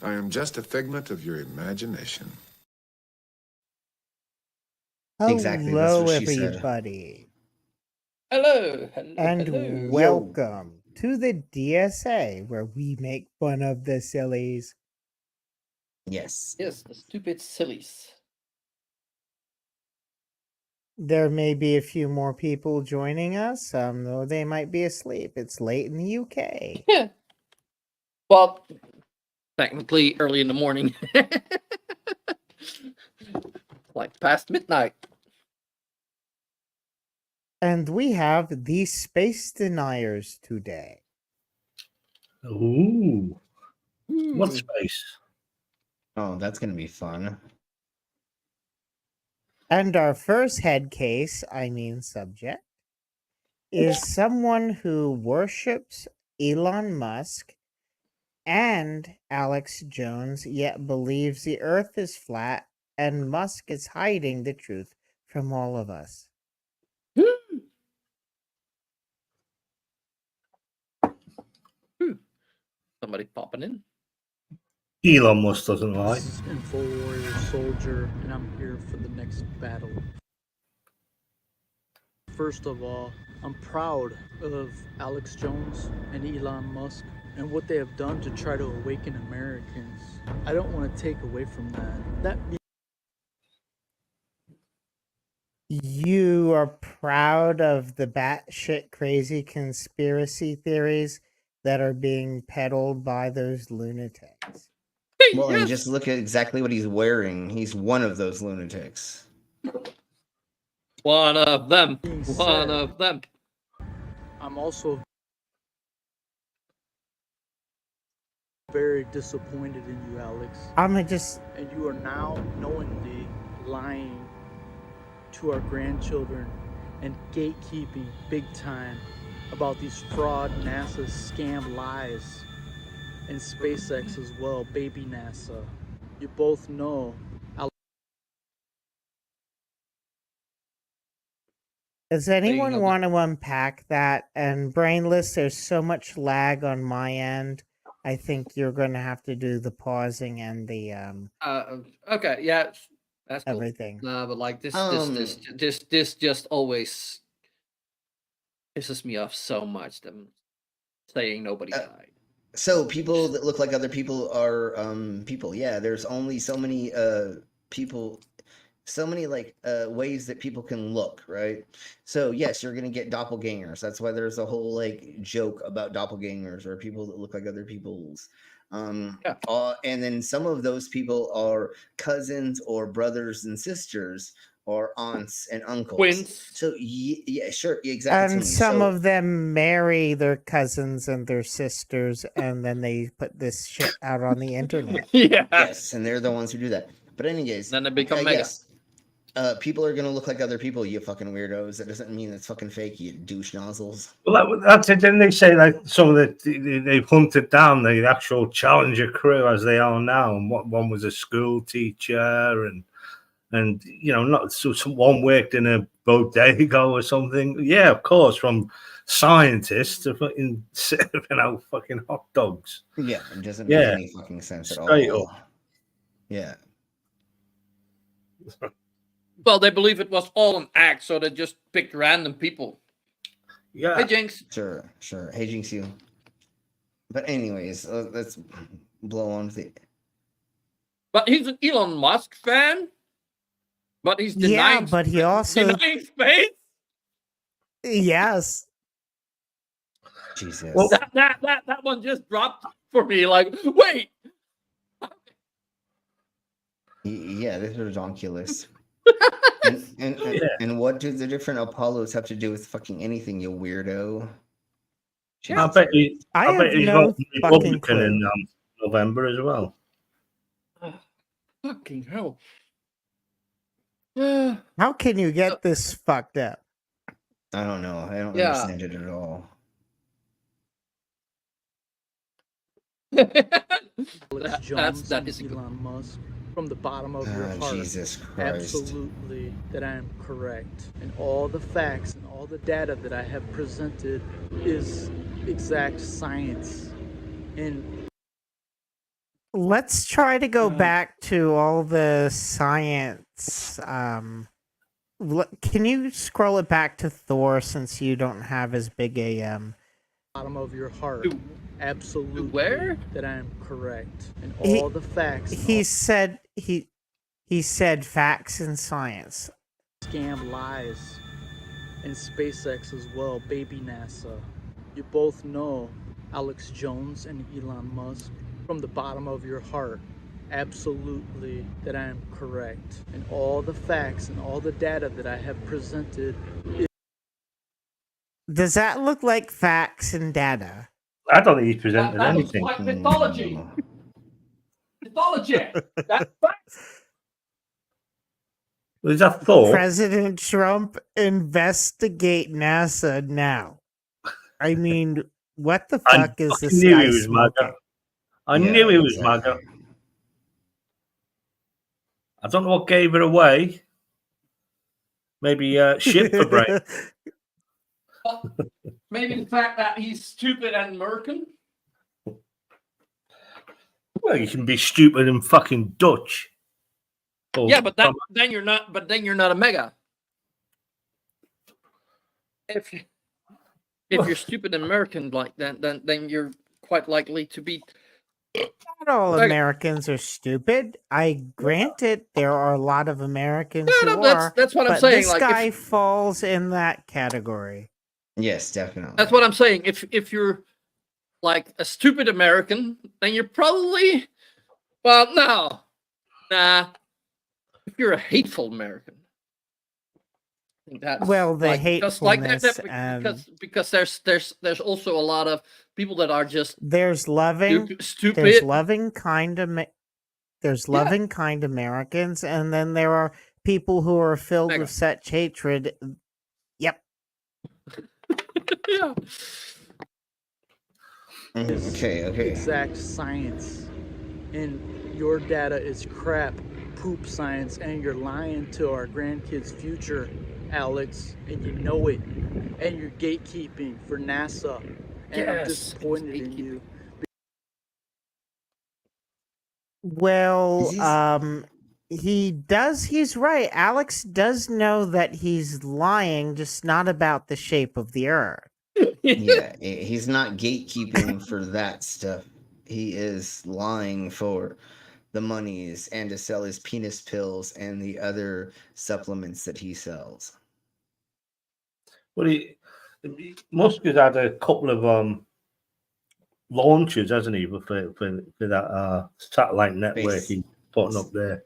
I am just a figment of your imagination. Exactly, that's Hello, what she said. everybody, Hello, hello, and hello. welcome to the DSA, where we make fun of the sillies. Yes. Yes, the stupid sillies. There may be a few more people joining us, though they might be asleep. It's late in the UK. Yeah. Well, technically early in the morning. Like past midnight. And we have the Space Deniers today. Ooh. What space? Oh, that's gonna be fun. And our first subject, is someone who worships Elon Musk and Alex Jones, yet believes the earth is flat and Musk is hiding the truth from all of us. Somebody popping in. Elon Musk doesn't lie. Info warrior soldier, and I'm here for the next battle. First of all, I'm proud of Alex Jones and Elon Musk and what they have done to try to awaken Americans. I don't want to take away from that. You are proud of the batshit crazy conspiracy theories that are being peddled by those lunatics. Well, Yes. and just look at exactly what he's wearing. He's one of those lunatics. One of them. Being One said, of them. I'm also very disappointed in you, Alex. And you are now knowingly lying to our grandchildren and gatekeeping big time about these fraud NASA scam lies, and SpaceX as well, baby NASA. You both know. Does anyone want to unpack that? And Brainless, there's so much lag on my end. I think you're going to have to do the pausing and the Okay, yeah, that's cool. everything. No, but like this just always pisses me off so much. Them saying nobody died. So people that look like other people are people. Yeah, there's only so many people, so many ways that people can look, right? So yes, you're gonna get doppelgangers. That's why there's a whole joke about doppelgangers or people that look like other people's. And then some of those people are cousins or brothers and sisters or aunts and uncles. Twins. So yeah, sure, exactly. And some of them marry their cousins and their sisters, and then they put this shit out on the internet. Yeah. Yes, and they're the ones who do that. But anyways, then they become mega. Yes, people are gonna look like other people. You fucking weirdos. That doesn't mean it's fucking fake. You douche nozzles. Well, that's it. Didn't they say some of they've hunted down the actual Challenger crew as they are now, and one was a school teacher, and not one worked in a bodega or something. Yeah, of course, from scientists to fucking serving out fucking hot dogs. Yeah, it doesn't make any fucking sense at all. Yeah. Well, they believe it was all an act, so they just picked random people. Yeah. Hey, Jinx. Sure. Hey, Jinx, you. But anyways, let's blow on with it. But he's an Elon Musk fan. But he's denying. Yeah, but he also denying space. Yes. Jesus. Well, that one just dropped for me. Like, wait. Yeah, this is ridiculous. and what do the different Apollos have to do with fucking anything, you weirdo? I bet he's voting Republican in November as well. Fucking hell. How can you get this fucked up? I don't know. I don't understand it at all. That is Elon Musk. From the bottom of your heart, Jesus Christ. Absolutely, that I am correct. And all the facts and all the data that I have presented is exact science. And Let's try to go back to all the science. Can you scroll it back to Thor since you don't have as big a Bottom of your heart, absolutely, where? that I am correct, and He- all the facts. and he all said he said facts and science. scam lies, and SpaceX as well, baby NASA. You both know Alex Jones and Elon Musk from the bottom of your heart. Absolutely, that I am correct, and all the facts and all the data that I have presented. Does that look like facts and data? I don't think he presented That looks anything. like mythology. Mythology. That's facts. Was that Thor? President Trump, investigate NASA now. I mean, what the I fuck is fucking this knew guy he was smoking? MAGA. I Yeah, knew he was exactly. MAGA. I don't know what gave it away. Maybe shit for brain. Maybe the fact that he's stupid and American. Well, you can be stupid and fucking Dutch. Or Yeah, but then you're not. But then you're not a mega. If you're stupid and American like that, then you're quite likely to be. Not all Okay. Americans are stupid. I grant it. There are a lot of Americans No, who no, are. that's what I'm but saying. this Like, guy falls in that category. Yes, definitely. that's what I'm saying. If you're like a stupid American, then you're probably. Well, no, nah. If you're a hateful American, I think that's Well, the just like that, hatefulness because there's also a lot of people that are just there's loving, stupid. there's loving kind of, there's Yeah. loving kind Americans, and then there are people who are filled Mega. with such hatred. Yep. Yeah. Okay, okay. Exact science, and your data is crap, poop science, and you're lying to our grandkids' future, Alex, and you know it, and you're gatekeeping for NASA, and I'm Yes, disappointed in gatekeeping. you. Well, He's- he's right. Alex does know that he's lying, just not about the shape of the earth. Yeah, he's not gatekeeping for that stuff. He is lying for the monies and to sell his penis pills and the other supplements that he sells. Well, Musk has had a couple of launches, hasn't he, for that satellite network Space. he's putting up there.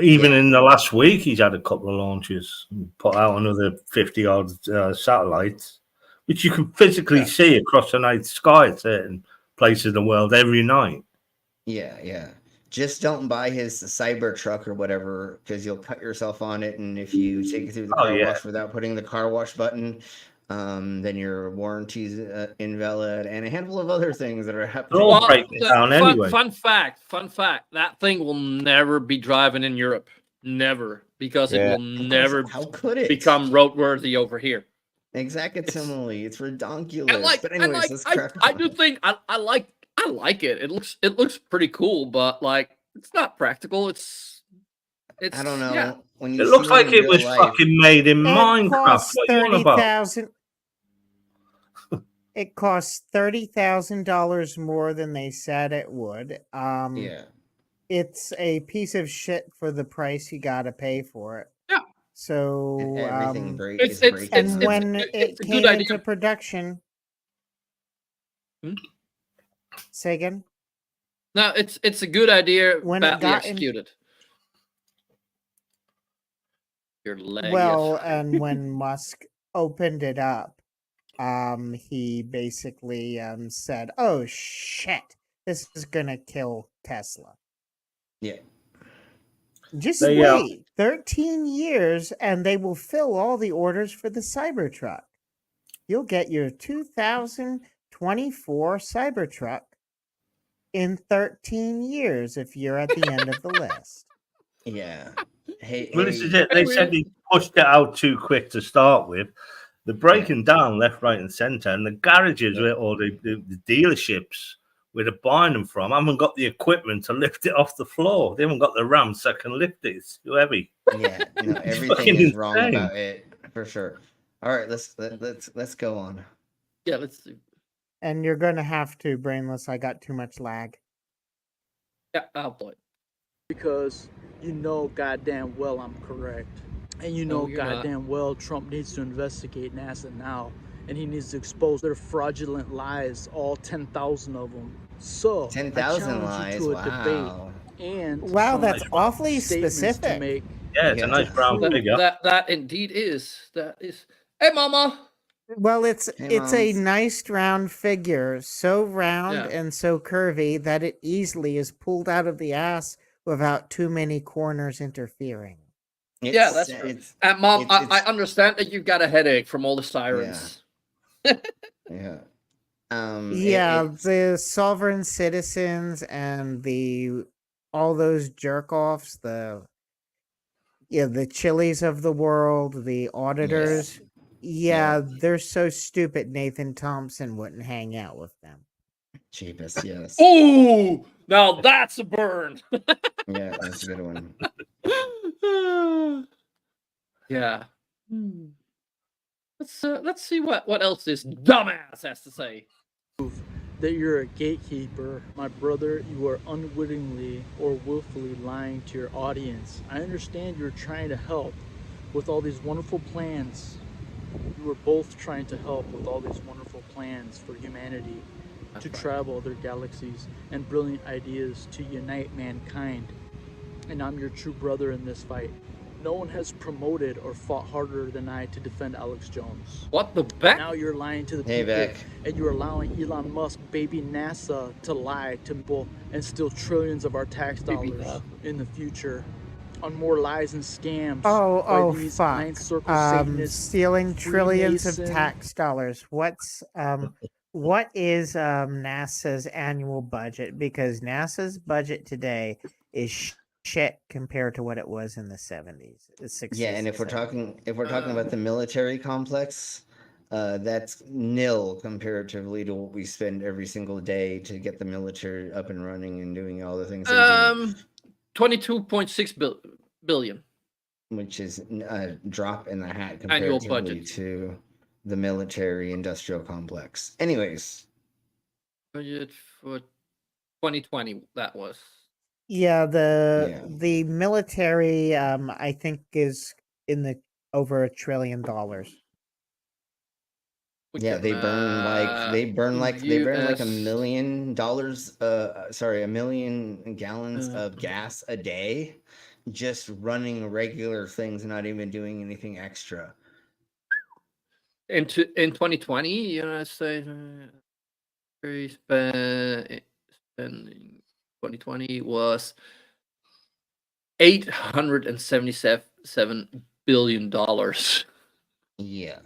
Even in the last week, he's had a couple of launches, put out another 50 odd satellites, which you can physically see across the night sky at certain places in the world every night. Yeah. Just don't buy his cyber truck or whatever, because you'll cut yourself on it. And if you take it through the car wash without putting the car wash button, then your warranty's invalid, and a handful of other things that are happening. They're all breaking down anyway. Fun fact. That thing will never be driving in Europe. Never. Because it will never How could it become roadworthy over here. Exactly? It's redonkulous. And like, but anyways, let's crack I on. do think I like it. It looks pretty cool, but like it's not practical. It's I don't know. Yeah. When you It see looks one like in it was real life, fucking made in Minecraft. costs What are you on about? $30,000. It costs $30,000 more than they said it would. yeah. It's a piece of shit for the price you got to pay for it. Yeah. So And everything it's- is breaking. and it's- when it's it a came good idea. into production, Hmm? say again. No, it's a good idea When it badly got in- executed. Your leg. Well, yes. and when Musk opened it up, he basically said, "Oh shit, this is gonna kill Tesla." Yeah. Just They, wait 13 years, and they will fill all the orders for the Cybertruck. You'll get your 2024 Cybertruck in 13 years if you're at the end of the list. Yeah. Hey, Well, hey, this is it. They said he pushed it out too quick to start with. They're breaking down left, right, and centre, and the garages or the dealerships where they're buying them from haven't got the equipment to lift it off the floor. They haven't got the ramps that can lift it. It's too heavy. Yeah, no, It's everything fucking is wrong insane. about it for sure. All right, let's go on. Yeah, let's do. And you're gonna have to, Brainless. I got too much lag. Yeah, I'll play. Because you know goddamn well I'm correct. And you know you're not. goddamn well Trump needs to investigate NASA now. And he needs to expose their fraudulent lies, all 10,000 of them. So, 10,000 lies. to a Wow. debate and Wow, some that's awfully statements specific. to make. Yeah, it's a nice brown figure. That indeed is. That is. Hey, Mama. Well, it's Hey, a Moms. nice round figure, so round Yeah. and so curvy that it easily is pulled out of the ass without too many corners interfering. Yeah, that's true. And Mom, I understand that you've got a headache from all the sirens. Yeah. Yeah, the sovereign citizens and all those jerk offs, the chilies of the world, the auditors. Yeah, they're so stupid Nathan Thompson wouldn't hang out with them. Cheapest, yes. Ooh, now that's a burn. Yeah, that's a good one. Yeah. Let's see what else this dumbass has to say. That you're a gatekeeper. My brother, you are unwittingly or willfully lying to your audience. I understand you're trying to help with all these wonderful plans. You were both trying to help with all these wonderful plans for humanity, to travel other galaxies and brilliant ideas to unite mankind. And I'm your true brother in this fight. No one has promoted or fought harder than I to defend Alex Jones. What the back? Now you're lying to the Hey, people, Beck. and you're allowing Elon Musk, baby NASA, to lie to people and steal trillions of our tax Baby dollars NASA. in the future on more lies and scams. Oh, by these fuck. Ninth Circle Satanists, Stealing trillions of Freemason. tax dollars. What is NASA's annual budget? Because NASA's budget today is shit compared to what it was in the 70s, the 60s. Yeah, and if we're 70s. talking about the military complex, that's nil comparatively to what we spend every single day to get the military up and running and doing all the things they do, 22.6 billion. which is a drop in the hat Annual comparatively budget. to the military industrial complex. Anyways, Budget for 2020. That was. Yeah, the military, I think, is in the over $1 trillion. yeah, they burn like $1 million, $1 million gallons of gas a day, just running regular things, not even doing anything extra. In 2020, United States spending 2020 was $877 billion. Yeah.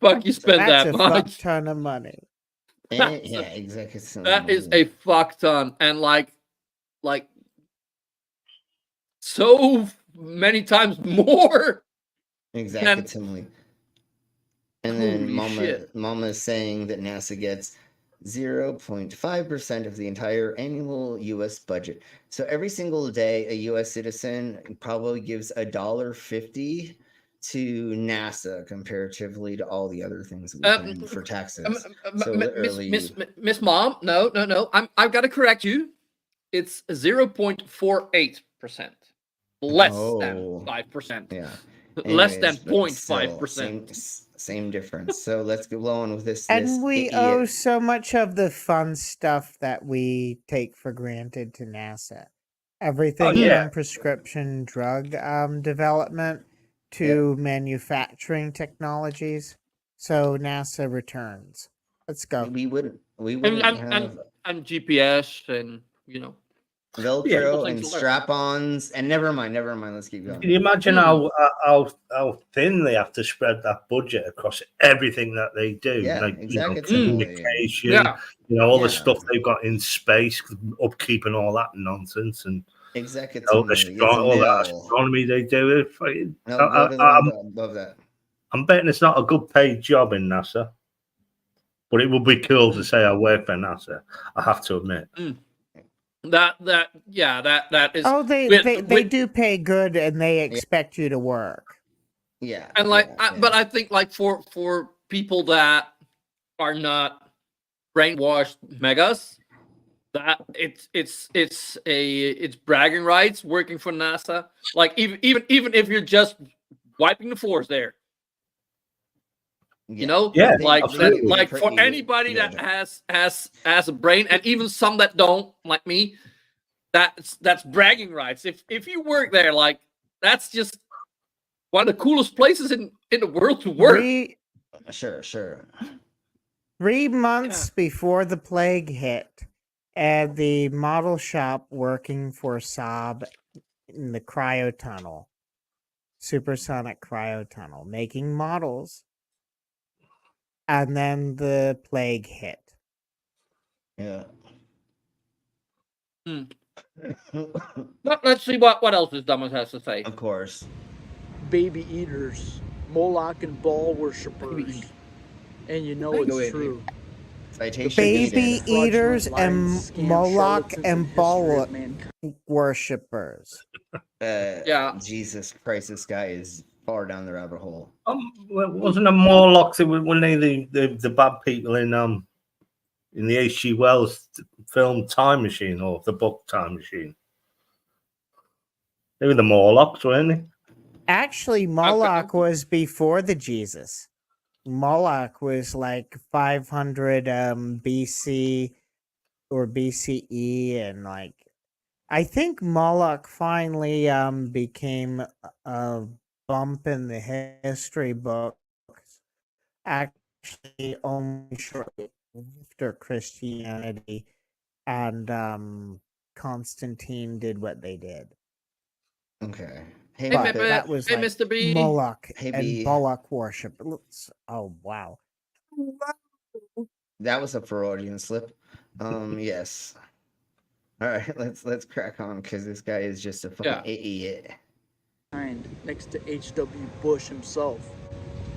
Fuck, you spend That's that a much. fuck ton of money. Yeah, exactly. That is a fuck ton, and like so many times more. exactly. And then Holy shit. Mama is saying that NASA gets 0.5% of the entire annual U.S. budget. So every single day, a U.S. citizen probably gives $1.50 to NASA comparatively to all the other things that we can do for taxes. So literally, Miss Mom, no. I've got to correct you. It's 0.48%, less than 5%. yeah, Less than Anyways, but 0.5%. Same difference. So let's go on with this. And we idiot. owe so much of the fun stuff that we take for granted to NASA. Everything yeah. from prescription drug development to manufacturing technologies. So NASA returns. Let's go. We wouldn't And GPS and Velcro and things to learn. strap-ons, and never mind. Let's keep going. Can you imagine how thin they have to spread that budget across everything that they do? Yeah, like exactly. communication, Yeah. all the stuff they've got in space, upkeep and all that nonsense, and Executive. all that astronomy they do. Above that. I'm betting it's not a good paid job in NASA. But it would be cool to say I work for NASA. I have to admit. That is. Oh, they do pay good, and they expect you to work. Yeah. And like, yeah. but I think like for people that are not brainwashed megas, that it's bragging rights working for NASA. Like even if you're just wiping the floors there, you know, Yeah, like absolutely. like for anybody that has a brain, and even some that don't, like me, that's bragging rights. If you work there, like that's just one of the coolest places in the world to work. Sure. 3 months before the plague hit, at the model shop working for Saab in the cryo tunnel, supersonic cryo tunnel, making models, and then the plague hit. Yeah. Let's see what else this dumbass has to say. Of course. Baby eaters, Moloch and Baal worshippers. And you know it's true. Citation Baby needed. eaters Fraudulent and lies, scams, Moloch charlatans, and history Baal of mankind. worshippers. Yeah. Jesus Christ, this guy is far down the rabbit hole. Wasn't there Morlocks? Weren't they the bad people in the H.G. Wells film Time Machine, or the book Time Machine? They were the Morlocks, weren't they? Actually, Moloch was before the Jesus. Moloch was like 500 BC or BCE, and like I think Moloch finally became a bump in the history books. Actually, only shortly after Christianity and Constantine did what they did. Okay. Hey, But that was hey, like Mr. B. Moloch Hey, and B. Moloch worship. Oh wow. That was a Freudian slip. Yes. All right, let's crack on, because this guy is just a fucking idiot. Next to H.W. Bush himself.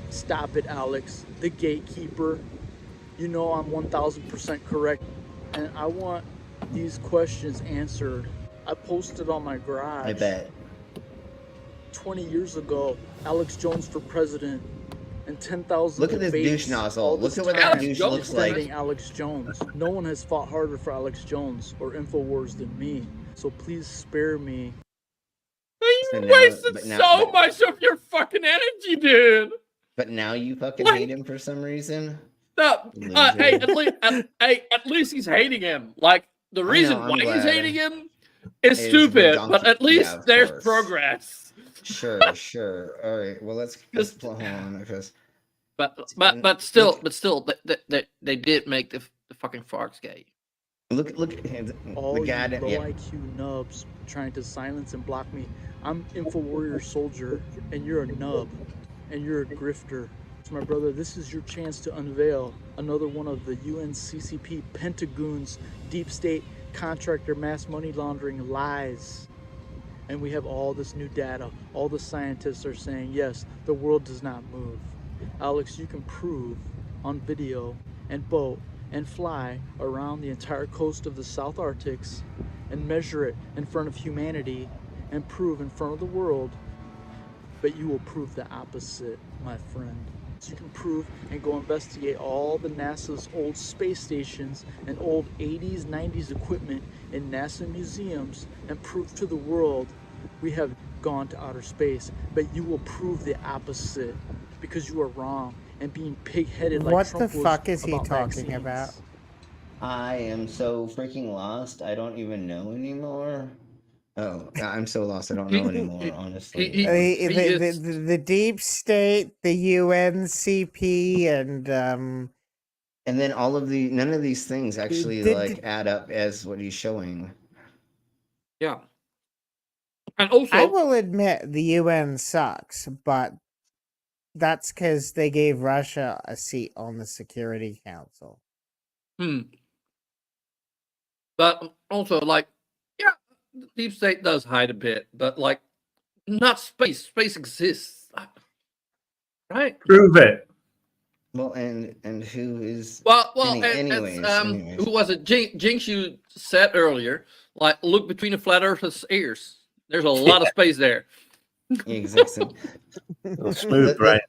Stop it, Alex, the gatekeeper. You know I'm 1000% correct, and I want these questions answered. I posted on my garage. I bet. 20 years ago, Alex Jones for president, and 10,000 Look at this douche nozzle. Look at what that douche looks like. Alex Jones. No one has fought harder for Alex Jones or InfoWars than me, so please spare me. You wasted so much of your fucking energy, dude. But now you fucking hate him for some reason? No, hey, at least he's hating him. Like, the reason why he's hating him is stupid, but at least there's progress. Sure. All right, well, let's hold on, because... But still, they did make the fucking Fox gay. Look all you low IQ nubs trying to silence and block me. I'm InfoWarrior Soldier, and you're a nub, and you're a grifter. So, my brother, this is your chance to unveil another one of the UNCCP Pentagon's deep state contractor mass money laundering lies. And we have all this new data. All the scientists are saying, yes, the world does not move. Alex, you can prove on video and boat and fly around the entire coast of the South Arctics and measure it in front of humanity and prove in front of the world, but you will prove the opposite, my friend. So you can prove and go investigate all the NASA's old space stations and old 80s, 90s equipment in NASA museums and prove to the world we have gone to outer space, but you will prove the opposite because you are wrong and being pig-headed like Trump was. What the fuck is he talking vaccines. about? I am so freaking lost. I don't even know anymore. Oh, I'm so lost. I don't know anymore, honestly. The deep state, the UNCP, and then all of none of these things actually add up as what he's showing. Yeah. And also, I will admit the UN sucks, but that's because they gave Russia a seat on the Security Council. But also, like, yeah, the deep state does hide a bit, but like, not space. Space exists, right? Prove it. Well, and who is Well, anyways, who was it? Jinx, you said earlier, like look between the flat Earth's ears. There's a lot of space there. exactly. Smooth brain.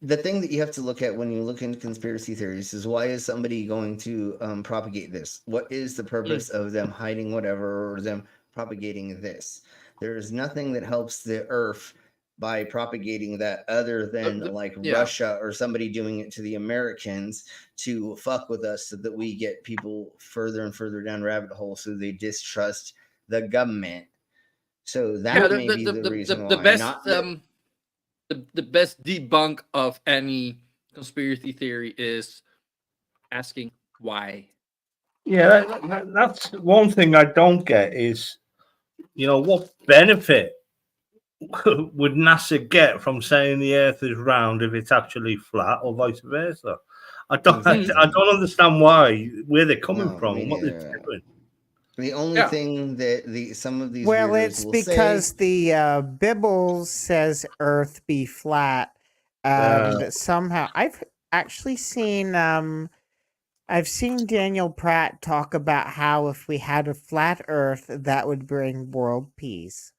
The thing that you have to look at when you look into conspiracy theories is why is somebody going to propagate this? What is the purpose of them hiding whatever or them propagating this? There is nothing that helps the Earth by propagating that other than Russia or somebody doing it to the Americans to fuck with us so that we get people further and further down rabbit hole so they distrust the government. So that may be the reason why. The best debunk of any conspiracy theory is asking why. Yeah, that's one thing I don't get is, what benefit would NASA get from saying the Earth is round if it's actually flat, or vice versa? I don't understand where they're coming from and what they're doing. The only thing that some of these it's because the Bible says Earth be flat, and somehow I've actually seen I've seen Daniel Pratt talk about how if we had a flat Earth, that would bring world peace.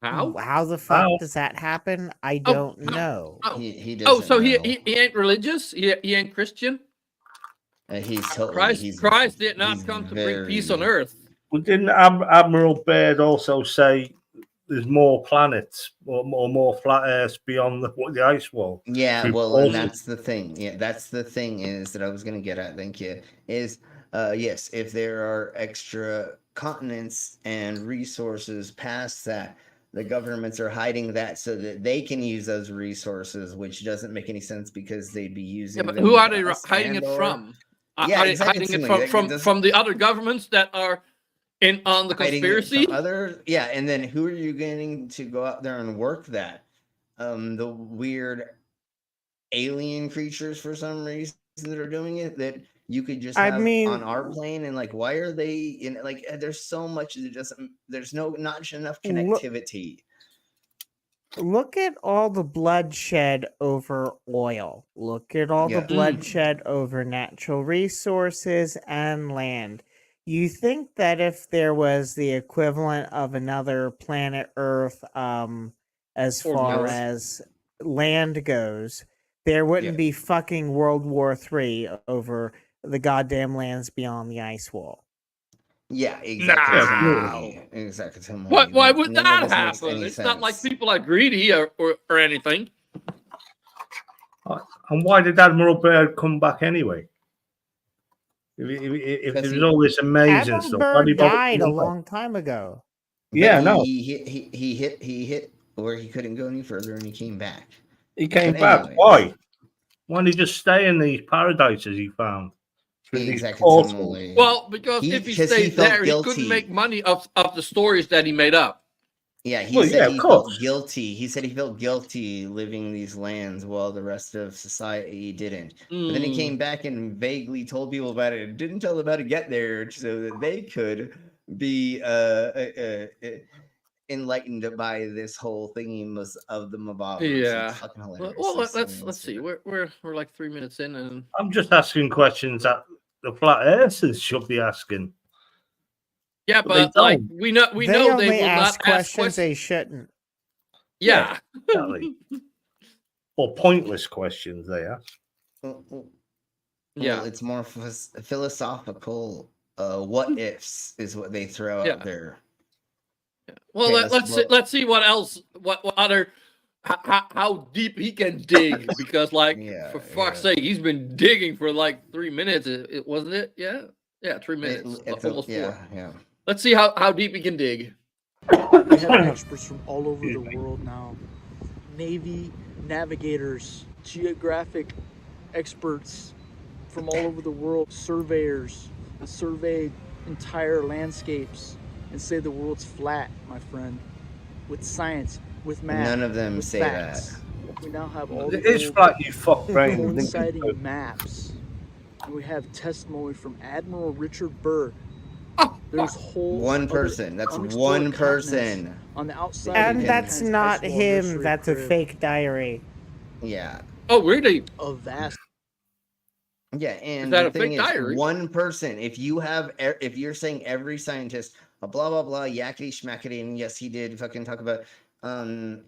How the fuck does that happen? I don't know. He doesn't. So he ain't religious. He ain't Christian. He's totally. Christ did not come to bring peace on Earth. Well, didn't Admiral Byrd also say there's more planets or more flat Earths beyond the ice wall? Yeah, well, and that's the thing. Yeah, that's the thing is that I was going to get at. Thank you. Is yes, if there are extra continents and resources past that, the governments are hiding that so that they can use those resources, which doesn't make any sense because they'd be using. Yeah, but who are they hiding it from? Yeah, exactly. Hiding it from the other governments that are in on the conspiracy. And then who are you getting to go out there and work that? The weird alien creatures for some reason that are doing it that you could just have on our plane, and why are they in there's so much that doesn't, there's not enough connectivity. Look at all the bloodshed over oil. Look at all the bloodshed over natural resources and land. You think that if there was the equivalent of another planet Earth, as far as land goes, there wouldn't be fucking World War III over the goddamn lands beyond the ice wall. Yeah, exactly. Exactly. Why would that happen? It's not like people are greedy or anything. And why did Admiral Byrd come back anyway? If there's all this amazing Admiral stuff, Byrd died a long time ago. Yeah, he hit where he couldn't go any further, and he came back. He came back. Anyways. Why? Why didn't he just stay in these paradises he found? Exactly. Well, because if he stayed there, he couldn't make money of the stories that he made up. Yeah, he said he felt guilty. He said he felt guilty living these lands while the rest of society didn't. But then he came back and vaguely told people about it and didn't tell them how to get there so that they could be enlightened by this whole thingy of the Mabob. Yeah. It's fucking hilarious. Well, let's see. We're like 3 minutes in, and I'm just asking questions that the flat earthers should be asking. Yeah, but we know they will not ask questions they shouldn't. Yeah. Exactly. Or pointless questions they ask. Yeah, it's more philosophical. What ifs is what they throw out there. Yeah. Well, let's see what else. What other? How deep he can dig? Because for fuck's sake, he's been digging for 3 minutes. It wasn't it? Yeah, 3 minutes. Almost 4. Yeah. Let's see how deep he can dig. We have experts from all over the world now. Navy navigators, geographic experts from all over the world, surveyors that survey entire landscapes and say the world's flat, my friend. With science, with math. None of them say facts. That. We now have all it is flat, you fuck brain. Coinciding maps. And we have testimony from Admiral Richard Byrd. There's whole one person. That's one person on the outside. And that's not him. That's a fake diary. Yeah. Oh, really? a vast. Yeah, and that the a thing fake is, diary? one person, if you're saying every scientist, blah blah blah, yakety schmackety, and yes, he did fucking talk about Neil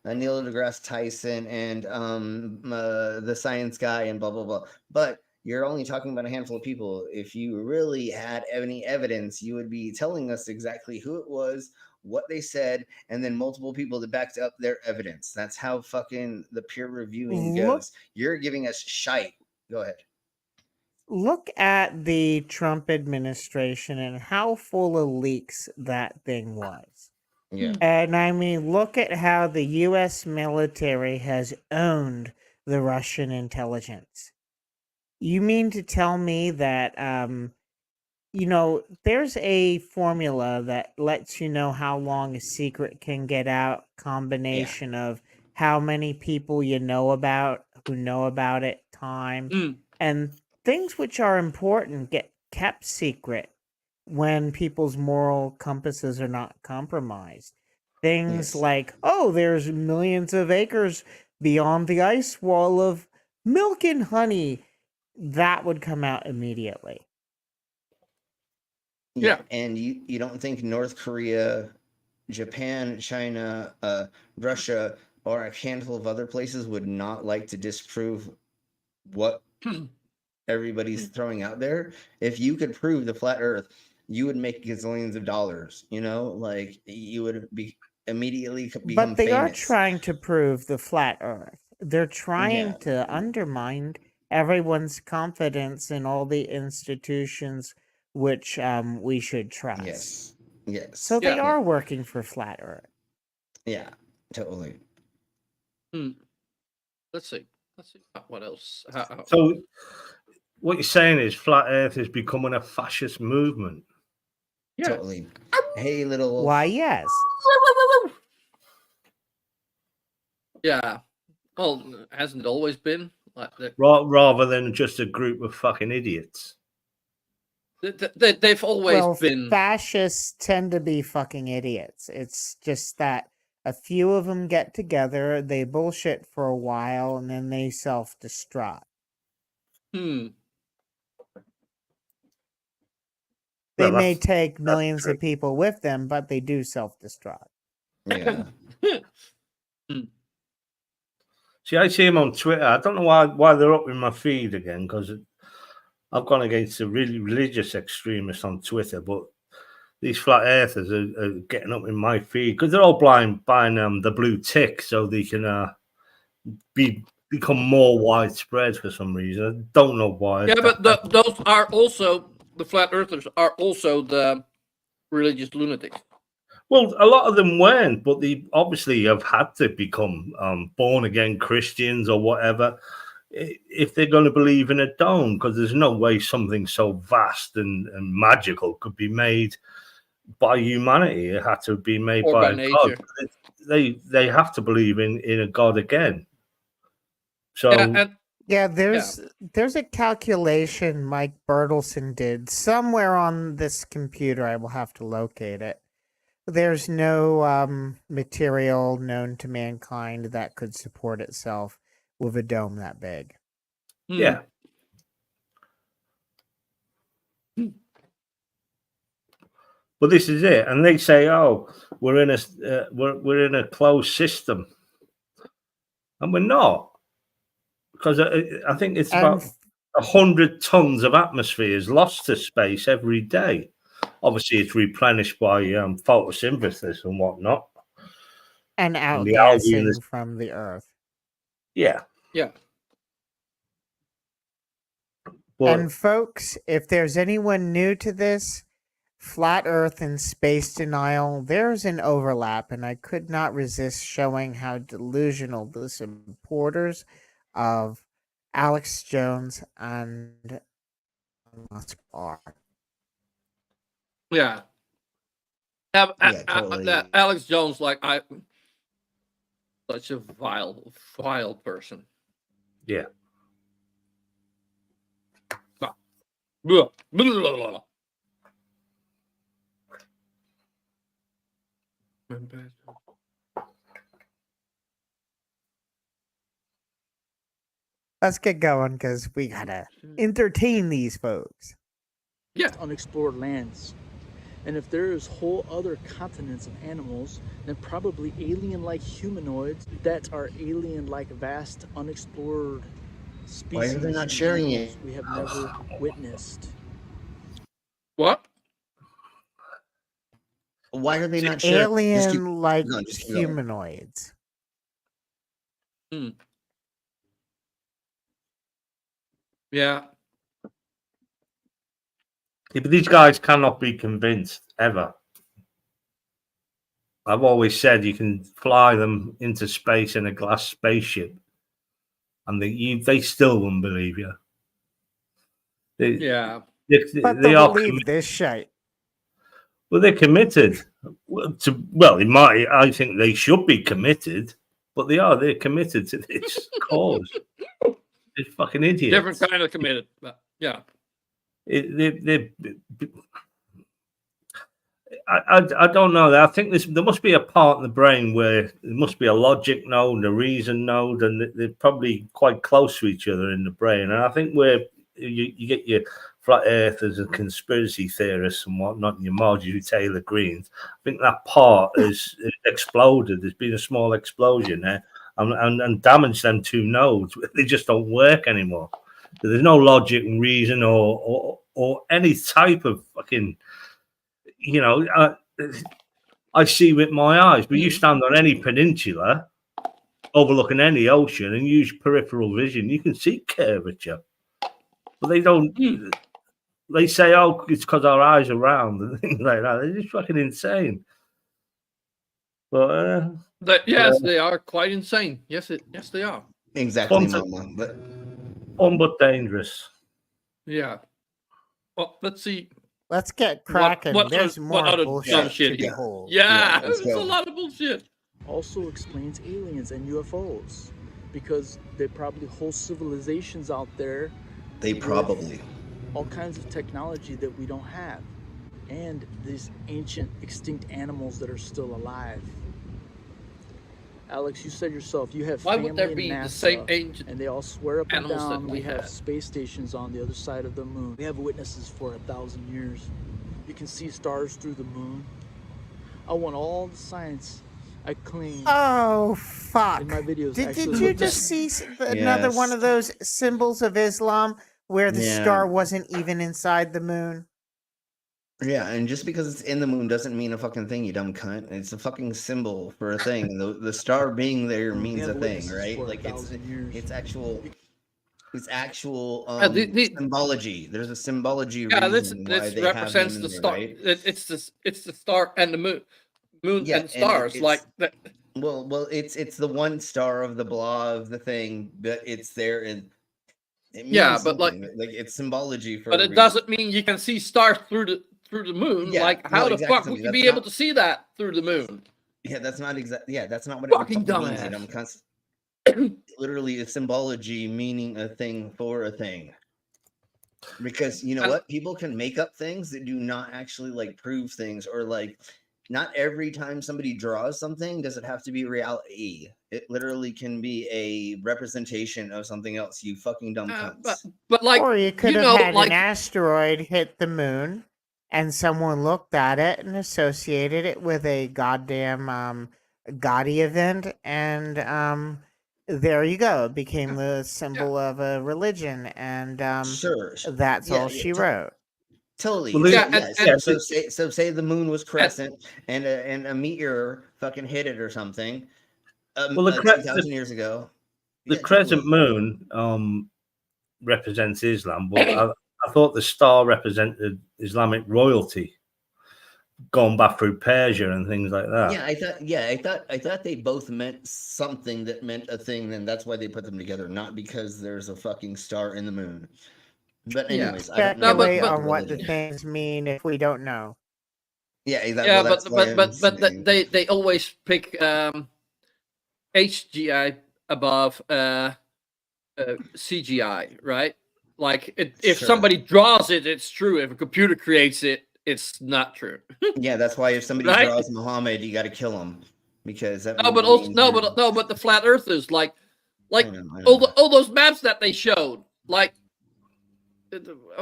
deGrasse Tyson and the science guy and blah blah blah. But you're only talking about a handful of people. If you really had any evidence, you would be telling us exactly who it was, what they said, and then multiple people that backed up their evidence. That's how fucking the peer reviewing Look, goes. You're giving us shite. Go ahead. look at the Trump administration and how full of leaks that thing was. Yeah. And I mean, look at how the US military has owned the Russian intelligence. You mean to tell me that, there's a formula that lets you know how long a secret can get out, combination of how many people you know about, who know about it, time, and things which are important get kept secret when people's moral compasses are not compromised. Things Yes. like, oh, there's millions of acres beyond the ice wall of milk and honey. That would come out immediately. Yeah. And you don't think North Korea, Japan, China, Russia, or a handful of other places would not like to disprove what everybody's throwing out there? If you could prove the flat Earth, you would make gazillions of dollars. Like you would be immediately become But they are famous. trying to prove the flat Earth. They're trying Yeah. to undermine everyone's confidence in all the institutions which we should trust. Yes. Yes. So they are working for flat Earth. Yeah, totally. Let's see what else. So what you're saying is flat Earth is becoming a fascist movement. Yeah. Totally. Hey, little wolf. Why, yes. Yeah. Well, hasn't it always been like Rather than just a group of fucking idiots. They've always been. Fascists tend to be fucking idiots. It's just that a few of them get together, they bullshit for a while, and then they self-destruct. They may take millions of people with them, but they do self-destruct. Yeah. See, I see him on Twitter. I don't know why they're up in my feed again, because I've gone against the really religious extremists on Twitter, but these flat earthers are getting up in my feed because they're all buying the blue tick so they can become more widespread for some reason. I don't know why. Yeah, but those are also the flat earthers are also the religious lunatics. Well, a lot of them weren't, but they obviously have had to become born again Christians or whatever if they're going to believe in a dome, because there's no way something so vast and magical could be made by humanity. It had to be made by nature. God. They have to believe in a God again. So there's a calculation Mike Bertelson did somewhere on this computer. I will have to locate it. There's no material known to mankind that could support itself with a dome that big. Yeah. But this is it, and they say, "Oh, we're in a closed system," and we're not, because I think it's about 100 tons of atmosphere is lost to space every day. Obviously, it's replenished by photosynthesis and whatnot, and outgassing from the Earth. Yeah. And folks, if there's anyone new to this, flat Earth and space denial, there's an overlap, and I could not resist showing how delusional the supporters of Alex Jones and Musk are. Yeah. Totally. Alex Jones, such a vile person. Yeah. Blah, blah, blah, blah. Let's get going because we gotta entertain these folks. Yeah. Unexplored lands. And if there is whole other continents of animals, then probably alien-like humanoids that are alien-like vast unexplored species. Why are they not and sharing animals it? we have never witnessed. What? Why are they not sharing? Alien-like going, just keep going. humanoids. Yeah. Yeah, but these guys cannot be convinced ever. I've always said you can fly them into space in a glass spaceship, and they still won't believe you. Yeah. But They they'll are believe this shit. well, they're committed. I think they should be committed, but they are. They're committed to this cause. They're fucking idiots. Different kind of committed. But yeah. I don't know. I think there must be a part in the brain where there must be a logic node and a reason node, and they're probably quite close to each other in the brain. And I think where you get your flat earthers and conspiracy theorists and whatnot, and your Marjorie Taylor Greens, I think that part has exploded. There's been a small explosion there and damaged them two nodes. They just don't work anymore. There's no logic and reason or any type of fucking, I see with my eyes, but you stand on any peninsula overlooking any ocean and use peripheral vision, you can see curvature. But they don't. They say, "Oh, it's because our eyes are round," and things like that. They're just fucking insane. But yes, they are quite insane. Yes, they are. Exactly, Mama. But fun but dangerous. Yeah. Well, let's see. Let's get cracking. There's more other bullshit dumb to shit. behold. Yeah, let's there's a go. lot of bullshit. Also explains aliens and UFOs, because there are probably whole civilizations out there. they probably. All kinds of technology that we don't have, and these ancient extinct animals that are still alive. Alex, you said yourself you have Why family would there in be NASA, the same ancient and they all swear up and animals that down we we have had? space stations on the other side of the moon. We have witnesses for 1,000 years. You can see stars through the moon. I want all the science I claim. Oh, fuck. In my videos, Did actually you looked just at. see another one of those symbols of Islam where the Yeah. star wasn't even inside the moon? Yeah, and just because it's in the moon doesn't mean a fucking thing, you dumb cunt. It's a fucking symbol for a thing. And the star being there means have a thing, witnesses right? for Like it's 1,000 years. it's actual the symbology. There's a symbology Yeah, reason why this they represents have the them in star. there, right? It's the star and the moon Yeah, and stars it's, like that. Well, it's the one star of the blah of the thing, but it's there and it means Yeah, but something. Like it's symbology for. But a it reason. doesn't mean you can see stars through the moon. Yeah, Like how no, the fuck exactly. would you That's be able to see that through the moon? Yeah, that's not exact. Yeah, that's not what Fucking it means. dumbass. Literally, a symbology meaning a thing for a thing. Because you know And- what, people can make up things that do not actually like prove things, or like not every time somebody draws something does it have to be reality. It literally can be a representation of something else. You fucking dumb cunts. But like, Or you could you have know, had like an asteroid hit the moon and someone looked at it and associated it with a goddamn Gaudi event, and there you go. It became the symbol of a religion, and Sure, that's yeah, all yeah, she wrote. Totally. Well, So say the moon was crescent and a meteor fucking hit it or something. Well, 2,000 years ago. The Yeah, crescent totally. moon represents Islam, but I thought the star represented Islamic royalty, going back through Persia and things like that. I thought they both meant something that meant a thing, and that's why they put them together, not because there's a fucking star in the moon. But anyways, I don't know. Speculate on what the things mean if we don't know. Yeah, exactly. But they always pick HGI above CGI, right? Like if Sure. somebody draws it, it's true. If a computer creates it, it's not true. Yeah, that's why if somebody Right? draws Muhammad, you got to kill him because that. But the flat earthers, like Like I know. all those maps that they showed, like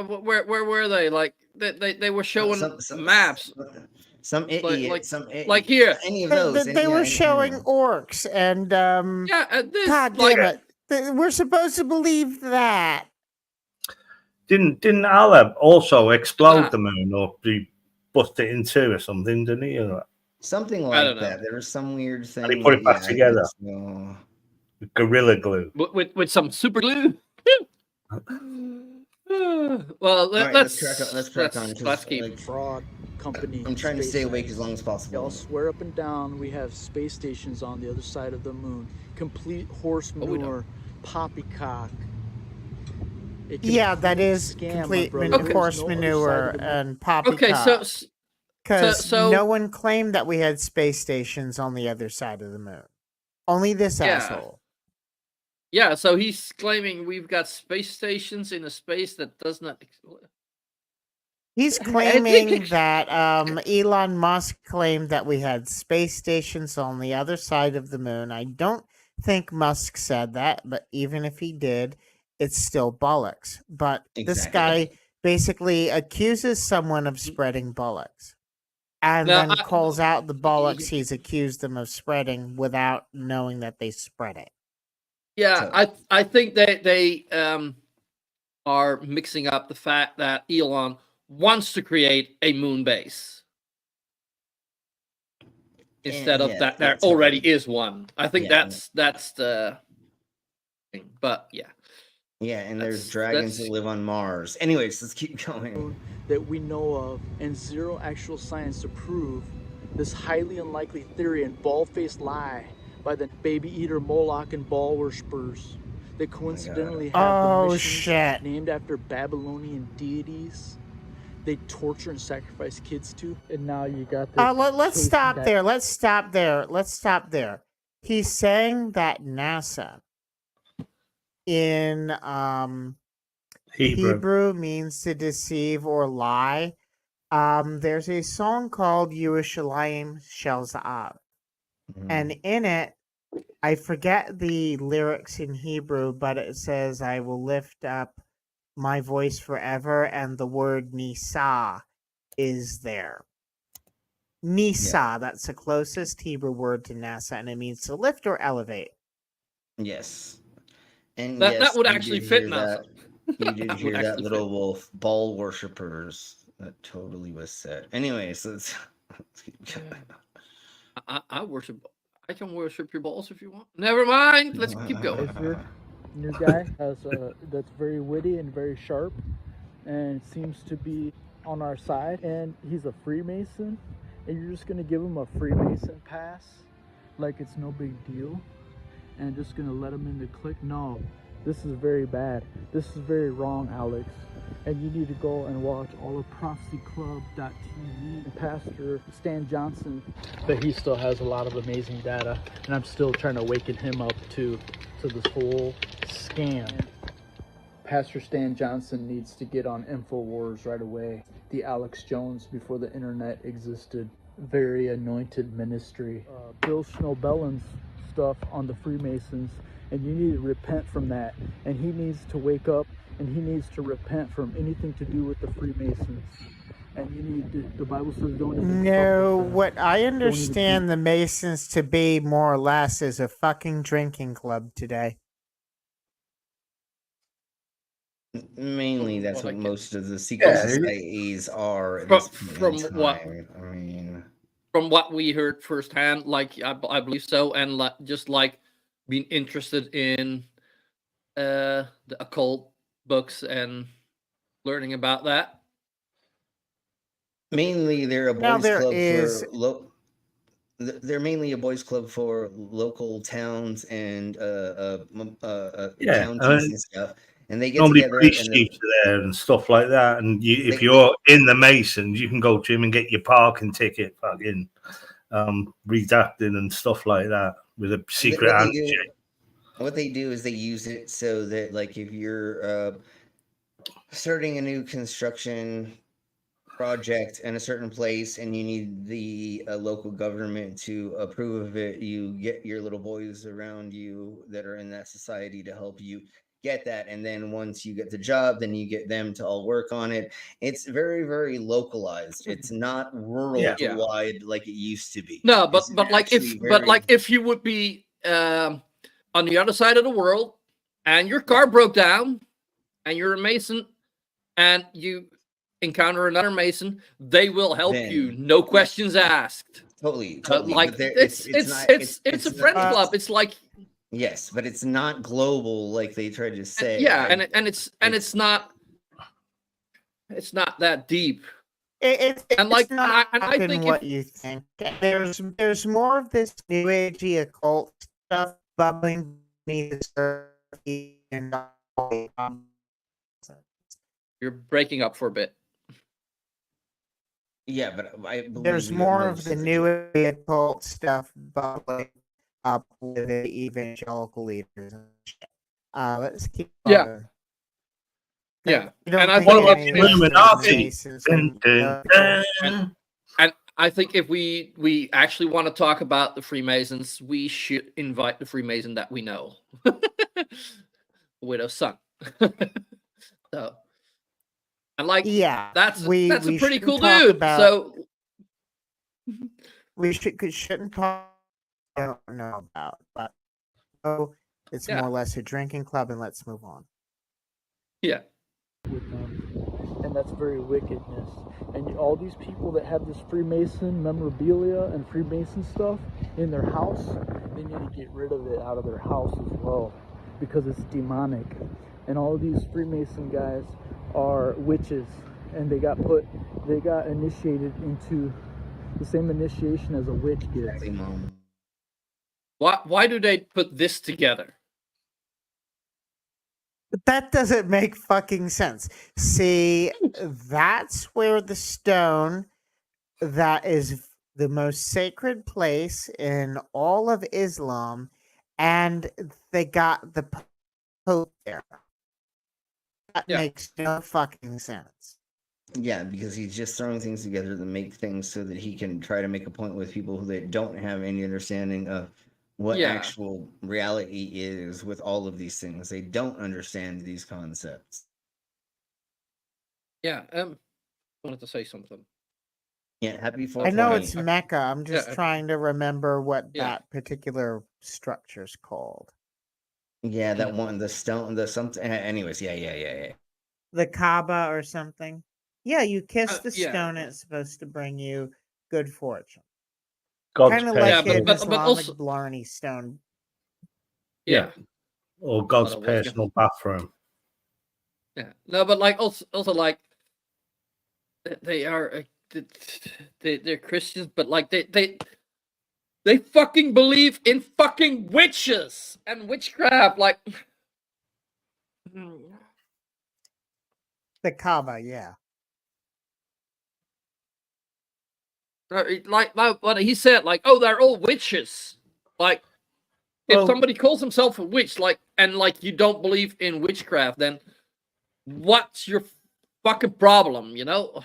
where were they? Like they were showing maps. Some idiot, like here. any of those. They were showing orcs and Yeah, this God like damn it. We're supposed to believe that. Didn't Allah also explode the moon or be bust it in two or something, didn't he? Something I like don't know. that. There was some weird thing. And he put it back together. With Gorilla Glue. With some super glue. Well, let's crack on. Let's keep like, fraud company. I'm trying to stay awake as long as possible. Y'all swear up and down we have space stations on the other side of the moon. Complete horse manure, poppycock. Yeah, that is complete horse manure and poppycock. Okay, because no one claimed that we had space stations on the other side of the moon. Only this asshole. Yeah, so he's claiming we've got space stations in a space that does not exist. He's claiming that Elon Musk claimed that we had space stations on the other side of the moon. I don't think Musk said that, but even if he did, it's still bollocks. But this guy basically accuses someone of spreading bollocks. And then calls out the bollocks he's accused them of spreading without knowing that they spread it. Yeah, I think they are mixing up the fact that Elon wants to create a moon base instead of that there already is one. I think that's the thing. But yeah. Yeah, and there's dragons that live on Mars. Anyways, let's keep going. That we know of, and zero actual science to prove this highly unlikely theory and bald-faced lie by the baby eater Moloch and ball worshippers that coincidentally have the missions named after Babylonian deities they torture and sacrifice kids to. And now you got this. Let's stop there. Let's stop there. He's saying that NASA in Hebrew means to deceive or lie. There's a song called Yerushalayim Shel Za'av. And in it, I forget the lyrics in Hebrew, but it says, I will lift up my voice forever, and the word Nisa is there. Nisa, that's the closest Hebrew word to NASA, and it means to lift or elevate. Yes. And that would actually fit NASA. You did hear that, little wolf. Ball worshippers. That totally was said. Anyways, let's keep going. I worship. I can worship your balls if you want. Never mind. Let's keep going. New guy that's very witty and very sharp, and seems to be on our side. And he's a Freemason, and you're just gonna give him a Freemason pass, like it's no big deal, and just gonna let him in the clique. No, this is very bad. This is very wrong, Alex. And you need to go and watch all of prophecyclub.tv and Pastor Stan Johnson. But he still has a lot of amazing data, and I'm still trying to awaken him up to this whole scam. Pastor Stan Johnson needs to get on InfoWars right away. The Alex Jones before the internet existed. Very anointed ministry. Bill Snowbellin's stuff on the Freemasons, and you need to repent from that. And he needs to wake up, and he needs to repent from anything to do with the Freemasons. And you need to, the Bible says don't even. No, what I understand the Masons to be more or less is a fucking drinking club today. Mainly, that's what most of the secret societies are. At this point in time. I mean, from what we heard firsthand, like I believe so, and just like being interested in the occult books and learning about that. Mainly, they're a boys' club they're mainly a boys' club for local towns and counties and stuff. And they get together. Police chiefs are there and stuff like that. And if you're in the Masons, you can go to him and get your parking ticket, fucking redacted and stuff like that with a secret handshake. What they do is they use it so that, like, if you're starting a new construction project in a certain place and you need the local government to approve of it, you get your little boys around you that are in that society to help you get that. And then once you get the job, then you get them to all work on it. It's very, very localized. It's not rural Yeah. to wide like it used to be. No, but It's like actually if you would be on the other side of the world and your car broke down and you're a mason and you encounter another mason, they will help Then- you, no questions asked. totally. Like but there- it's not- a friends not- club. It's like yes, but it's not global like they tried to say. yeah, and it's not that deep. It's And, like, not and I think what if- you think. There's more of this new agey occult stuff bubbling beneath the surface and You're breaking up for a bit. Yeah, but I believe there's we more get of most the it. new occult stuff bubbling up with the evangelical leaders. And shit. Let's keep Yeah. going. Yeah, You don't and I think What about any the of those Illuminati? Masons Dun, and- dun, dun. And I think if we actually want to talk about the Freemasons, we should invite the Freemason that we know, Widow's son. So, and like Yeah, that's a we pretty shouldn't cool talk dude. about- So we shouldn't talk. I don't know about, but oh, it's Yeah. more or less a drinking club, and let's move on. yeah, with them, and that's very wickedness. And all these people that have this Freemason memorabilia and Freemason stuff in their house, they need to get rid of it out of their house as well, because it's demonic. And all of these Freemason guys are witches, and they got initiated into the same initiation as a witch gets. Exactly, Mom. why do they put this together? But that doesn't make fucking sense. See, that's where the stone that is the most sacred place in all of Islam, and they got the Pope there. That Yeah. makes no fucking sense. Yeah, because he's just throwing things together to make things so that he can try to make a point with people who that don't have any understanding of what Yeah. actual reality is with all of these things. They don't understand these concepts. Yeah, wanted to say something. Yeah, happy I 420. know it's Mecca. I'm just Yeah. trying to remember what Yeah. that particular structure's called. Yeah, that one, the stone, the something. Anyways, yeah. The Kaaba or something. Yeah, you kiss the yeah. stone, it's supposed to bring you good fortune. God's Kind of personal, like Yeah, an but Islamic also- Blarney stone. Yeah, or God's Otherwise, yeah. personal bathroom. yeah. No, but like also like they are they're Christians, but like they fucking believe in fucking witches and witchcraft. Like, The Kaaba, yeah. like what he said, like, oh, they're all witches. Like, if Well- somebody calls himself a witch, like, and like you don't believe in witchcraft, then what's your fucking problem? You know,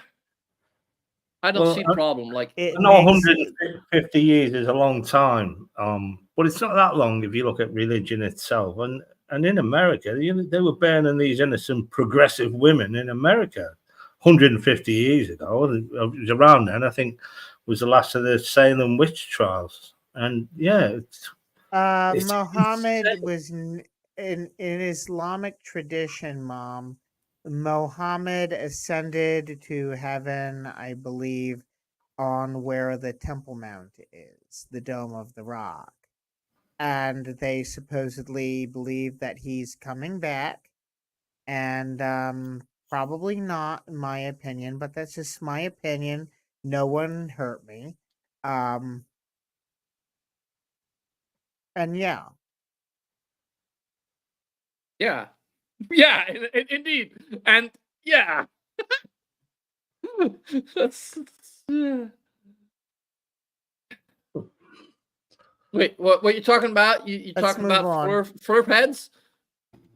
I don't Well, see the problem. Like, It I know makes- 150 years is a long time, but it's not that long if you look at religion itself. And in America, they were burning these innocent progressive women in America 150 years ago. It was around then, I think, was the last of the Salem witch trials. And yeah, it's Muhammad insane. was in Islamic tradition, Mom. Muhammad ascended to heaven, I believe, on where the Temple Mount is, the Dome of the Rock. And they supposedly believe that he's coming back. And probably not, in my opinion, but that's just my opinion. No one hurt me. And yeah. yeah, yeah, indeed, and yeah. Yeah. Wait, what you talking about? You Let's talking move about on. fleur heads?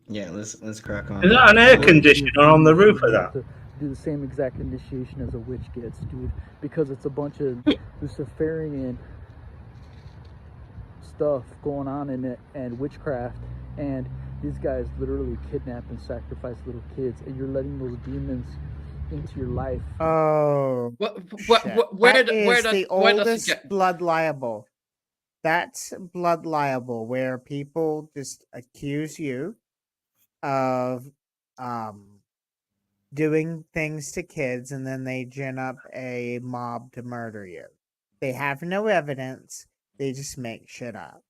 Yeah, let's crack on. Is that an air conditioner on the roof of that? do the same exact initiation as a witch gets, dude, because it's a bunch of Luciferian stuff going on in it and witchcraft, and these guys literally kidnap and sacrifice little kids, and you're letting those demons into your life. Oh, shit. Where That is the where does it oldest get? blood libel. That's blood libel, where people just accuse you of doing things to kids, and then they gin up a mob to murder you. They have no evidence. They just make shit up.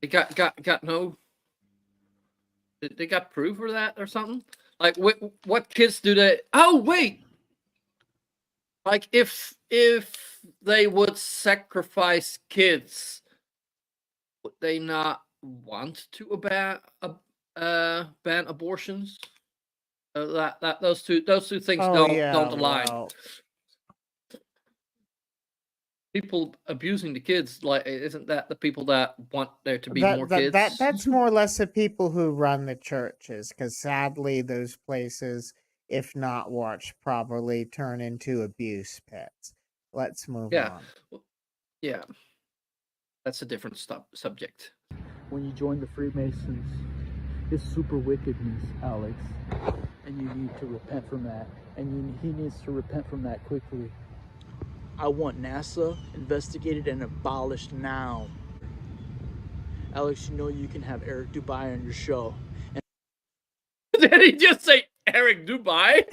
They got no. They got proof for that or something? Like what kids do they? Oh wait. Like if they would sacrifice kids, would they not want to ban abortions? That those two things don't align. Well, People abusing the kids, like, isn't that the people that want there to be more kids? that's more or less the people who run the churches, because sadly those places, if not watched properly, turn into abuse pits. Let's move on. Yeah, that's a different subject. When you join the Freemasons, it's super wickedness, Alex, and you need to repent from that, and he needs to repent from that quickly. I want NASA investigated and abolished now. Alex, you know you can have Eric Dubai on your show. Did he just say Eric Dubai?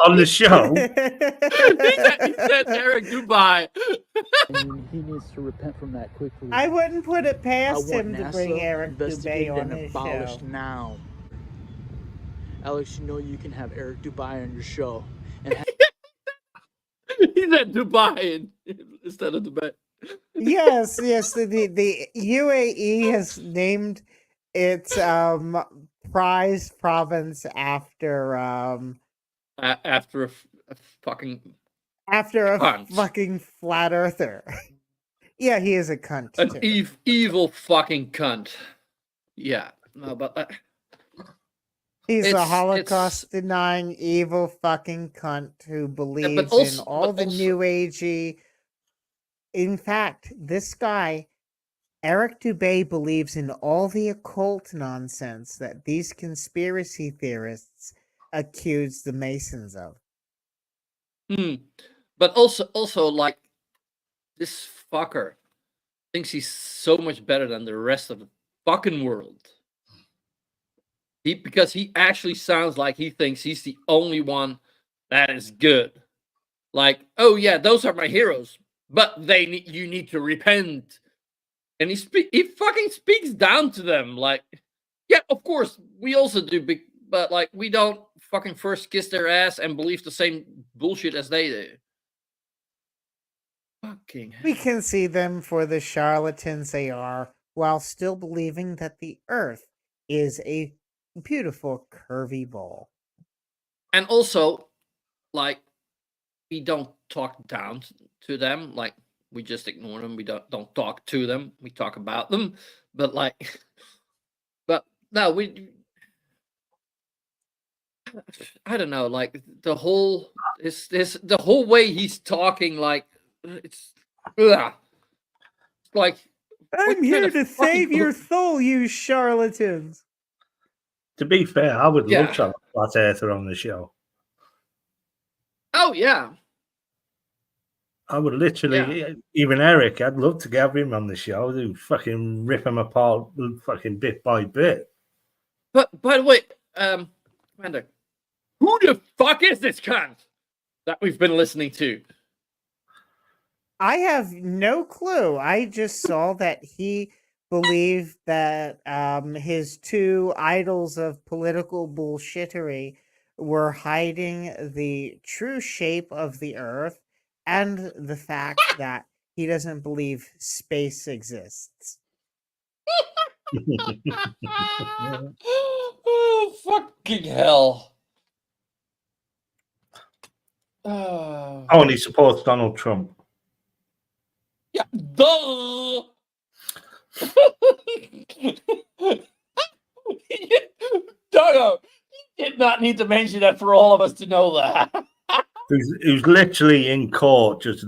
On the show? he said Eric Dubai. And he needs to repent from that quickly. I wouldn't put it past him to NASA bring Eric Dubai investigated on and his abolished show. now. Alex, you know you can have Eric Dubai on your show. And He said Dubai instead of Dubai. Yes. The UAE has named its prized province after After a fucking cunt. fucking flat earther. Yeah, he is a cunt. An too. evil fucking cunt. Yeah, no, but He's a it's- Holocaust denying evil fucking cunt who believes in also- all but the also- new agey. In fact, this guy, Eric Dubay, believes in all the occult nonsense that these conspiracy theorists accuse the Masons of. But also like this fucker thinks he's so much better than the rest of the fucking world. Because he actually sounds like he thinks he's the only one that is good. Like, oh yeah, those are my heroes, but you need to repent. And he fucking speaks down to them. Like, yeah, of course we also do, but like we don't fucking first kiss their ass and believe the same bullshit as they do. Fucking hell. We can see them for the charlatans they are, while still believing that the Earth is a beautiful curvy ball. And also, like, we don't talk down to them. Like, we just ignore them. We don't talk to them. We talk about them. But like, but no, I don't know. Like the whole the whole way he's talking, like it's like I'm here to save your soul, you charlatans. To be fair, I would Yeah. love to have a flat earther on the show. Oh yeah. I would literally, even Eric, I'd love to have him on the show to fucking rip him apart fucking bit by bit. But by the way, Commander, who the fuck is this cunt that we've been listening to? I have no clue. I just saw that he believed that his two idols of political bullshittery were hiding the true shape of the Earth and the fact that he doesn't believe space exists. Oh, fucking hell. Oh, and he supports Donald Trump. Yeah, duh. no. You did not need to mention that for all of us to know that. He was literally in court, just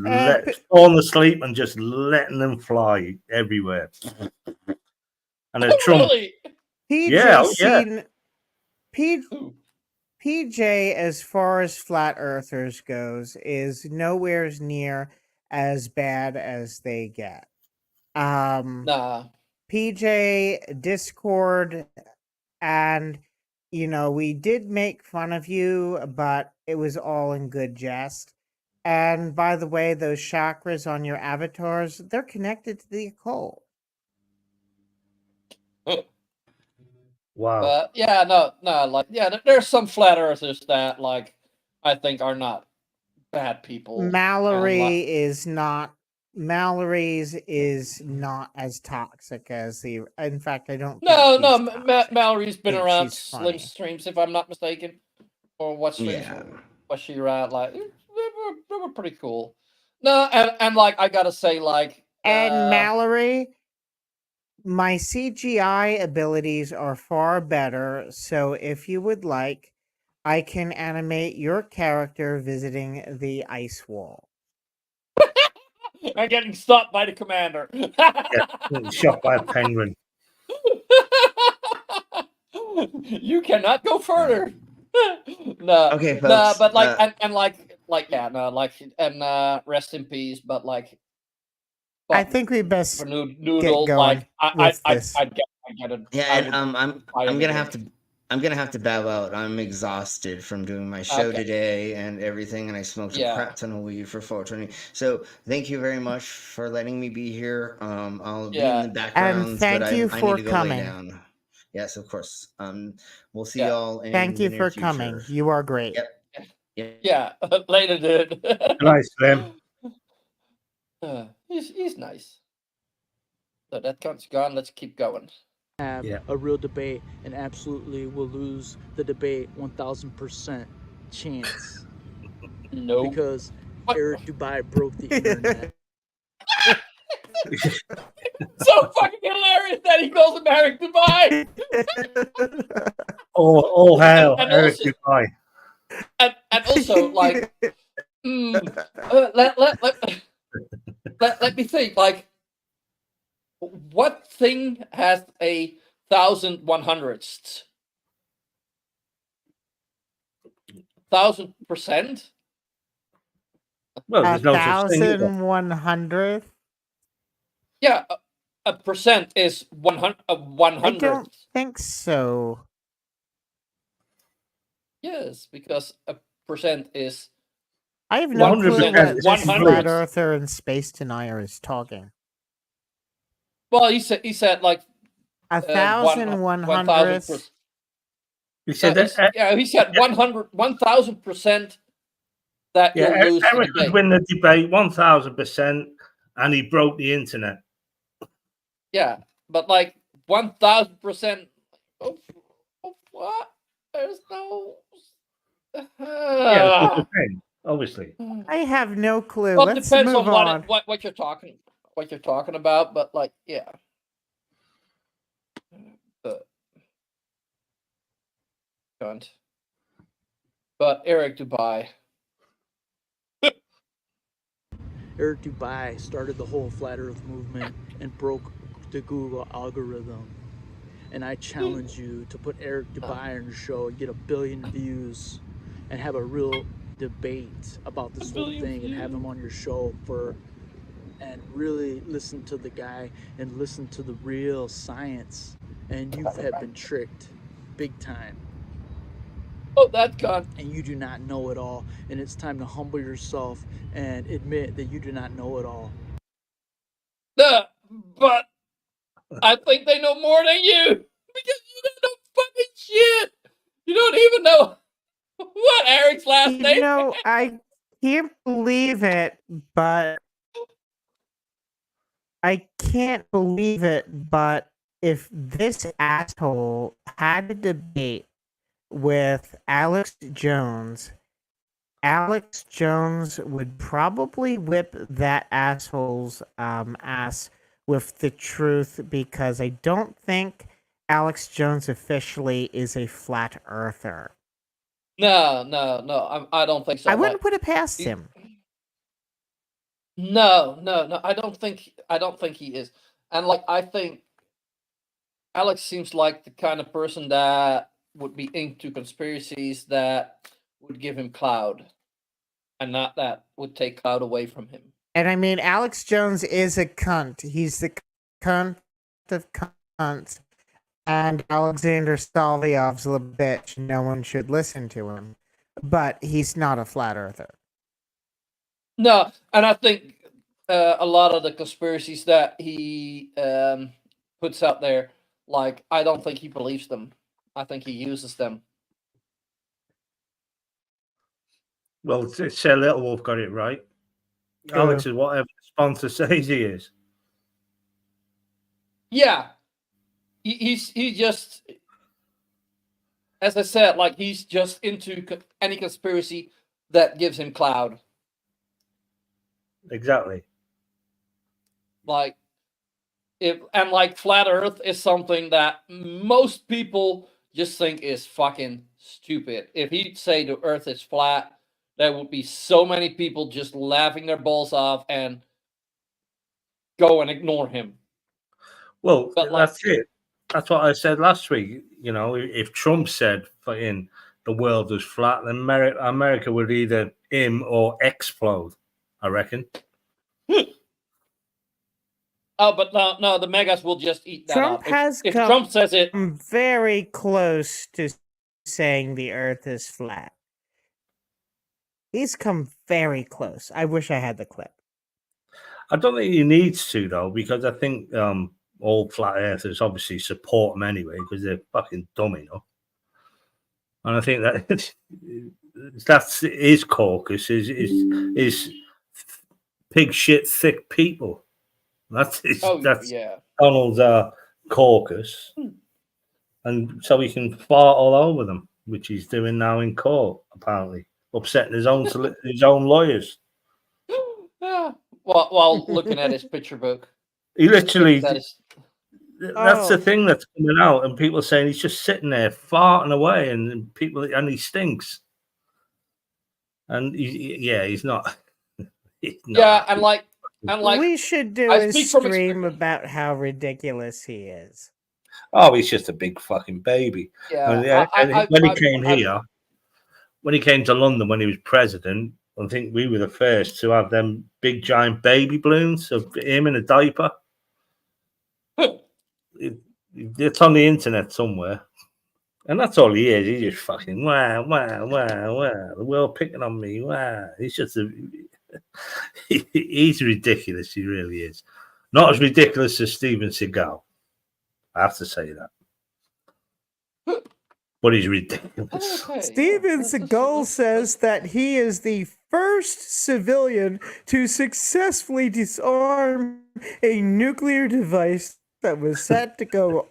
falling asleep and just letting them fly everywhere. And a Trump, Really? PJ, as far as flat earthers goes, is nowhere near as bad as they get. Nah. PJ, Discord, and we did make fun of you, but it was all in good jest. And by the way, those chakras on your avatars, they're connected to the occult. wow. Yeah, no, there's some flat earthers that I think are not bad people. Mallory's is not as toxic as the. In fact, I don't. Mallory's been around Slim streams, if I'm not mistaken, or what streams was she around? They were pretty cool. No, and I gotta say, and Mallory, my CGI abilities are far better. So if you would like, I can animate your character visiting the ice wall. And getting stopped by the commander. Shot by a penguin. You cannot go further. No. Okay, folks. No, but rest in peace. But I think we best Noodle, get going. I get it. Yeah, and I'm gonna have to bow out. I'm exhausted from doing my show today and everything, and I smoked a crap ton of weed for 420. So thank you very much for letting me be here. I'll be in the background, and thank you for coming. Down. Yes, of course. We'll see y'all. Thank you for coming. You are great. Yep. Yeah. Later, dude. Nice, Slim. He's nice. So that count's gone. Let's keep going. Have a real debate and absolutely will lose the debate 1000% chance. No. Because Eric Dubai broke the internet. So fucking hilarious that he calls him Eric Dubai. All hail Eric Dubai. And also let me think. What thing has 1,100ths? 1,000%? Well, there's no such thing. 1,100th? Yeah, a percent is 100. I don't think so. Yes, because a percent is. I have no clue what this 100. flat earther and space denier is talking. Well, he said 1,100. He said that. He said 1,000% that you'll lose. Eric would win the debate 1,000%, and he broke the internet. Yeah, but 1,000% of what? There's no. Yeah, that's the thing, obviously. I have no clue. Well, Let's depends move on what you're talking about, but yeah. But Eric Dubai. Eric Dubai started the whole flat earth movement and broke the Google algorithm. And I challenge you to put Eric Dubai on your show and get 1 billion views and have a real debate about this whole thing and have him on your show and really listen to the guy and listen to the real science. And you have been tricked big time. Oh, that gun. And you do not know it all. And it's time to humble yourself and admit that you do not know it all. But I think they know more than you. Because you don't know fucking shit. You don't even know what Eric's last name is. I can't believe it, but if this asshole had a debate with Alex Jones would probably whip that asshole's ass with the truth, because I don't think Alex Jones officially is a flat earther. No. I don't think so. I wouldn't Like, put it past he- him. No. I don't think he is. And like, I think Alex seems like the kind of person that would be into conspiracies that would give him clout, and not that would take clout away from him. And I mean, Alex Jones is a cunt. He's the cunt of cunts. And Alexander Stolyov's a bitch. No one should listen to him. But he's not a flat earther. No, and I think a lot of the conspiracies that he puts out there, like, I don't think he believes them. I think he uses them. Well, say Little Wolf got it right. Alex is whatever the sponsor says he is. Yeah, he just, as I said, like, he's just into any conspiracy that gives him clout. Exactly. Like, like flat Earth is something that most people just think is fucking stupid. If he'd say the Earth is flat, there would be so many people just laughing their balls off and go and ignore him. Well, But, like, that's it. That's what I said last week. You know, if Trump said fucking the world was flat, then America would either or explode, I reckon. Oh, but no, the megas will just eat that Trump up. has If come Trump says it, very close to saying the Earth is flat. He's come very close. I wish I had the clip. I don't think he needs to, though, because I think all flat earthers obviously support him anyway because they're fucking dumb enough. And I think that that's his caucus is pig shit thick people. That's yeah. Donald's caucus, and so he can fart all over them, which he's doing now in court, apparently, upsetting his own lawyers. Yeah. While looking at his picture book, He literally. that's The thing that's coming out, and people saying he's just sitting there farting away, and he stinks. And he's not. Yeah, and like we should do a stream about how ridiculous he is. Oh, he's just a big fucking baby. Yeah, When he came to London when he was president, I think we were the first to have them big giant baby balloons of him in a diaper. It's on the internet somewhere, and that's all he is. He's just fucking wow. The world picking on me. Wow, he's just he's ridiculous. He really is. Not as ridiculous as Steven Seagal. I have to say that. But he's ridiculous. Okay, Steven Seagal says that he is the first civilian to successfully disarm a nuclear device that was set to go.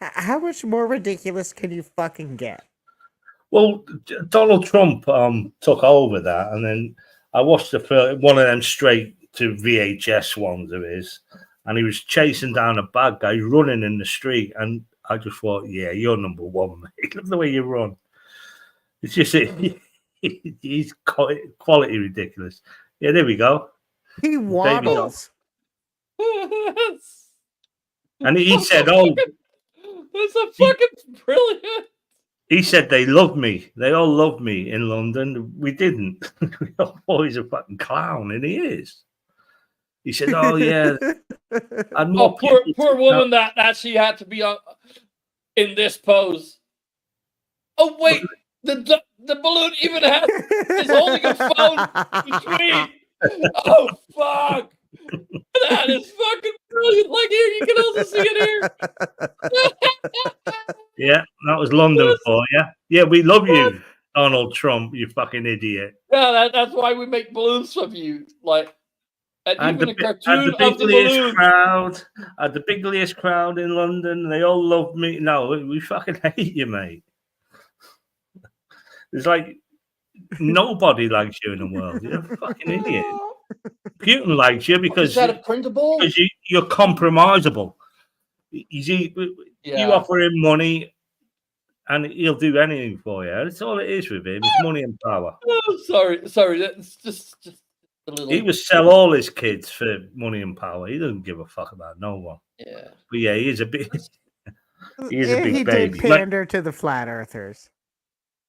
How much more ridiculous can you fucking get? Well, Donald Trump took over that, and then I watched one of them straight to VHS ones of his, and he was chasing down a bad guy running in the street, and I just thought, yeah, you're number one, mate. Look at the way you run. It's just he's quality ridiculous. Yeah, there we go. He waddles. And he said, "Oh, that's a fucking brilliant." He said they love me. They all love me in London. We didn't. We all thought he's a fucking clown, and he is. He said, "Oh yeah." Oh, poor woman that she had to be in this pose. Oh wait, the balloon even is holding a phone between. Oh fuck! That is fucking brilliant. Like here, you can also see it here. Yeah, that was London for you. Yeah, we love you, Donald Trump. You fucking idiot. Yeah, that's why we make balloons of you. Like. And even a cartoon of the balloon. The biggest crowd in London. They all love me. No, we fucking hate you, mate. It's like nobody likes you in the world. You're a fucking idiot. Putin likes you because is that a printable? Because you're compromisable. Yeah. You offer him money, and he'll do anything for you. That's all it is with him. It's money and power. Oh, sorry. That's just a little. He would sell all his kids for money and power. He doesn't give a fuck about no one. Yeah. But yeah, he is a big. He is a big He baby. did pander to the flat earthers.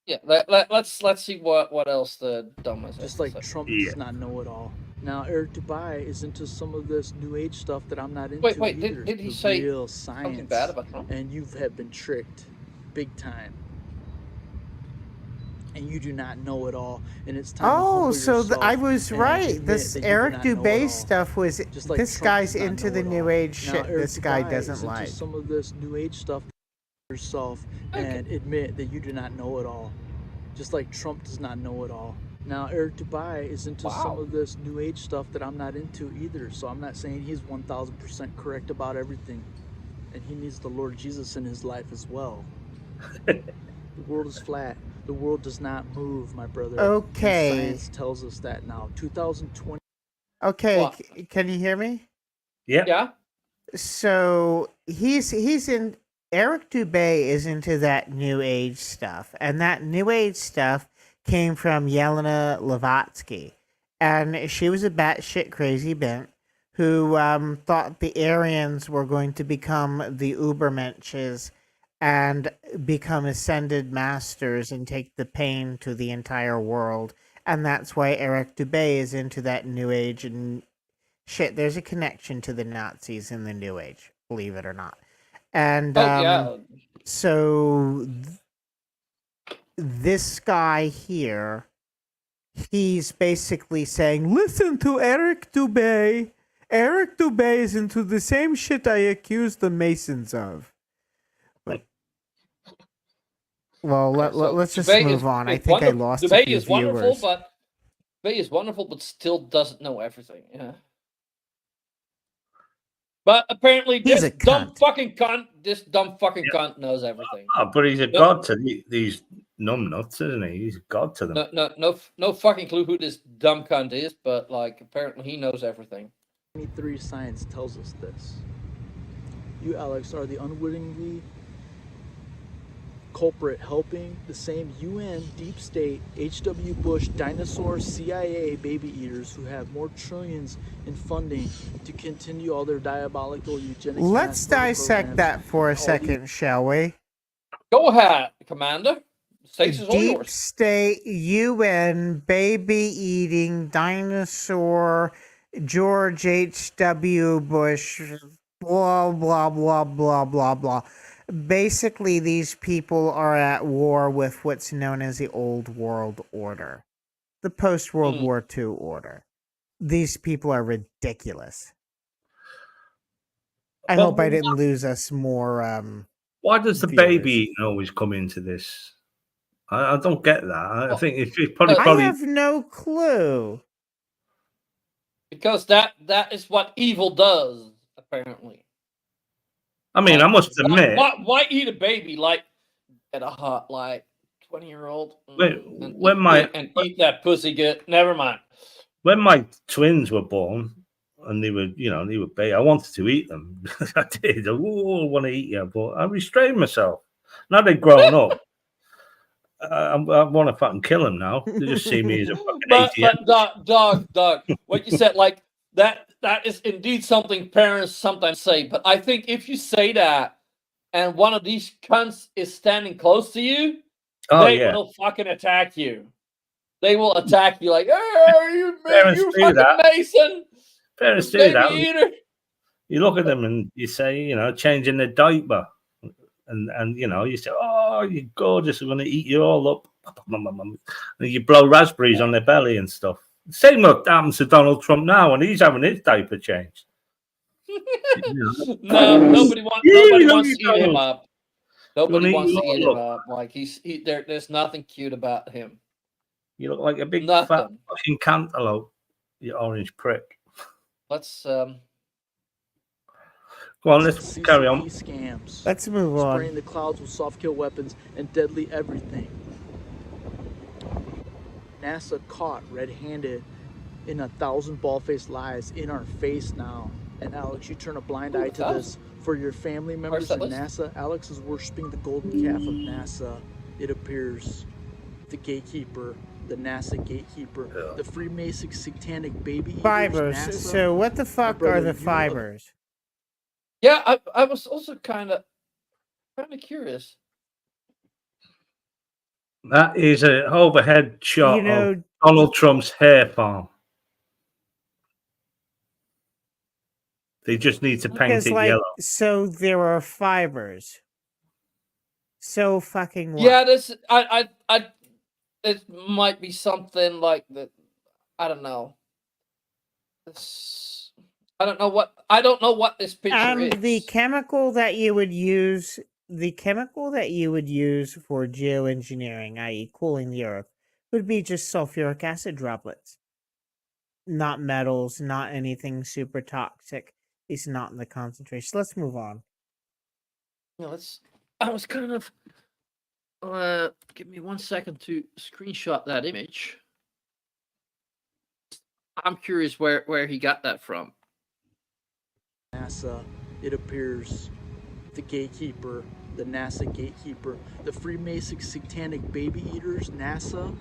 Yeah. Let's see what else the dumbass. Just like Trump does not know it all. Now Eric Dubai is into some of this new age stuff that I'm not into. Wait, either. did he The say real something science? bad about Trump? And you have been tricked, big time. And you do not know it all, and it's time. Oh, so I yourself was and right. admit This that you do Eric not know it Dubé all. stuff was. Just like This Trump guy's does not into know the it new all. age Now, shit. Eric This guy Dubai doesn't is into like. some of this new age stuff yourself and admit that you do not know it all, just like Trump does not know it all. Now Eric Dubai is into some of this new age stuff that I'm not into either, so I'm not saying he's 1000% correct about everything, and he needs the Lord Jesus in his life as well. The world is flat. The world does not move, my brother. Okay. And science tells us that now. 2020. Okay, What? can you hear me? Yeah. Yeah. So he's in. Eric Dubé is into that new age stuff, and that new age stuff came from Yelena Blavatsky, and she was a batshit crazy bent who thought the Aryans were going to become the Ubermenches and become ascended masters and take the pain to the entire world, and that's why Eric Dubé is into that new age and shit. There's a connection to the Nazis in the new age, believe it or not. And so this guy here, he's basically saying, listen to Eric Dubé. Eric Dubé is into the same shit I accused the Masons of. But, well, let's just Dubé move on. I think I lost a Dubé few is wonderful, viewers. but Dubé is wonderful, but still doesn't know everything. Yeah. But apparently, He's this a dumb cunt. fucking cunt knows everything. Oh, but he's a god to these numbnuts, isn't he? He's a god to them. No fucking clue who this dumb cunt is, but like apparently he knows everything. 23 science tells us this. You, Alex, are the unwittingly culprit helping the same UN, deep state, H.W. Bush, dinosaur, CIA baby eaters who have more trillions in funding to continue all their diabolical eugenics. Let's dissect that for a second, shall we? Go ahead, Commander. The stage is all Deep yours. state, UN, baby eating, dinosaur, George H.W. Bush, blah, blah, blah, blah, blah, blah. Basically, these people are at war with what's known as the Old World Order, the post-World War II order. These people are ridiculous. I hope I didn't lose us more. Why does the viewers. baby eating always come into this? I don't get that. I think it's probably. I have no clue. Because that is what evil does, apparently. I mean, I must admit. Why eat a baby like at a hot like 20-year-old? And eat that pussy good. Never mind. When my twins were born and they were baby, I wanted to eat them. I did. I want to eat you, but I restrained myself. Now they've grown up. I want to fucking kill them now. They just see me as a fucking ATM. But dog, what you said, like that is indeed something parents sometimes say. But I think if you say that and one of these cunts is standing close to you, they will fucking attack you. They will attack you like, "Hey, you fucking Mason." Parents do that. Eater. You look at them and you say, changing the diaper. And you say, "Oh, you're gorgeous. I'm going to eat you all up." And you blow raspberries on their belly and stuff. Same what happens to Donald Trump now, and he's having his diaper changed. No, nobody wants to eat him up. Nobody wants to eat him up. Like there's nothing cute about him. You look like a big fat fucking cantaloupe, you orange prick. Let's Go on, let's carry on. Scams. Let's move on. Spraying the clouds with soft kill weapons and deadly everything. NASA caught red-handed in 1,000 bald-faced lies in our face now. And Alex, you turn a blind eye to this. For your family members that in list? NASA, Alex is worshiping the golden calf of NASA. It appears the gatekeeper, the NASA gatekeeper, the Freemason satanic baby eaters, Fibers. NASA. So what the fuck brother, are the you- fibers? Yeah, I was also kind of curious. That is an overhead shot You know, of Donald Trump's hair farm. They just need to paint because it like, yellow. so there are fibers. So fucking what? Yeah, this it might be something like that. I don't know. I don't know what this picture And is. the chemical that you would use, for geoengineering, i.e., cooling the earth, would be just sulfuric acid droplets, not metals, not anything super toxic. At least not in the concentration. Let's move on. I was kind of. Give me 1 second to screenshot that image. I'm curious where he got that from. NASA, it appears the gatekeeper, the NASA gatekeeper, the Freemason satanic baby eaters, NASA.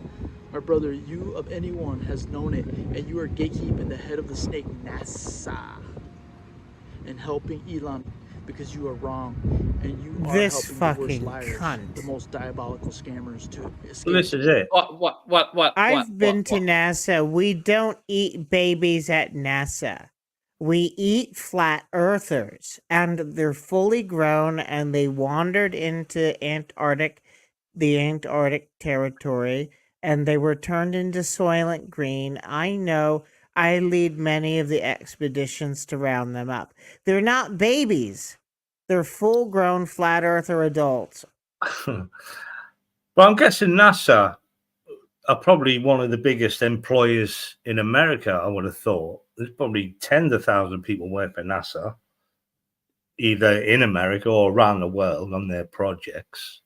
My brother, you of anyone has known it, and you are gatekeeping the head of the snake, NASA, and helping Elon because you are wrong, and you are This helping the fucking worst liars, cunt. the most diabolical scammers to So escape. this is it. What? I've been to NASA. We don't eat babies at NASA. We eat flat earthers, and they're fully grown, and they wandered into the Antarctic territory, and they were turned into Soylent Green. I know. I lead many of the expeditions to round them up. They're not babies. They're full-grown flat earther adults. Well, I'm guessing NASA are probably one of the biggest employers in America, I would have thought. There's probably tens of thousands of people work for NASA, either in America or around the world on their projects.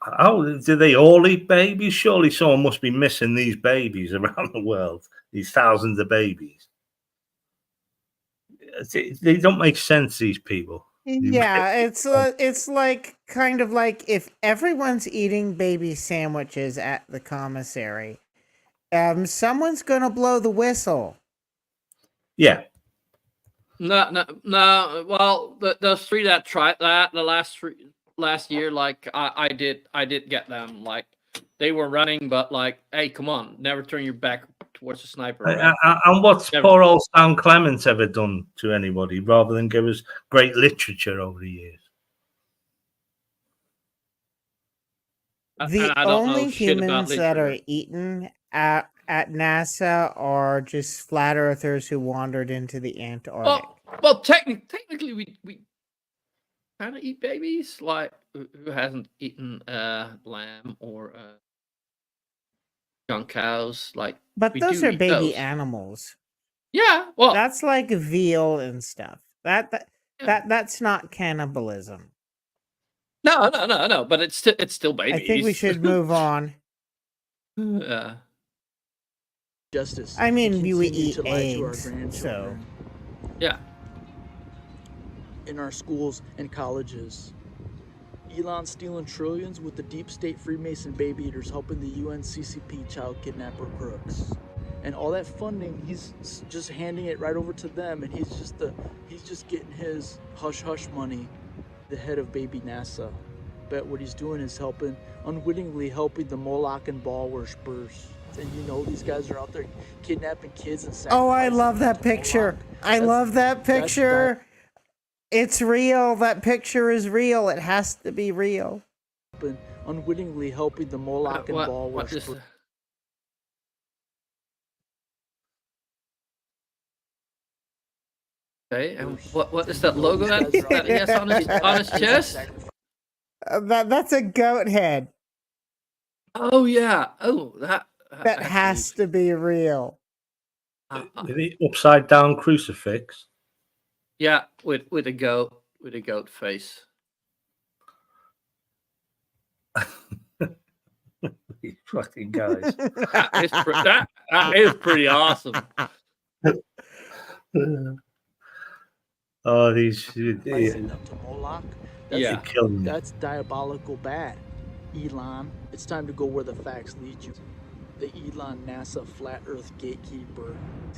How do they all eat babies? Surely someone must be missing these babies around the world, these thousands of babies. They don't make sense, these people. Yeah, it's like kind of like if everyone's eating baby sandwiches at the commissary, someone's gonna blow the whistle. Yeah. No. Well, those three that tried that last year, like I did get them. Like they were running, but like, hey, come on, never turn your back towards the sniper. Right? And what's Never. poor old Sam Clements ever done to anybody rather than give us great literature over the years? The only humans that are eaten at NASA are just flat earthers who wandered into the Antarctic. Well, technically, we kind of eat babies. Like, who hasn't eaten lamb or young cows? Like, But we those do are eat baby those. animals. Yeah, well, That's like veal and stuff. That's not cannibalism. no. But it's still babies. I think we should move on. Yeah. Justice. I mean, and we continue eat to lie to our eggs, so grandchildren. Yeah. In our schools and colleges. Elon stealing trillions with the deep state Freemason baby eaters helping the UNCCP child kidnapper crooks. And all that funding, he's just handing it right over to them, and he's just getting his hush hush money, the head of baby NASA. Bet what he's doing is unwittingly helping the Moloch and Baal worshippers. And you know these guys are out there kidnapping kids and sacrificing. Oh, I love that picture. I love that picture. It's real. That picture is real. It has to be real. Unwittingly helping the Moloch and Baal worshippers. Okay, and what is that logo that he has on his chest? That's a goat head. Oh yeah. Oh, that has to be real. The upside down crucifix. Yeah, with a goat face. You fucking guys. that is pretty awesome. Oh, these sacrificing them to Moloch. That's, Yeah. kill them. That's diabolical bad. Elon, it's time to go where the facts lead you. The Elon NASA flat earth gatekeeper,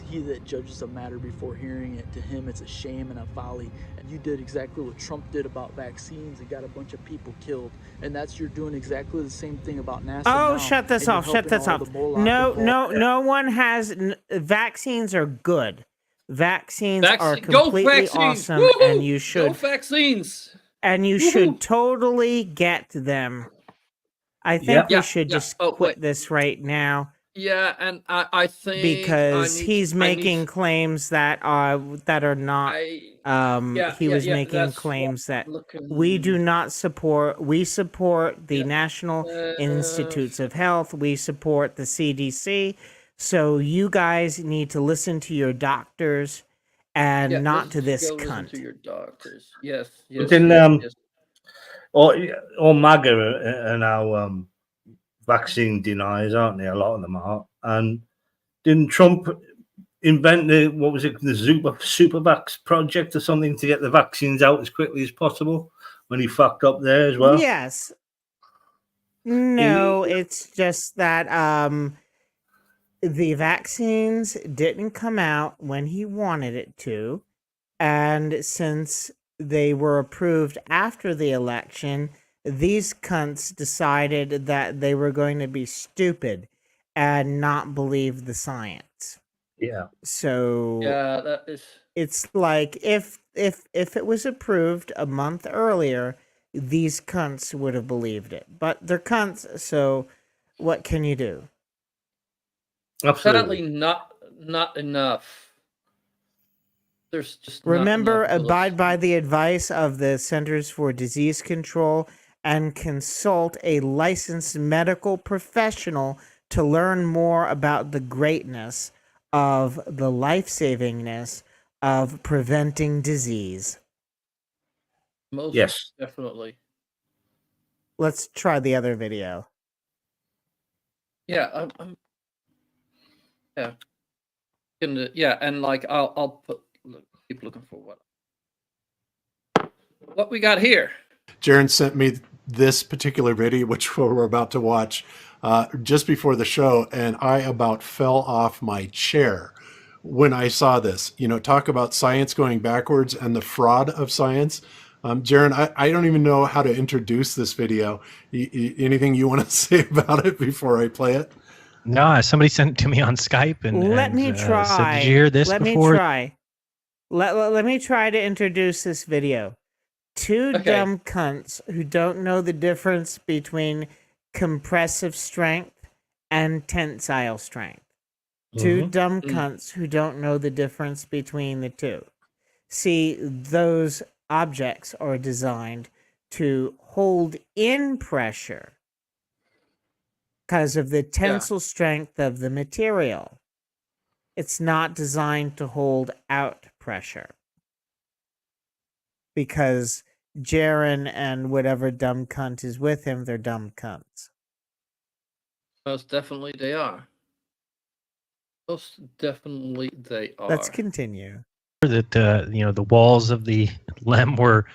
he that judges a matter before hearing it, to him it's a shame and a folly. And you did exactly what Trump did about vaccines and got a bunch of people killed. And you're doing exactly the same thing about NASA Oh, now. shut this And you're off. Shut helping this all off. the Moloch No, involved. no one has. Vaccines are good. Vaccines are Go completely vaccines! awesome, Woohoo! and you should Go vaccines! should totally get them. I think we should just quit this right now. Yeah, and I think because he's making claims that are not. He was making claims that we do not support. We support the National Institutes of Health. We support the CDC. So you guys need to listen to your doctors and not to this cunt. To your doctors. Yes. But then, all MAGA are now vaccine deniers, aren't they? A lot of them are. And didn't Trump invent the Supervax project or something to get the vaccines out as quickly as possible when he fucked up there as well? Yes. No, it's just that the vaccines didn't come out when he wanted it to. And since they were approved after the election, these cunts decided that they were going to be stupid and not believe the science. Yeah. So that is. It's like if it was approved a month earlier, these cunts would have believed it. But they're cunts, so what can you do? Sadly, not enough. There's just remember, abide by the advice of the Centers for Disease Control and consult a licensed medical professional to learn more about the greatness of the life-savingness of preventing disease. Most definitely. Let's try the other video. Yeah, yeah, and like I'll keep looking for what we got here. Jaron sent me this particular video, which we're about to watch, just before the show, and I about fell off my chair when I saw this. You know, talk about science going backwards and the fraud of science. Jaron, I don't even know how to introduce this video. Anything you want to say about it before I play it? No, somebody sent it to me on Skype and let me try. Said, did you hear this before? Let me try to introduce this video. Two dumb cunts who don't know the difference between compressive strength and tensile strength. Two dumb cunts who don't know the difference between the two. See, those objects are designed to hold in pressure because of the tensile strength of the material. It's not designed to hold out pressure. Because Jaron and whatever dumb cunt is with him, they're dumb cunts. Most definitely they are. Most definitely they are. Let's continue. That the walls of the LEM were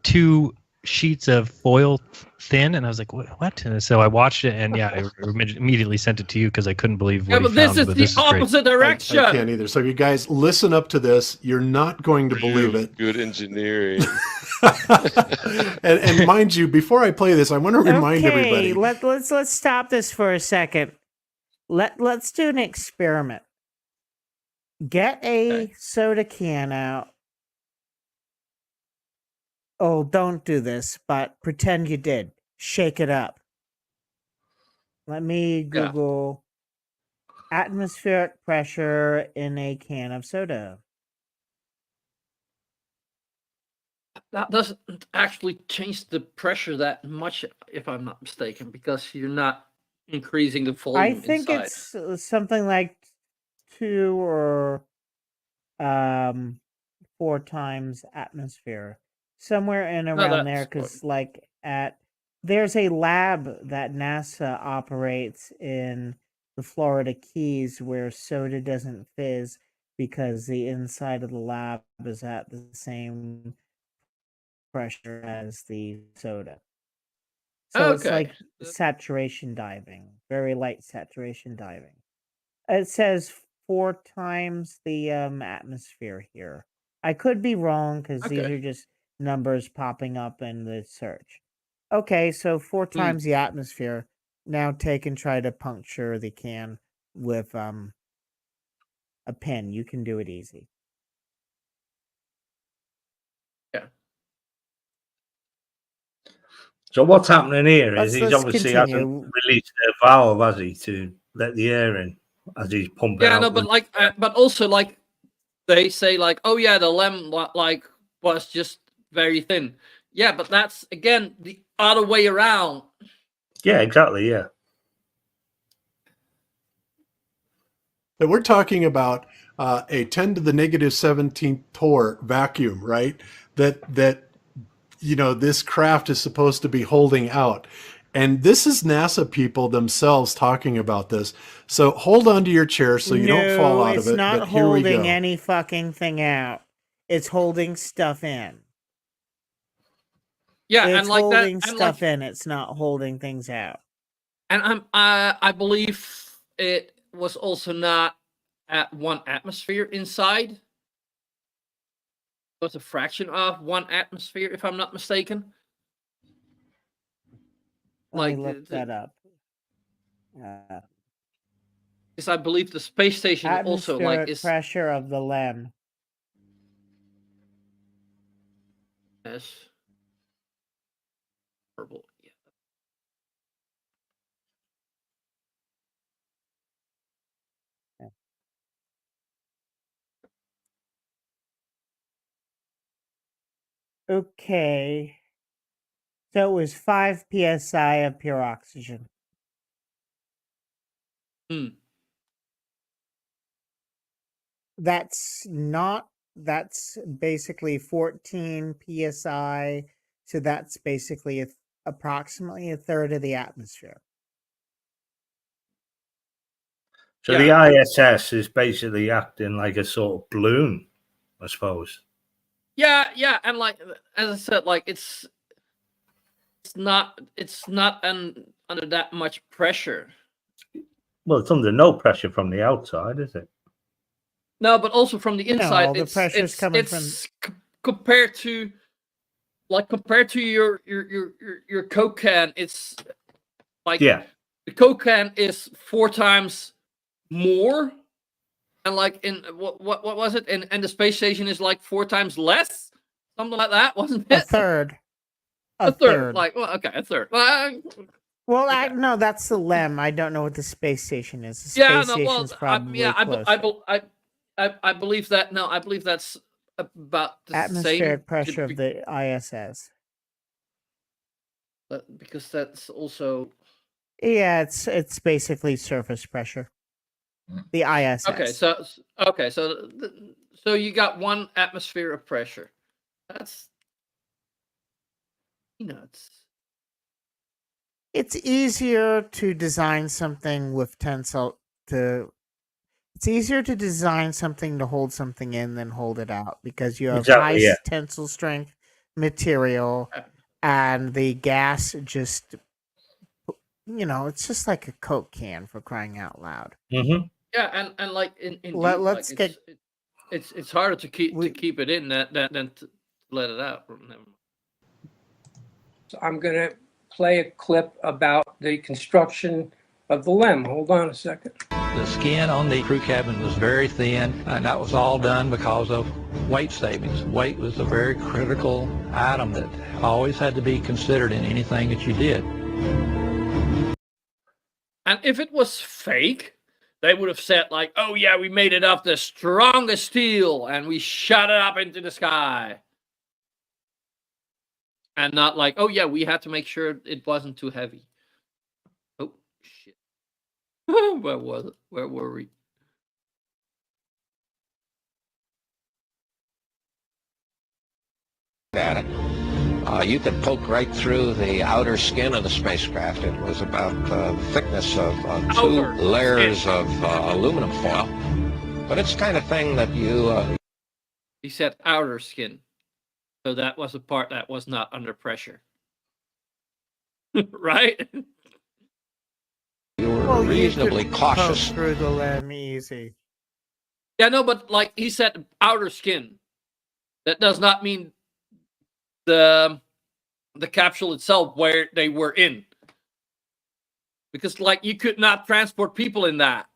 2 sheets of foil thin, and I was like, what? And so I watched it, and I immediately sent it to you because I couldn't believe what but this is the opposite direction. I can't either. So you guys listen up to this. You're not going to believe it. Good engineering. and mind you, before I play this, I want to remind everybody. Let's stop this for a second. Let's do an experiment. Get a soda can out. Oh, don't do this, but pretend you did. Shake it up. Let me Google atmospheric pressure in a can of soda. That doesn't actually change the pressure that much, if I'm not mistaken, because you're not increasing the volume. I think it's something like 2 or 4 times atmosphere. Somewhere in around there, because there's a lab that NASA operates in the Florida Keys where soda doesn't fizz because the inside of the lab is at the same pressure as the soda. So it's Okay. like saturation diving, very light saturation diving. It says 4 times the atmosphere here. I could be wrong because these Okay. are just numbers popping up in the search. Okay, so 4 times the atmosphere. Now take and try to puncture the can with a pen. You can do it easy. Yeah. So what's happening here is he's Let's obviously continue. hasn't released the valve, has he, to let the air in as he's pumping Yeah, out. no, but like, but also like they say like, oh yeah, the lem like was just very thin. Yeah, but that's again the other way around. Yeah, exactly. Yeah. That we're talking about a 10 to the negative 17th torr vacuum, right? That you know, this craft is supposed to be holding out. And this is NASA people themselves talking about this. So hold on to your chair so you don't fall out of it. It's not but here we holding go. any fucking thing out. It's holding stuff in. Yeah, It's and like holding that, and stuff like, in. It's not holding things out. and I believe it was also not at 1 atmosphere inside. It was a fraction of 1 atmosphere, if I'm not mistaken. Let Like me look that up. because I believe the space station also like Atmospheric is pressure of the LEM. yes. Horrible. Yeah. Okay. So it was 5 psi of pure oxygen. That's basically 14 psi. So that's basically approximately a third of the atmosphere. So Yeah. the ISS is basically acting like a sort of balloon, I suppose. Yeah, and like as I said, like it's not under that much pressure. Well, it's under no pressure from the outside, is it? No, but also from the inside, No, the pressure's coming from compared to your Coke can. It's like Yeah. the Coke can is 4 times more, and like in what was it? And the space station is like 4 times less, something like that, wasn't it? a third. A third. Like, well, okay, a third. Well, no, that's the LEM. I don't know what the space station is. The Yeah, space no, well, station's probably I believe that. No, I believe that's about the atmospheric same pressure of the ISS. because that's also Yeah, it's basically surface pressure. The ISS. okay. So you got 1 atmosphere of pressure. That's nuts. It's easier to design something with tensile to. It's easier to design something to hold something in than hold it out because you have Exactly, yeah. tensile strength material, and the gas just, it's just like a Coke can, for crying out loud. Mm-hmm. Yeah, and like indeed, Let's like, it's harder to keep it in than to let it out. So I'm going to play a clip about the construction of the LEM. Hold on a second. The skin on the crew cabin was very thin, and that was all done because of weight savings. Weight was a very critical item that always had to be considered in anything that you did. And if it was fake, they would have said like, oh yeah, we made it of the strongest steel and we shot it up into the sky. And not like, oh yeah, we had to make sure it wasn't too heavy. Oh shit. Where was it? Where were we? At it. You could poke right through the outer skin of the spacecraft. It was about the thickness of 2 layers of aluminum foil. But it's the kind of thing that you... He said outer skin. So that was a part that was not under pressure. Right? you were Well, reasonably you could cautious. poke through the limb easy. Yeah, no, but like he said outer skin. That does not mean the capsule itself where they were in. Because like you could not transport people in that.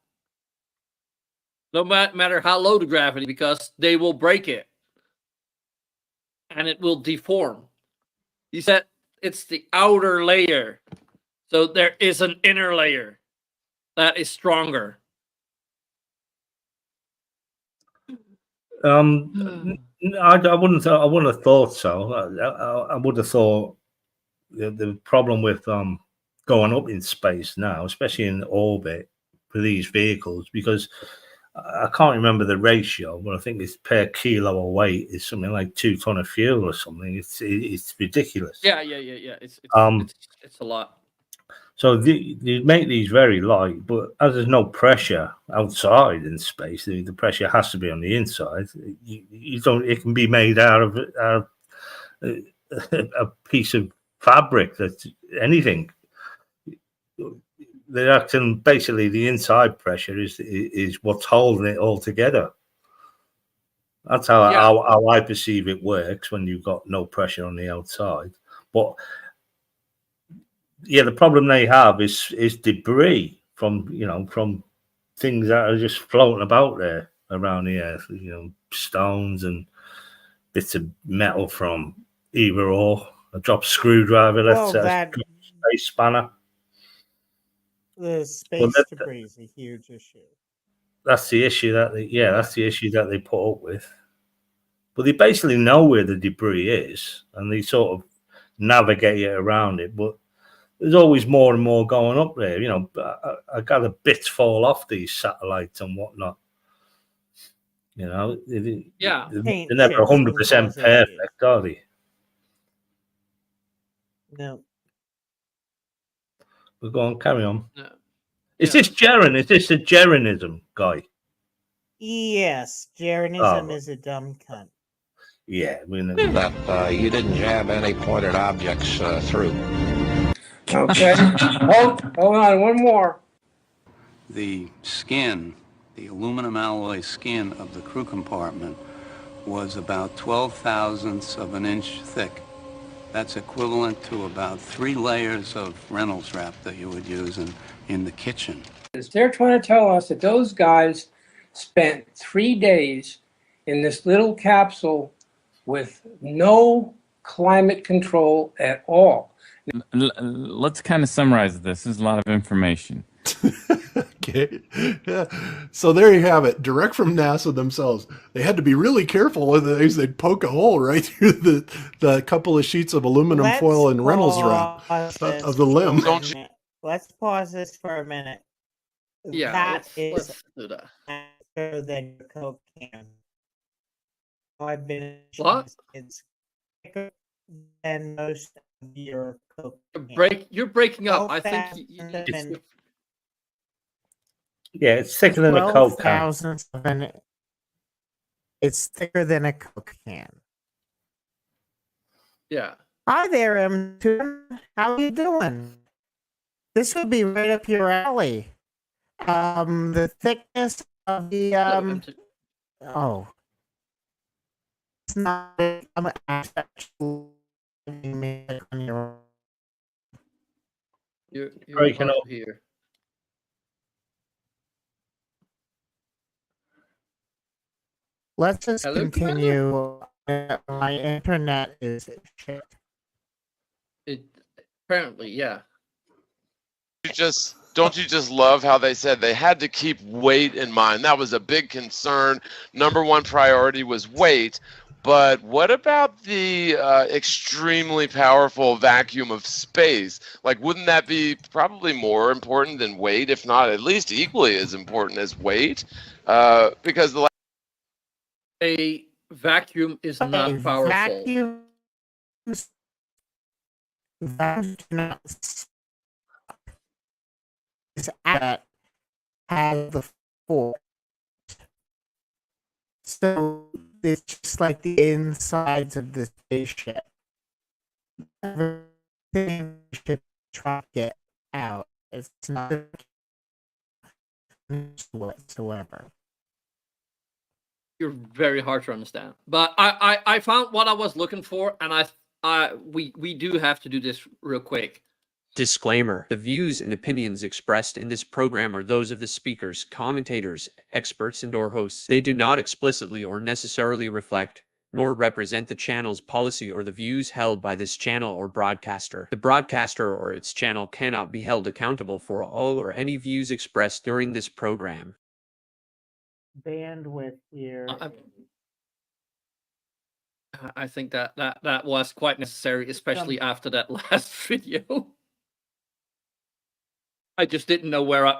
No matter how low the gravity, because they will break it. And it will deform. He said it's the outer layer. So there is an inner layer that is stronger. I wouldn't have thought so. I would have thought the problem with going up in space now, especially in orbit for these vehicles, because I can't remember the ratio, but I think it's per kilo of weight is something like 2 tons of fuel or something. It's ridiculous. Yeah. It's a lot. So they make these very light, but as there's no pressure outside in space, the pressure has to be on the inside. You don't. It can be made out of a piece of fabric, that's anything. They're acting basically the inside pressure is what's holding it all together. That's how I perceive it works when you've got no pressure on the outside. But yeah, the problem they have is debris from things that are just floating about there around the earth. Stones and bits of metal from either or. A dropped screwdriver, Well, space spanner. The space debris is a huge issue. That's the issue that's the issue that they put up with. But they basically know where the debris is, and they sort of navigate it around it. But there's always more and more going up there. I gather bits fall off these satellites and whatnot. They're never 100% perfect, are they? No. We're going carry on. No. Is this Jaren? Is this a Jarenism guy? Yes, Jarenism is a dumb cunt. Yeah, we know that you didn't jab any pointed objects through. Okay. Hold on, one more. The skin, the aluminum alloy skin of the crew compartment was about 12 thousandths of an inch thick. That's equivalent to about 3 layers of Reynolds wrap that you would use in the kitchen. They're trying to tell us that those guys spent 3 days in this little capsule with no climate control at all. Let's kind of summarize this. This is a lot of information. Okay. Yeah. So there you have it. Direct from NASA themselves. They had to be really careful with these. They'd poke a hole right through the couple of sheets of aluminum foil and Reynolds wrap of the limb. Let's pause this for a minute. Yeah, let's do that. Faster than your Coke can. I've been it's thicker than most of your Coke can. You're breaking up. I think it's thicker than a Coke can. It's thicker than a Coke can. Yeah. Hi there, M2. How you doing? This would be right up your alley. The thickness of the oh, it's not. I'm actually you're breaking up here. Let's just continue. My internet is shit. Apparently, yeah. Don't you just love how they said they had to keep weight in mind? That was a big concern. Number one priority was weight. But what about the extremely powerful vacuum of space? Like, wouldn't that be probably more important than weight, if not at least equally as important as weight? Because a vacuum is not powerful. Vacuum is at has the force So it's just like the insides of the spaceship. Everything should try to get out. It's not whatsoever. You're very hard to understand. But I found what I was looking for, and we do have to do this real quick. Disclaimer: the views and opinions expressed in this program are those of the speakers, commentators, experts, and/or hosts. They do not explicitly or necessarily reflect nor represent the channel's policy or the views held by this channel or broadcaster. The broadcaster or its channel cannot be held accountable for all or any views expressed during this program. Bandwidth here. I think that was quite necessary, especially after that last video. I just didn't know where I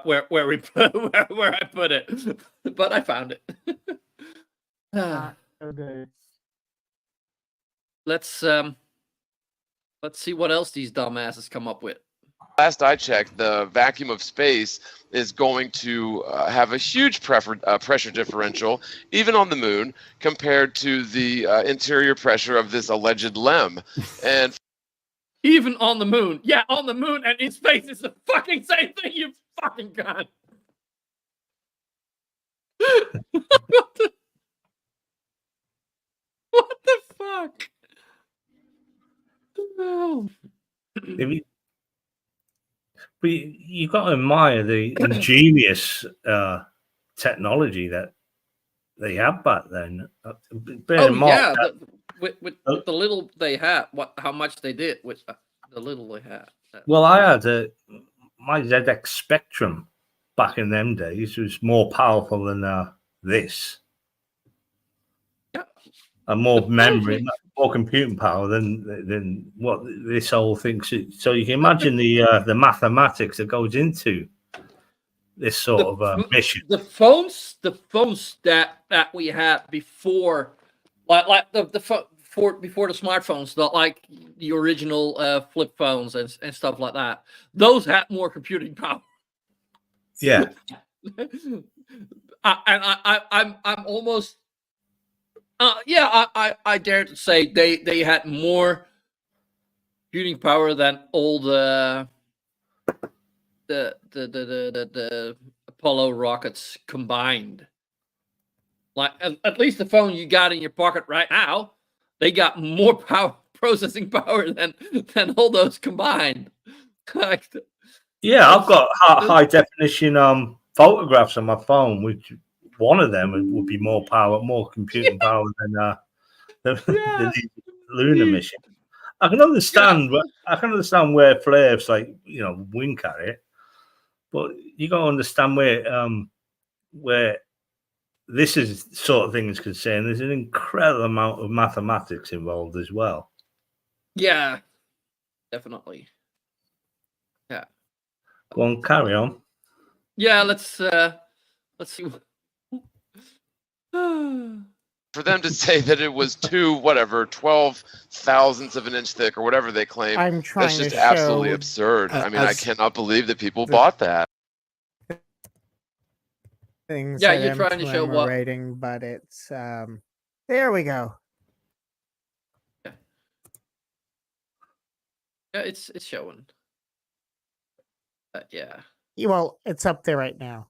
put it, but I found it. Okay. Let's see what else these dumbasses come up with. Last I checked, the vacuum of space is going to have a huge pressure differential, even on the moon, compared to the interior pressure of this alleged LEM. And even on the moon, yeah, on the moon and in space, it's the fucking same thing. You fucking god. What the fuck? Oh. But you got to admire the ingenious technology that they had back then. Bear in mind yeah, that, with the little they had, how much they did with the little they had. well, I had my ZX Spectrum back in them days was more powerful than this. Yeah, and more memory, more computing power than what this whole thing. So you can imagine the mathematics that goes into this sort of mission. The phones that we had before, like before the smartphones, like the original flip phones and stuff like that, those had more computing power. Yeah. And I'm almost. I dare to say they had more computing power than all the Apollo rockets combined. Like at least the phone you got in your pocket right now, they got more processing power than all those combined. Yeah, I've got high definition photographs on my phone, which one of them would be more computing power than the lunar mission. I can understand. I can understand where Flav's wink at it, but you got to understand where this is sort of thing is concerned. There's an incredible amount of mathematics involved as well. Yeah, definitely. Yeah. Go on, carry on. Yeah, let's see. For them to say that it was 12 thousandths of an inch thick or whatever they claim, I'm trying that's just to absolutely show, absurd. I mean, I cannot believe that people bought that. Things yeah, that you're trying to show what rating, but it's there we go. Yeah, it's showing. Yeah. Well, it's up there right now.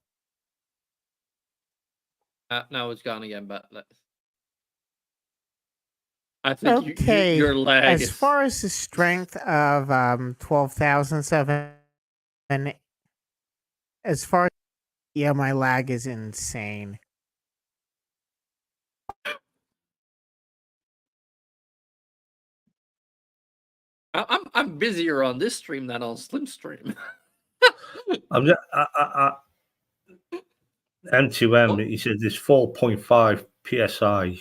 Now it's gone again, but I think okay. Your lag. As far as the strength of 12,007, and as far as my lag is insane. I'm busier on this stream than on Slim Stream. I'm just, M2M, he says there's 4.5 psi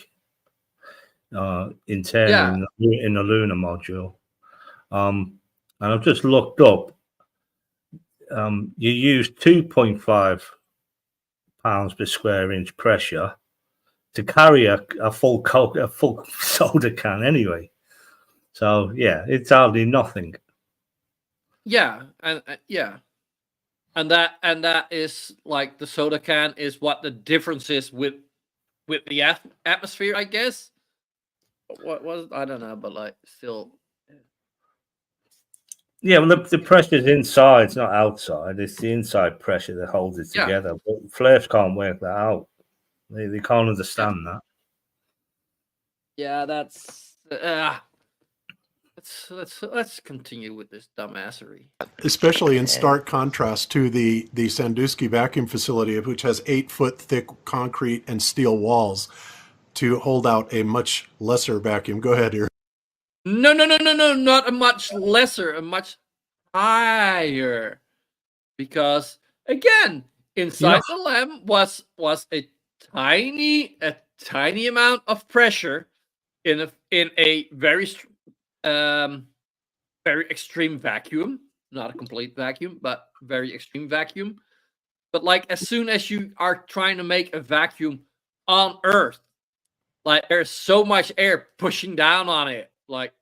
internal in the lunar module. And I've just looked up. You use 2.5 pounds per square inch pressure to carry a full soda can anyway. So yeah, it's hardly nothing. Yeah, and that is like the soda can is what the difference is with with the atmosphere, I guess. What was I don't know, but like still. Yeah, well, the pressure's inside, it's not outside. It's the inside pressure that holds it together. But flares can't work that out. They can't understand that. Yeah, that's. Let's continue with this dumbassery. Especially in stark contrast to the Sandusky vacuum facility, which has 8-foot thick concrete and steel walls to hold out a much lesser vacuum. Go ahead here. No, not a much lesser, a much higher. Because again, inside the LEM was a tiny amount of pressure in a very extreme vacuum, not a complete vacuum, but very extreme vacuum. But like as soon as you are trying to make a vacuum on Earth, like there's so much air pushing down on it, like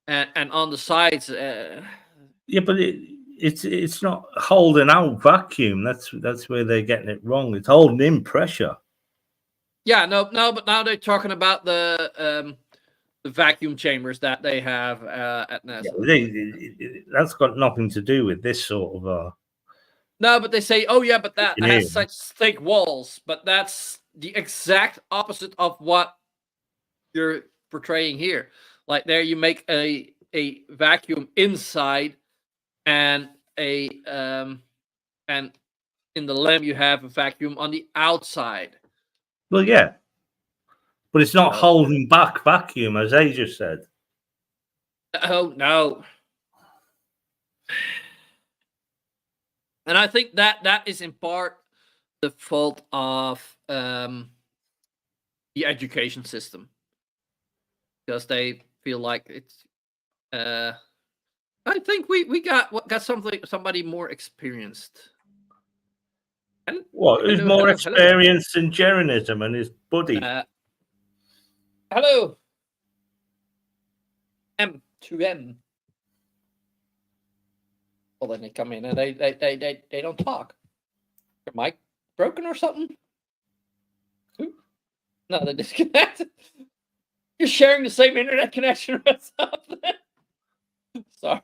and on the sides. Yeah, but it's not holding out vacuum. That's where they're getting it wrong. It's holding in pressure. Yeah, no, but now they're talking about the vacuum chambers that they have at NASA. Yeah, that's got nothing to do with this sort of. No, but they say, oh yeah, but that has such thick walls. But that's the exact opposite of what you're portraying here. Like there, you make a vacuum inside, and and in the LEM you have a vacuum on the outside. Well, yeah, but it's not holding back vacuum, as Asia said. Oh no. And I think that is in part the fault of the education system, because they feel like it's. I think we got somebody more experienced. What? Who's more experienced than Jeranism and his buddy? Hello. M2M. Well, then they come in and they don't talk. Your mic broken or something? No, they disconnected. You're sharing the same internet connection or something. Sorry,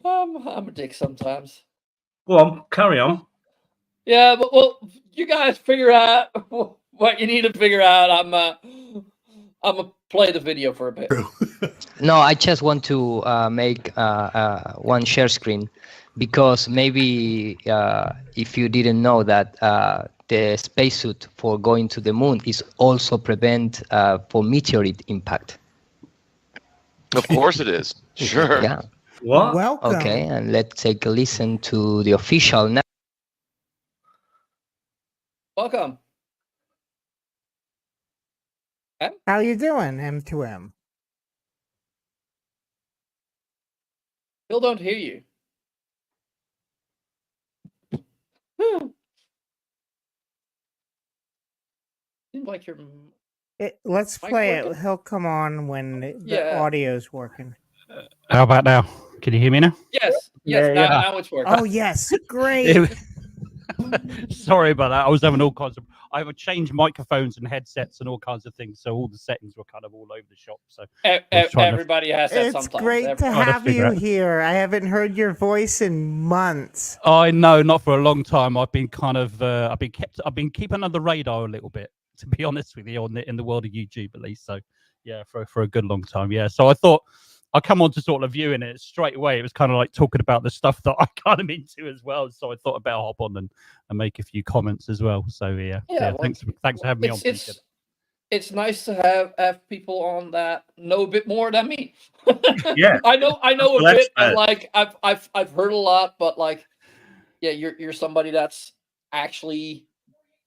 I'm a dick sometimes. Go on, carry on. Yeah, but well, you guys figure out what you need to figure out. I'm gonna play the video for a bit. No, I just want to make one share screen, because maybe if you didn't know that the spacesuit for going to the moon is also prevent for meteorite impact. Of course it is. Sure. Yeah. What? Welcome. Okay, and let's take a listen to the official now. Welcome. How you doing, M2M? Still don't hear you. Seems like you're. Let's play it. He'll come on when the audio's working. How about now? Can you hear me now? Yes. Now it's working. Oh yes, great. Sorry about that. I was having all kinds of. I have changed microphones and headsets and all kinds of things, so all the settings were kind of all over the shop. So everybody has that. It's sometimes. great to have you here. I haven't heard your voice in months. I know, not for a long time. I've been kind of. I've been keeping under the radar a little bit, to be honest with you, in the world of YouTube at least. So yeah, for a good long time. Yeah. So I thought I come on to sort of viewing it straight away. It was kind of like talking about the stuff that I kind of into as well. So I thought about hop on and make a few comments as well. So yeah. Well, thanks for having me on. It's nice to have people on that know a bit more than me. Yeah. I know a bit, and like I've heard a lot, but like, yeah, you're somebody that's actually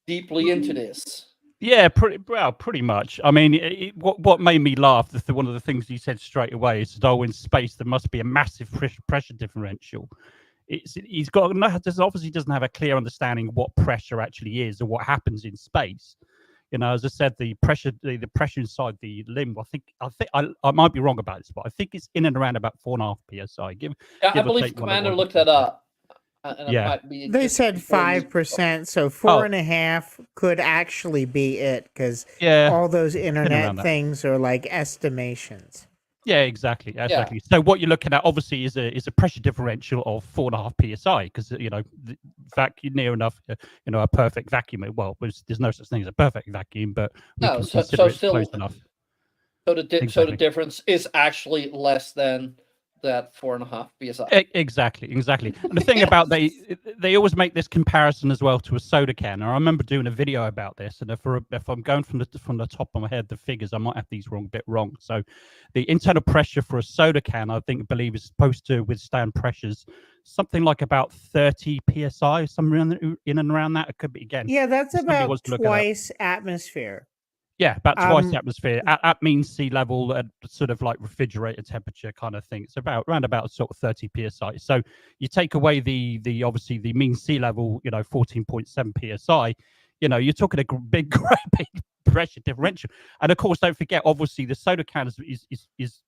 deeply into this. Yeah, pretty much. I mean, what made me laugh, one of the things you said straight away is that in space there must be a massive pressure differential. He's obviously doesn't have a clear understanding of what pressure actually is or what happens in space. You know, as I said, the pressure inside the limb. I might be wrong about this, but I think it's in and around about 4.5 psi. I believe Commander looked that up. And it Yeah. might be They just said before you- 5%, so Oh. 4.5 could actually be it because Yeah. all those around internet that. things are like estimations. Yeah, exactly. So what you're looking at obviously is a pressure differential of 4.5 psi because the vacuum near enough a perfect vacuum. Well, there's no such thing as a perfect vacuum, but we No, can so consider it still- close enough. So the Exactly. difference is actually less than that 4.5 psi. Exactly. And the thing about they always make this comparison as well to a soda can. And I remember doing a video about this, and if I'm going from the top of my head, the figures I might have these wrong. So, the internal pressure for a soda can, I believe, is supposed to withstand pressures something like about 30 psi, somewhere in and around that. It could be again. Yeah, that's if somebody about wants to look it up. twice atmosphere. Yeah, about twice the Um, atmosphere at mean sea level at sort of like refrigerator temperature kind of thing. It's around about sort of 30 psi. So you take away the obviously the mean sea level, 14.7 psi. You're talking a big pressure differential. And of course, don't forget, obviously, the soda can is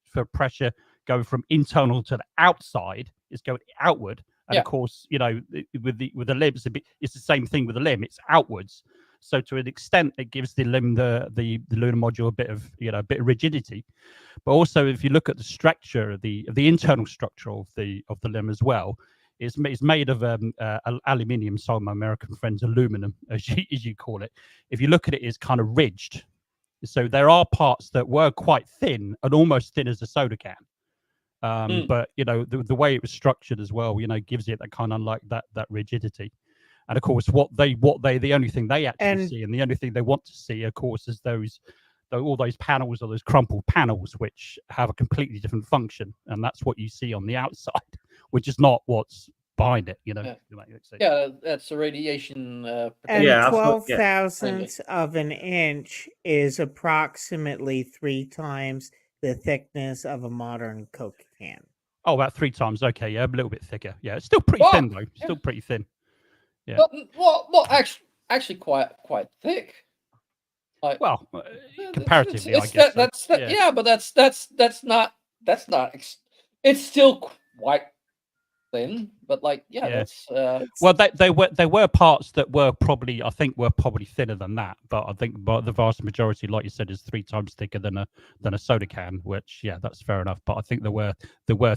for pressure going from internal to the outside. It's going outward. And of course, with the limb, it's the same thing with the limb. It's outwards. So to an extent, it gives the limb, the lunar module, a bit of rigidity. But also, if you look at the structure, the internal structure of the limb as well, it's made of aluminium. So my American friends, aluminum, as you call it. If you look at it, it's kind of ridged. So there are parts that were quite thin and almost thin as a soda can. But the way it was structured as well, gives it that kind of like that rigidity. And of course, the only thing they actually see, and the only thing they want to see, of course, is all those panels or those crumpled panels, which have a completely different function, and that's what you see on the outside, which is not what's behind it. Yeah, that's the radiation. And protection. 12 thousandths of an inch is approximately 3 times the thickness of a modern Coke can. Oh, about 3 times. Okay, yeah, a little bit thicker. Yeah, it's still pretty thin though. Still pretty thin. Yeah. Well, actually, quite thick. Like, comparatively, I guess. But that's not. It's still quite thin, but that's. Well, they were parts that were probably thinner than that, but I think the vast majority, like you said, is 3 times thicker than a soda can. Which, yeah, that's fair enough. But I think there were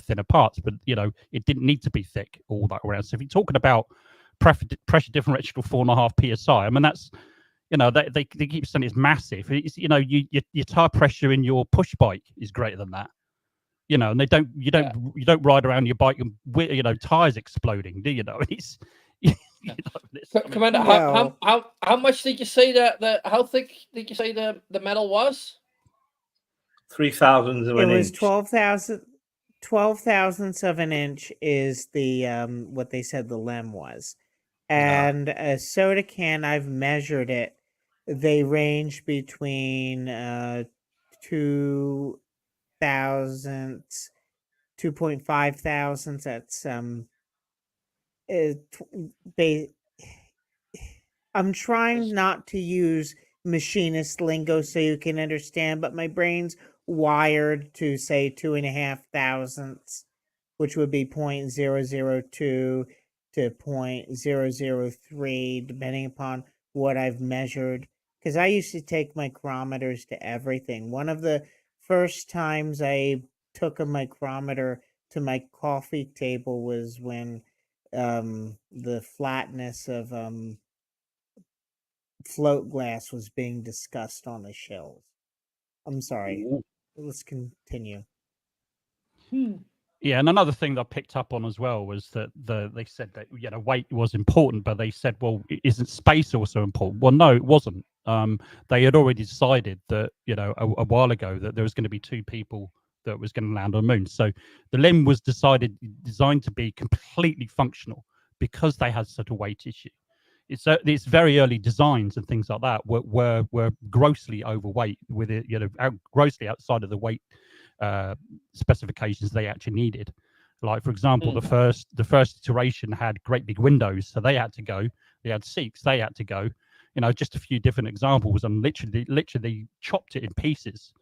thinner parts, but it didn't need to be thick all that around. So if you're talking about pressure differential 4.5 psi, I mean that's they keep saying it's massive. It's, your tire pressure in your push bike is greater than that. And you don't ride around your bike and tires exploding, do you know? It's Commander, how much did you say how thick did you say the metal was? 3,000 of an inch. It was 12 thousandths of an inch is the what they said the limb was. And a soda can, I've measured it. They range between 2 thousandths, 2.5 thousandths. That's I'm trying not to use machinist lingo so you can understand, but my brain's wired to say 2.5 thousandths, which would be 0.002 to 0.003, depending upon what I've measured. Because I used to take micrometers to everything. One of the first times I took a micrometer to my coffee table was when the flatness of float glass was being discussed on the shelves. I'm sorry. Let's continue. Yeah, and another thing that I picked up on as well was that they said that weight was important, but they said, well, isn't space also important? Well, no, it wasn't. They had already decided that a while ago that there was going to be 2 people that was going to land on the moon. So the limb was designed to be completely functional because they had such a weight issue. It's very early designs and things like that were grossly overweight with it, grossly outside of the weight specifications they actually needed. Like, for example, the first iteration had great big windows, so they had to go. They had seats, they had to go. Just a few different examples, and literally chopped it in pieces.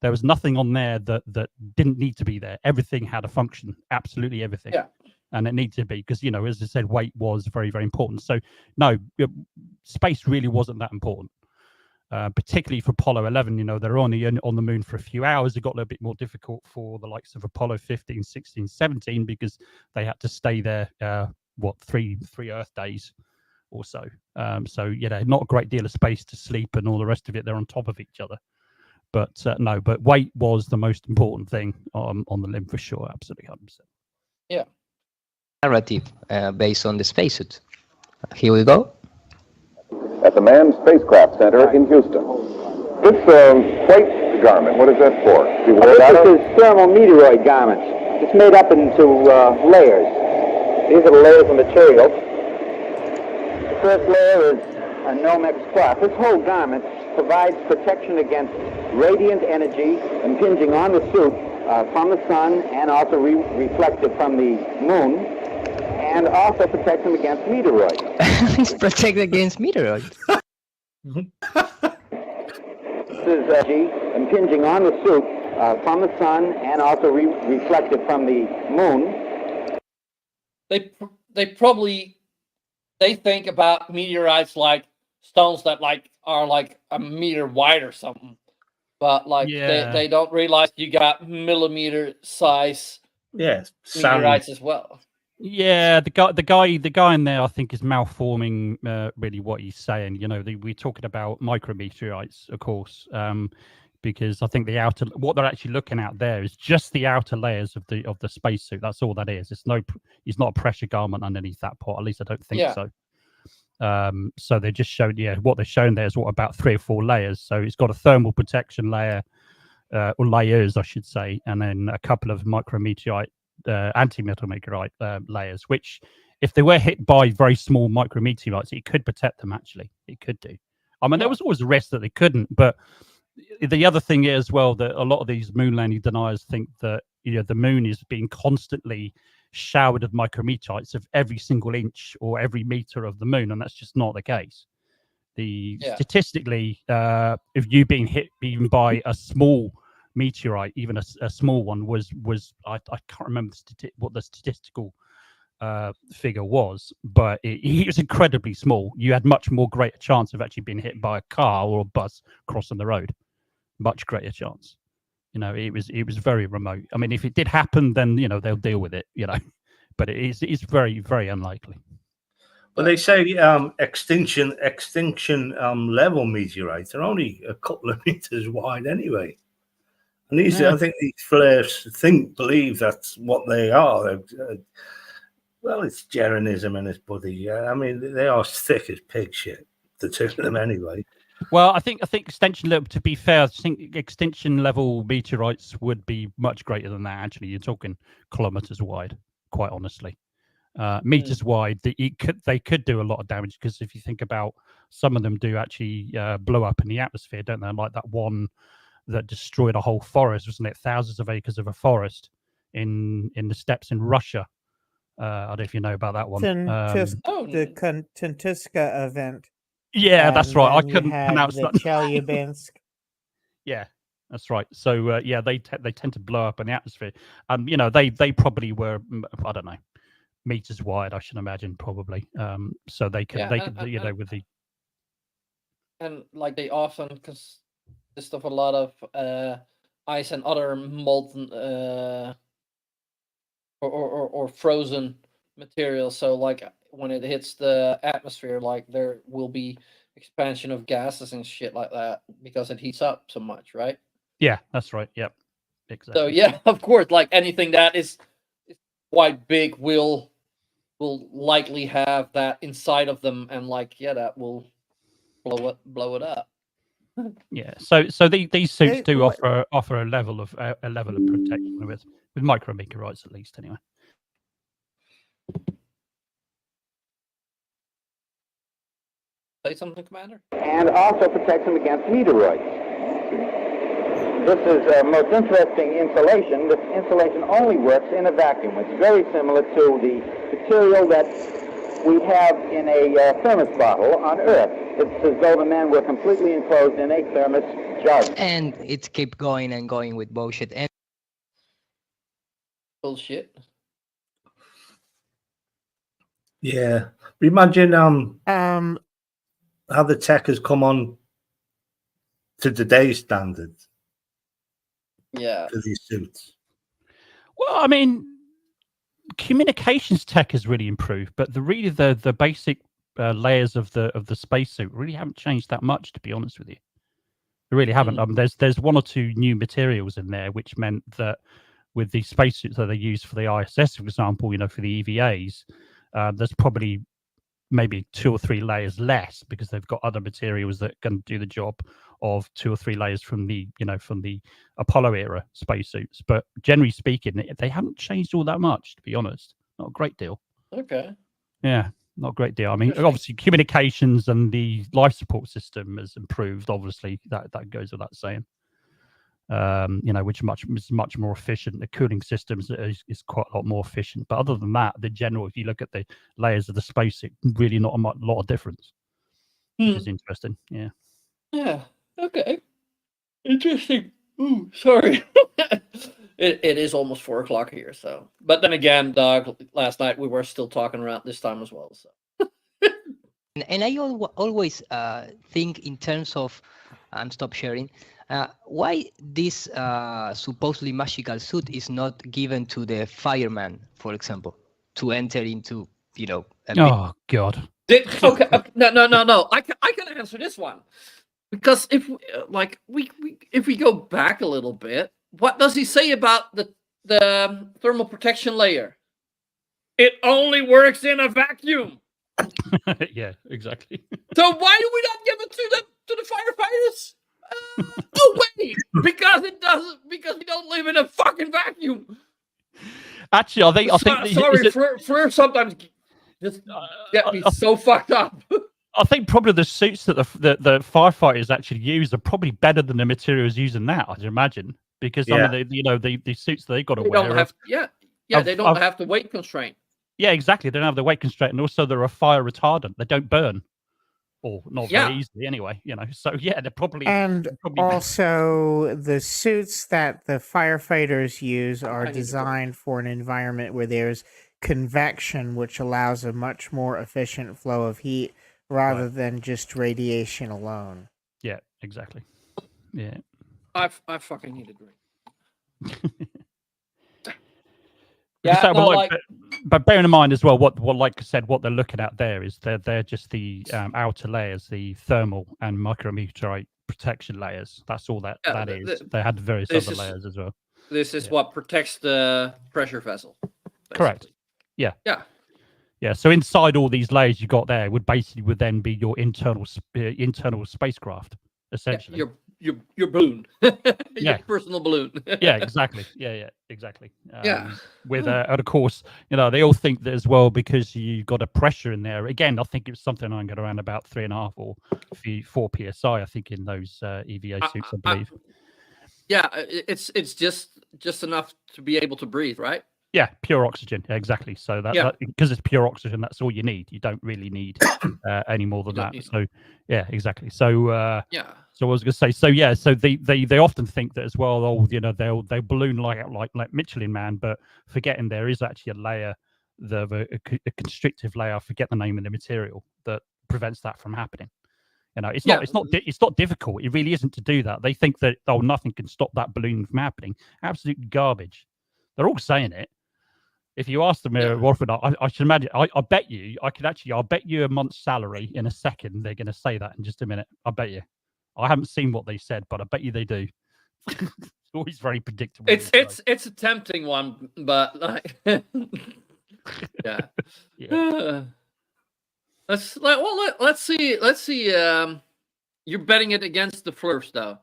There was nothing on there that didn't need to be there. Everything had a function, absolutely everything. Yeah. and it needs to be because, you know, as I said, weight was very, very important. So no, space really wasn't that important. Particularly for Apollo 11, you know, they're only on the moon for a few hours. It got a little bit more difficult for the likes of Apollo 15, 16, 17 because they had to stay there, three Earth days or so. So, you know, not a great deal of space to sleep and all the rest of it. They're on top of each other. But no, but weight was the most important thing on the LIM for sure. Absolutely, 100%. Yeah. Narrative based on the spacesuit. Here we go. At the Manned Spacecraft Center in Houston. This white garment, what is that for? This is thermal meteoroid garments. It's made up into layers. These are the layers of material. The first layer is a Nomex cloth. This whole garment provides protection against radiant energy impinging on the suit from the sun and also reflected from the moon, and also protects them against meteoroids. It's protected against meteoroids. This is energy impinging on the suit from the sun and also reflected from the moon. They think about meteorites like stones that are like a meter wide or something, but they don't realize you got millimeter size meteorites as well. Yeah, the guy in there, I think, is malforming really what he's saying. You know, we're talking about micrometeorites, of course, because I think what they're actually looking at there is just the outer layers of the spacesuit. That's all that is. It's not a pressure garment underneath that part. At least I don't think so. So they just showed, what they're showing there is about 3 or 4 layers. So it's got a thermal protection layer, or layers, I should say, and then a couple of micrometeorite, anti-meteorite layers, which if they were hit by very small micrometeorites, it could protect them. Actually, it could do. I mean, there was always a risk that they couldn't, but the other thing is, well, that a lot of these moon landing deniers think that, you know, the moon is being constantly showered of micrometeorites of every single inch or every meter of the moon, and that's just not the case. Statistically, if you being hit even by a small meteorite, even a small one, was I can't remember what the statistical figure was, but it was incredibly small. You had much more greater chance of actually being hit by a car or a bus crossing the road. Much greater chance. You know, it was very remote. I mean, if it did happen, then, you know, they'll deal with it, you know, but it's very, very unlikely. Well, they say extinction level meteorites are only a couple of meters wide anyway. And these, I think these flares believe that's what they are. Well, it's Jeranism and his buddy. I mean, they are thick as pig shit, the two of them anyway. Well, I think extinction level, to be fair, I think extinction level meteorites would be much greater than that. Actually, you're talking kilometers wide, quite honestly. Meters wide, they could do a lot of damage, because if you think about, some of them do actually blow up in the atmosphere, don't they? Like that one that destroyed a whole forest, wasn't it? Thousands of acres of a forest in the steppes in Russia. I don't know if you know about that one. The Tunguska event. Yeah, that's right. I couldn't pronounce that. Chelyabinsk. Yeah, that's right. So they tend to blow up in the atmosphere. You know, they probably were, I don't know, meters wide, I should imagine, probably. So they could you know, with the, and like they often consist of a lot of ice and other molten or frozen materials. So like when it hits the atmosphere, like there will be expansion of gases and shit like that because it heats up so much, right? Yeah, that's right. Yep, exactly. So yeah, of course, like anything that is quite big will likely have that inside of them, and like that will blow it up. Yeah. So these suits do offer a level of protection with micrometeorites, at least, anyway. Say something, Commander? And also protects them against meteoroids. This is most interesting insulation. This insulation only works in a vacuum. It's very similar to the material that we have in a thermos bottle on Earth. It's as though the men were completely enclosed in a thermos jug. And it keep going and going with bullshit. And bullshit. Yeah. Imagine how the tech has come on to today's standards. Yeah. For these suits. Well, I mean, communications tech has really improved, but the basic layers of the spacesuit really haven't changed that much, to be honest with you. They really haven't. There's one or two new materials in there, which meant that with the spacesuits that they use for the ISS, for example, for the EVAs, there's probably maybe 2 or 3 layers less because they've got other materials that can do the job of 2 or 3 layers from the Apollo era spacesuits. But generally speaking, they haven't changed all that much, to be honest. Not a great deal. Okay. Yeah, not a great deal. I mean, obviously communications and the life support system has improved. Obviously, that goes without saying. Which is much more efficient. The cooling systems is quite a lot more efficient. But other than that, the general, if you look at the layers of the spacesuit, really not a lot of difference. Which is interesting. Yeah. Yeah. Okay. Interesting. Ooh, sorry. It is almost 4 o'clock here. So, but then again, Doug, last night we were still talking around this time as well. So. And I always think in terms of, stop sharing. Why this supposedly magical suit is not given to the fireman, for example, to enter into, Oh God. Okay. No. I can answer this one because if we go back a little bit, what does he say about the thermal protection layer? It only works in a vacuum. Yeah, exactly. So why do we not give it to the firefighters? Oh wait, because it doesn't. Because we don't live in a fucking vacuum. Actually, I think. Sorry, Fleur sometimes just get me so fucked up. I think probably the suits that the firefighters actually use are probably better than the materials using now. I'd imagine because some of the suits they've got to wear. They don't have the weight constraint. Yeah, exactly. They don't have the weight constraint, and also they're a fire retardant. They don't burn. Or not very easily anyway, So yeah, they're probably also the suits that the firefighters use are designed for an environment where there's convection, which allows a much more efficient flow of heat rather than just radiation alone. Yeah, exactly. Yeah. I fucking need a drink. But bearing in mind as well, what like I said, what they're looking at there is they're just the outer layers, the thermal and micrometeorite protection layers. That's all that is. They had various other layers as well. This is what protects the pressure vessel. Basically. Correct. Yeah. Yeah. Yeah. So inside all these layers you got there would then be your internal spacecraft, essentially. Yeah, your balloon. Your personal balloon. Yeah, exactly. Yeah, exactly. With and of course, they all think that as well because you got a pressure in there. Again, I think it was something I got around about 3.5 or 4 psi. I think in those EVA suits, I believe. Yeah, it's just enough to be able to breathe, right? Yeah, pure oxygen. Yeah, exactly. So that because it's pure oxygen, that's all you need. You don't really need any more than that. So yeah, exactly. So So I was going to say, so they often think that as well. Oh, they'll balloon like Michelin Man, but forgetting there is actually a layer, a constrictive layer. I forget the name of the material that prevents that from happening. It's not difficult. It really isn't to do that. They think that nothing can stop that balloon from happening. Absolute garbage. They're all saying it. If you ask them Watford, I should imagine. I bet you. I'll bet you a month's salary in a second. They're going to say that in just a minute. I bet you. I haven't seen what they said, but I bet you they do. It's always very predictable. It's a tempting one, but like, Let's see. You're betting it against the Fleurs, though.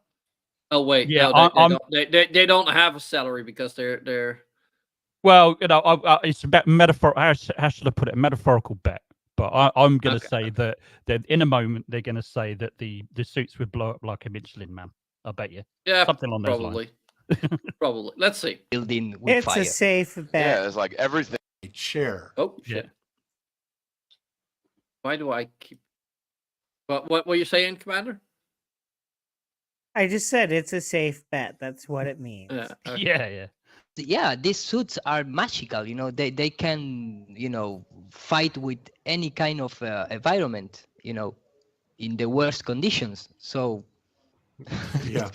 Oh wait, they don't have a salary because they're. Well, it's about metaphor. How should I put it? A metaphorical bet. But I'm going to say that in a moment they're going to say that the suits would blow up like a Michelin Man. I bet you. Yeah, something on those lines. Probably. Let's see. Building with it's fire. A safe bet. Yeah, it's like everything. Chair. Oh shit. Why do I keep? What were you saying, Commander? I just said it's a safe bet. That's what it means. Yeah. yeah, these suits are magical. You know, they can, you know, fight with any kind of environment. You know, in the worst conditions. So, Yeah.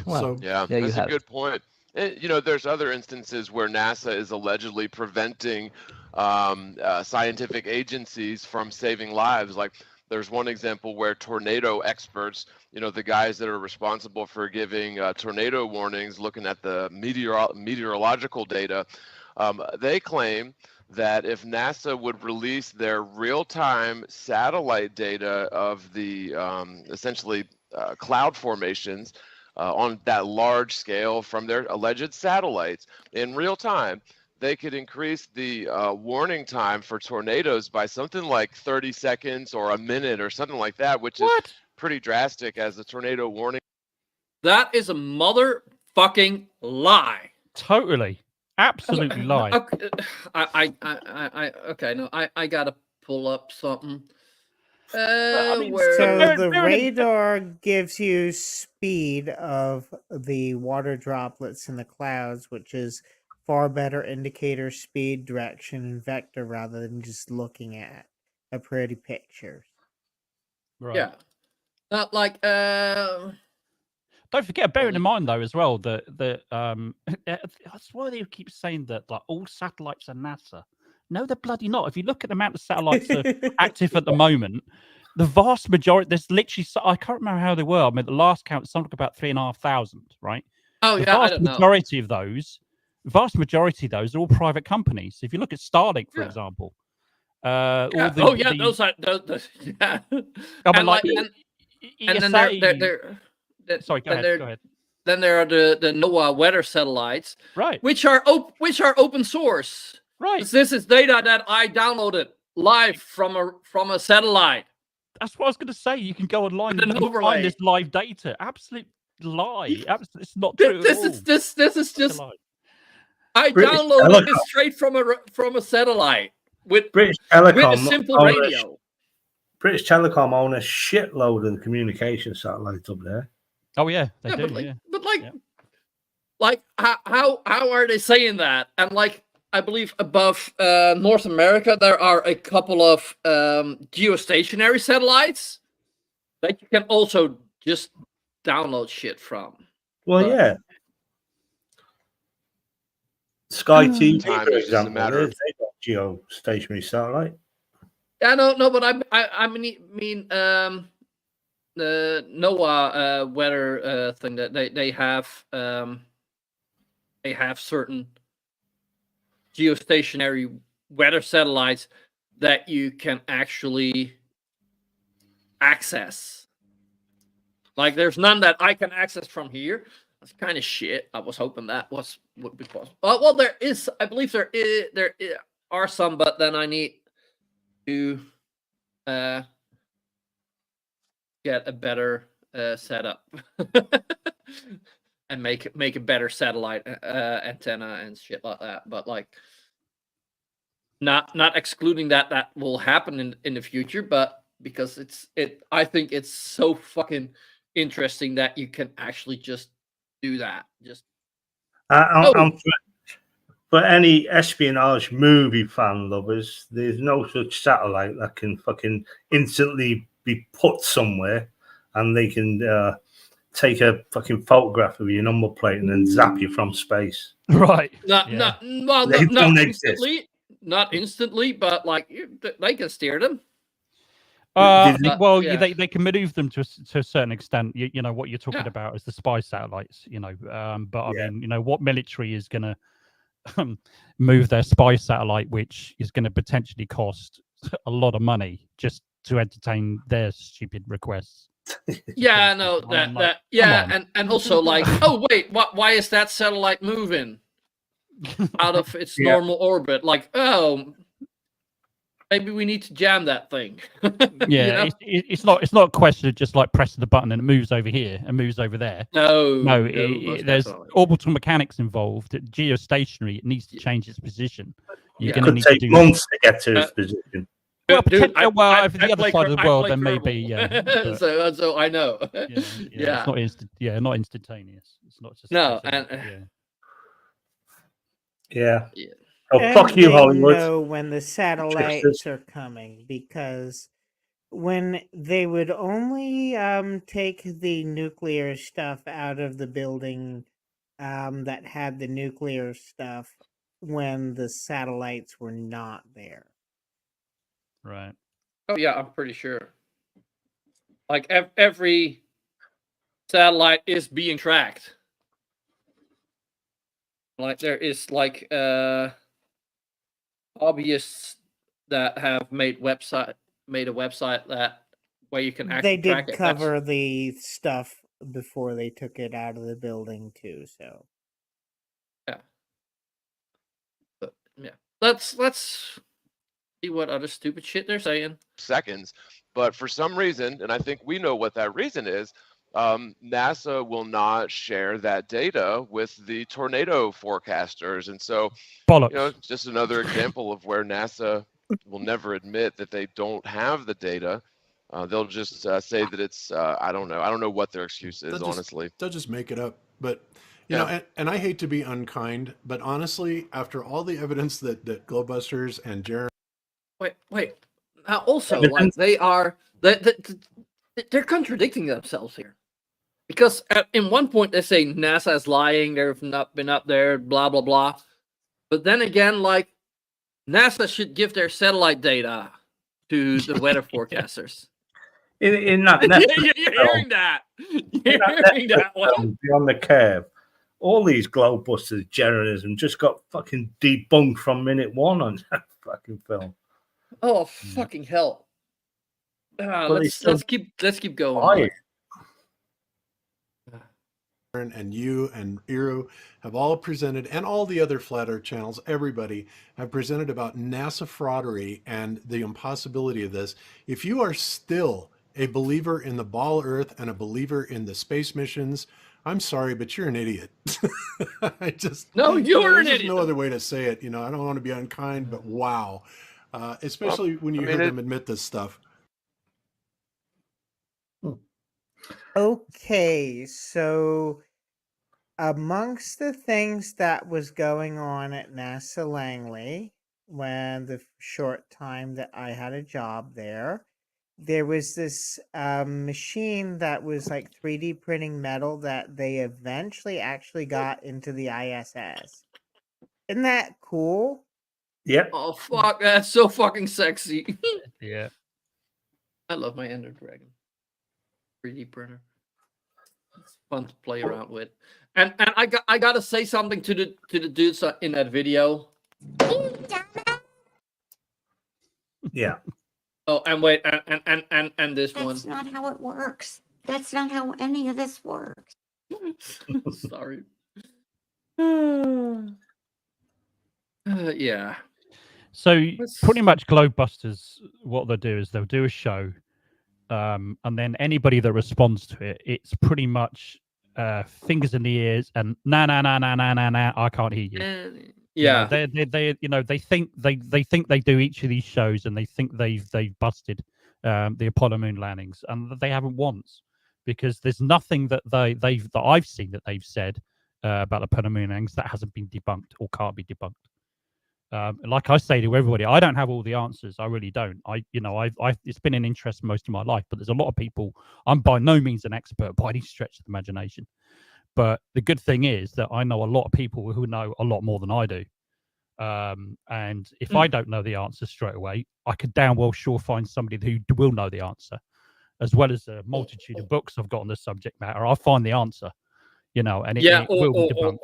well, Yeah, there you that's a have good point. You know, there's other instances where NASA is allegedly preventing scientific agencies from saving lives. Like, there's one example where tornado experts, you know, the guys that are responsible for giving tornado warnings, looking at the meteorological data, they claim that if NASA would release their real-time satellite data of the essentially cloud formations on that large scale from their alleged satellites in real time, they could increase the warning time for tornadoes by something like 30 seconds or a minute or something like that, which is pretty drastic as a tornado warning. That is a motherfucking lie. Totally. Absolutely lie. Okay, okay, no, I gotta pull up something. Where... So the radar gives you speed of the water droplets in the clouds, which is far better indicator speed, direction, and vector rather than just looking at a pretty picture. Right. Yeah. Not like Don't forget, bearing in mind though as well that that's why they keep saying that like all satellites are NASA. No, they're bloody not. If you look at the amount of satellites that are active at the moment, the vast majority, there's literally, I can't remember how they were. I mean, the last count, something about 3,500, right? Oh, the yeah, I vast don't know. majority of those are all private companies. If you look at Starlink, for example, those are those, yeah. I mean, and like, and then they're sorry, go ahead. Then there are the NOAA weather satellites, right? Which are open source, right? This is data that I downloaded live from a satellite. That's what I was going to say. You can go online and find this live data. Absolute lie. It's not true. This is just. I British downloaded Telecom. this straight from a satellite with British Telecom with a simple own radio. British Telecom own a shitload of the communication satellites up there. Oh yeah, they do. But how are they saying that? And like, I believe above North America, there are a couple of geostationary satellites that you can also just download shit from. Well, yeah. Sky TV, for example, they got geostationary satellite. Yeah, no, but I mean the NOAA weather thing that they have certain geostationary weather satellites that you can actually access. Like, there's none that I can access from here. That's kind of shit. I was hoping that would be possible. Well, there is. I believe there are some, but then I need to get a better setup and make a better satellite antenna and shit like that. But like, not excluding that will happen in the future, but because I think it's so fucking interesting that you can actually just do that. Just for any espionage movie fan lovers, there's no such satellite that can fucking instantly be put somewhere and they can take a fucking photograph of your number plate and then zap you from space. Right. Not instantly, but like they can steer them. I think, they can maneuver them to a certain extent. You know what you're talking about is the spy satellites. You know, but I mean, you know, what military is going to move their spy satellite, which is going to potentially cost a lot of money just to entertain their stupid requests. Yeah, no, and also like, oh wait, why is that satellite moving out of its normal orbit? Like, oh, maybe we need to jam that thing. Yeah, it's not a question of just like pressing the button and it moves over here and moves over there. No, there's orbital mechanics involved. Geostationary, it needs to change its position. You're going to need take to do months to get to its position. Well, Dude, over the other side of the world, then maybe, but, so I know. It's not not instantaneous. It's not just no, Yeah. Yeah. Oh, And fuck you, they Hollywood. know when the satellites are coming, because when they would only take the nuclear stuff out of the building that had the nuclear stuff when the satellites were not there. Right. Oh yeah, I'm pretty sure. Like every satellite is being tracked. Like there is like hobbyists that have made a website that where you can They actually track did it. That's, cover the stuff before they took it out of the building too, so. yeah. But yeah. Let's see what other stupid shit they're saying. Seconds, but for some reason, and I think we know what that reason is, NASA will not share that data with the tornado forecasters, and so Bollocks. just another example of where NASA will never admit that they don't have the data. They'll just say that it's I don't know what their excuse is, honestly. They'll just make it up. But you know, and I hate to be unkind, but honestly, after all the evidence that Globebusters and Jeremy. Wait. Now also, like they're contradicting themselves here, because in one point they say NASA is lying, they've not been up there, blah blah blah, but then again, like NASA should give their satellite data to the weather forecasters. In that you're hearing that? You're hearing that one? Beyond the Curve, all these Globebusters journalism just got fucking debunked from minute one on that fucking film. Oh fucking hell! Let's keep going. Why? And you and Iru have all presented, and all the other Flat Earth channels, everybody have presented about NASA fraudery and the impossibility of this. If you are still a believer in the ball Earth and a believer in the space missions, I'm sorry, but you're an idiot. No, you're an there's idiot. No other way to say it. You know, I don't want to be unkind, but wow, especially when you hear them admit this stuff. Okay, so amongst the things that was going on at NASA Langley, when the short time that I had a job there, there was this machine that was like 3D printing metal that they eventually actually got into the ISS. Isn't that cool? Yep. Oh fuck, that's so fucking sexy. Yeah. I love my Ender Dragon 3D printer. It's fun to play around with. And I gotta say something to the dudes in that video. Yeah. Oh, and wait, and this one. That's not how it works. That's not how any of this works. Sorry. Yeah. So pretty much Globebusters, what they'll do is they'll do a show, and then anybody that responds to it, it's pretty much fingers in the ears and nah, I can't hear you. Yeah. They think they do each of these shows, and they think they've busted the Apollo moon landings, and they haven't once, because there's nothing that I've seen that they've said about the Apollo moon landings that hasn't been debunked or can't be debunked. Like I say to everybody, I don't have all the answers. I really don't. It's been an interest most of my life, but there's a lot of people. I'm by no means an expert by any stretch of the imagination. But the good thing is that I know a lot of people who know a lot more than I do. And if I don't know the answer straight away, I could damn well sure find somebody who will know the answer, as well as a multitude of books I've got on the subject matter. I'll find the answer, and it will be debunked.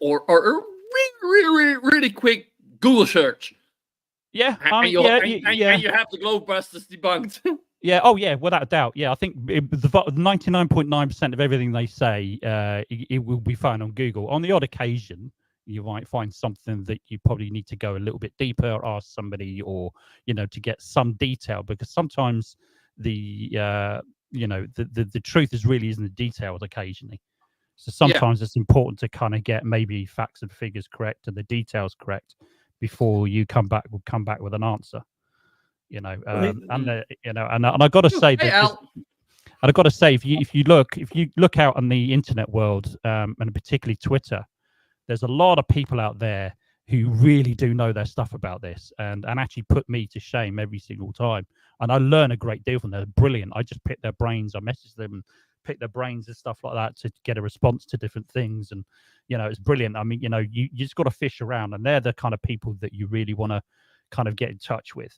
Or really quick Google search. Yeah, and you have the Globebusters debunked. Yeah. Oh, yeah. Without a doubt. Yeah, I think the 99.9% of everything they say, it will be found on Google. On the odd occasion, you might find something that you probably need to go a little bit deeper, or ask somebody, or to get some detail, because sometimes the truth really isn't the details occasionally. So sometimes it's important to kind of get maybe facts and figures correct and the details correct before you come back with an answer. And I got to say that. And I've got to say, if you look out on the internet world, and particularly Twitter, there's a lot of people out there who really do know their stuff about this and actually put me to shame every single time. And I learn a great deal from them. They're brilliant. I just pick their brains. I message them and pick their brains and stuff like that to get a response to different things. And, you know, it's brilliant. I mean, you know, you just got to fish around, and they're the kind of people that you really want to kind of get in touch with.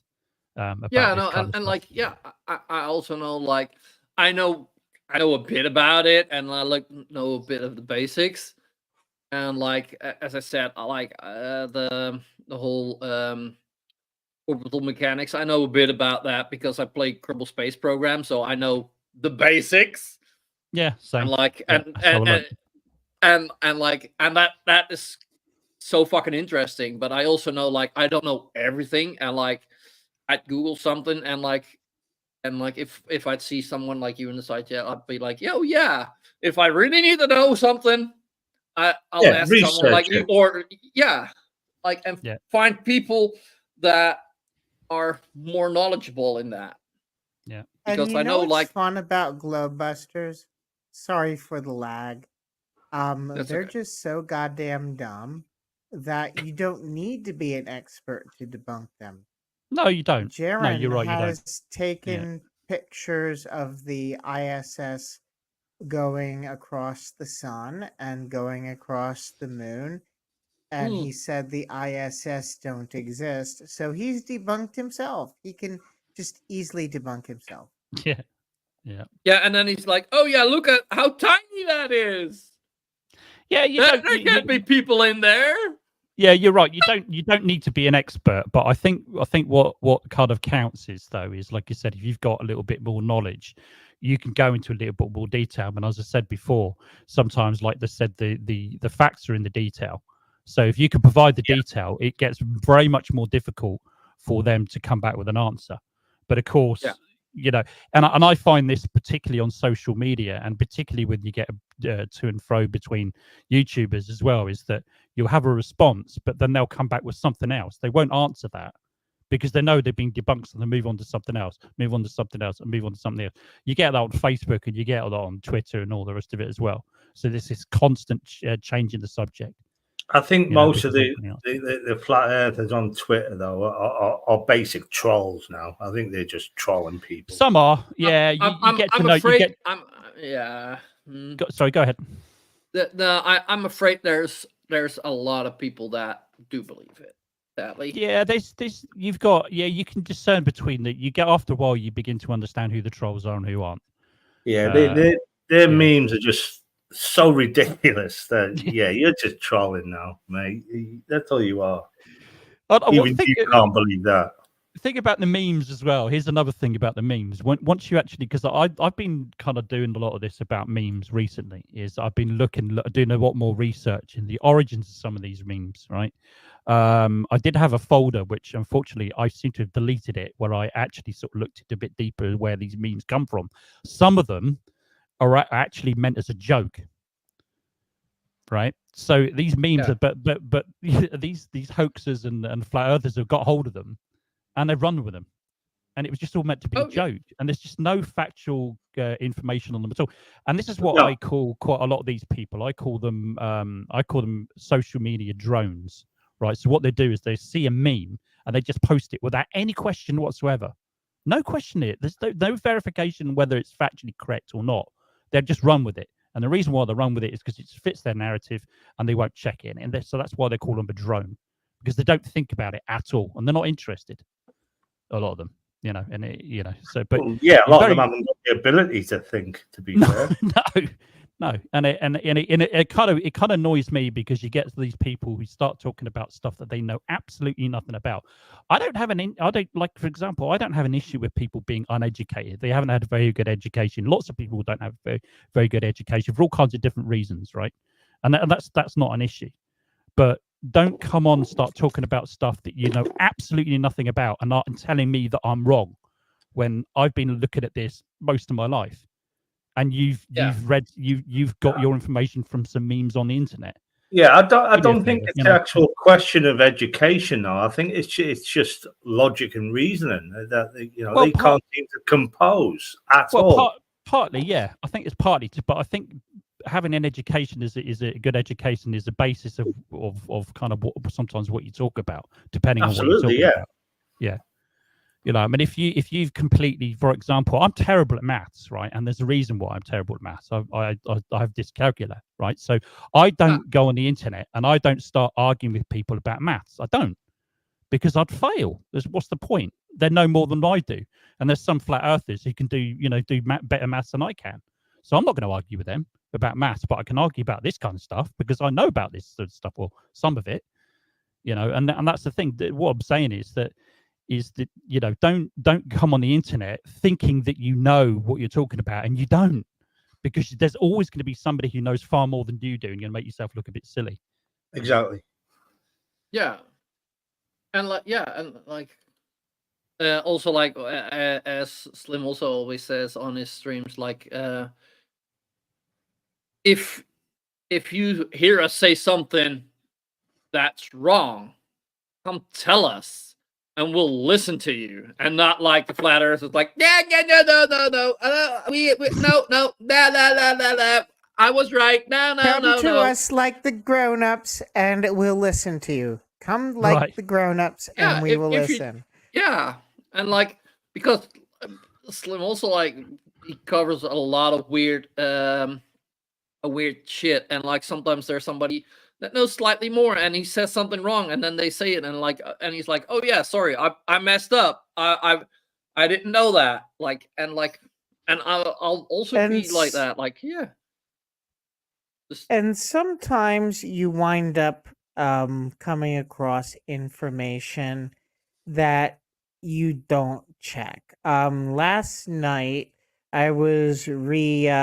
About Yeah, this no, kind of and stuff. like, yeah, I also know, like, I know a bit about it, and I like know a bit of the basics, and like as I said, I like the whole orbital mechanics. I know a bit about that because I play Kerbal Space Program, so I know the basics. Yeah, same. And like, Yeah, that's how I learned. and like, and that is so fucking interesting. But I also know, like, I don't know everything, and like, I'd Google something, and like if I'd see someone like you in the site, yeah, I'd be like, yo, yeah, if I really need to know something, I'll ask someone like you, or like, and find people that are more knowledgeable in that. Yeah, because and you I know what's like fun about Globebusters? Sorry for the lag. That's They're okay. just so goddamn dumb that you don't need to be an expert to debunk them. No, you don't. No, Jaren you're right. You don't. has taken pictures of the ISS going across the sun and going across the moon, and he said the ISS don't exist, so he's debunked himself. He can just easily debunk himself. Yeah, yeah, yeah, and then he's like, oh yeah, look at how tiny that is. Yeah, there can't be people in there. Yeah, you're right. You don't need to be an expert, but I think what kind of counts is, though, is like you said, if you've got a little bit more knowledge, you can go into a little bit more detail. And as I said before, sometimes, like they said, the facts are in the detail. So if you can provide the detail, it gets very much more difficult for them to come back with an answer. But of course, you know, and I find this particularly on social media, and particularly when you get to and fro between YouTubers as well, is that you'll have a response, but then they'll come back with something else. They won't answer that because they know they've been debunked, and they move on to something else, move on to something else, and move on to something else. You get that on Facebook, and you get that on Twitter, and all the rest of it as well. So this is constant change in the subject. I think most of the flat earthers on Twitter, though, are basic trolls now. I think they're just trolling people. Some are, yeah. You get to know. Afraid, Sorry, go ahead. I'm afraid there's a lot of people that do believe it. Sadly. Yeah, there's you've got you can discern between that. You get after a while, you begin to understand who the trolls are and who aren't. Yeah, their memes are just so ridiculous that you're just trolling now, mate. That's all you are. Even you can't believe that. Think about the memes as well. Here's another thing about the memes. Once you actually, because I've been kind of doing a lot of this about memes recently, is I've been doing a lot more research in the origins of some of these memes, right? I did have a folder, which unfortunately I seem to have deleted it, where I actually sort of looked at a bit deeper where these memes come from. Some of them are actually meant as a joke, right? So these memes are, but these hoaxers and flat earthers have got hold of them, and they run with them, and it was just all meant to be a joke, and there's just no factual information on them at all. And this is what I call quite a lot of these people. I call them social media drones, right? So what they do is they see a meme and they just post it without any question whatsoever. No question it. There's no verification whether it's factually correct or not. They just run with it. And the reason why they run with it is because it fits their narrative, and they won't check it. And so that's why they call them a drone, because they don't think about it at all, and they're not interested. A lot of them, you know, and so. But well, a lot of them haven't got the ability to think. To be fair, no, and it kind of annoys me, because you get these people who start talking about stuff that they know absolutely nothing about. For example, I don't have an issue with people being uneducated. They haven't had a very good education. Lots of people don't have very, very good education for all kinds of different reasons, right? And that's not an issue. But don't come on and start talking about stuff that you know absolutely nothing about, and telling me that I'm wrong when I've been looking at this most of my life. And you've got your information from some memes on the internet. Yeah, I don't think it's an actual question of education, though. I think it's just logic and reasoning that they can't seem to compose at all. Partly, yeah. I think it's partly, but I think having an education is a good education is the basis of kind of sometimes what you talk about, depending on what you're talking about. Yeah. I mean, if you've completely, for example, I'm terrible at maths, right? And there's a reason why I'm terrible at maths. I have dyscalculia, right? So I don't go on the internet and I don't start arguing with people about maths. I don't, because I'd fail. What's the point? They know more than I do, and there's some flat earthers who can do better maths than I can. So I'm not going to argue with them about maths, but I can argue about this kind of stuff because I know about this sort of stuff, or some of it, and that's the thing. What I'm saying is that don't come on the internet thinking that you know what you're talking about, and you don't, because there's always going to be somebody who knows far more than you do, and you're going to make yourself look a bit silly. Exactly. Yeah. And also, like, as Slim also always says on his streams, like, if you hear us say something that's wrong, come tell us, and we'll listen to you, and not like the flat earth is like, no, I was right, no, Come to us like the grown-ups, and we'll listen to you. Come like the grown-ups, and we will listen. And like, because Slim also, like, he covers a lot of weird shit, and like sometimes there's somebody that knows slightly more, and he says something wrong, and then they say it, and like, and he's like, oh yeah, sorry, I messed up, I didn't know that, like, and I'll also be like that, like, yeah. And sometimes you wind up coming across information that you don't check. Last night I was retweeting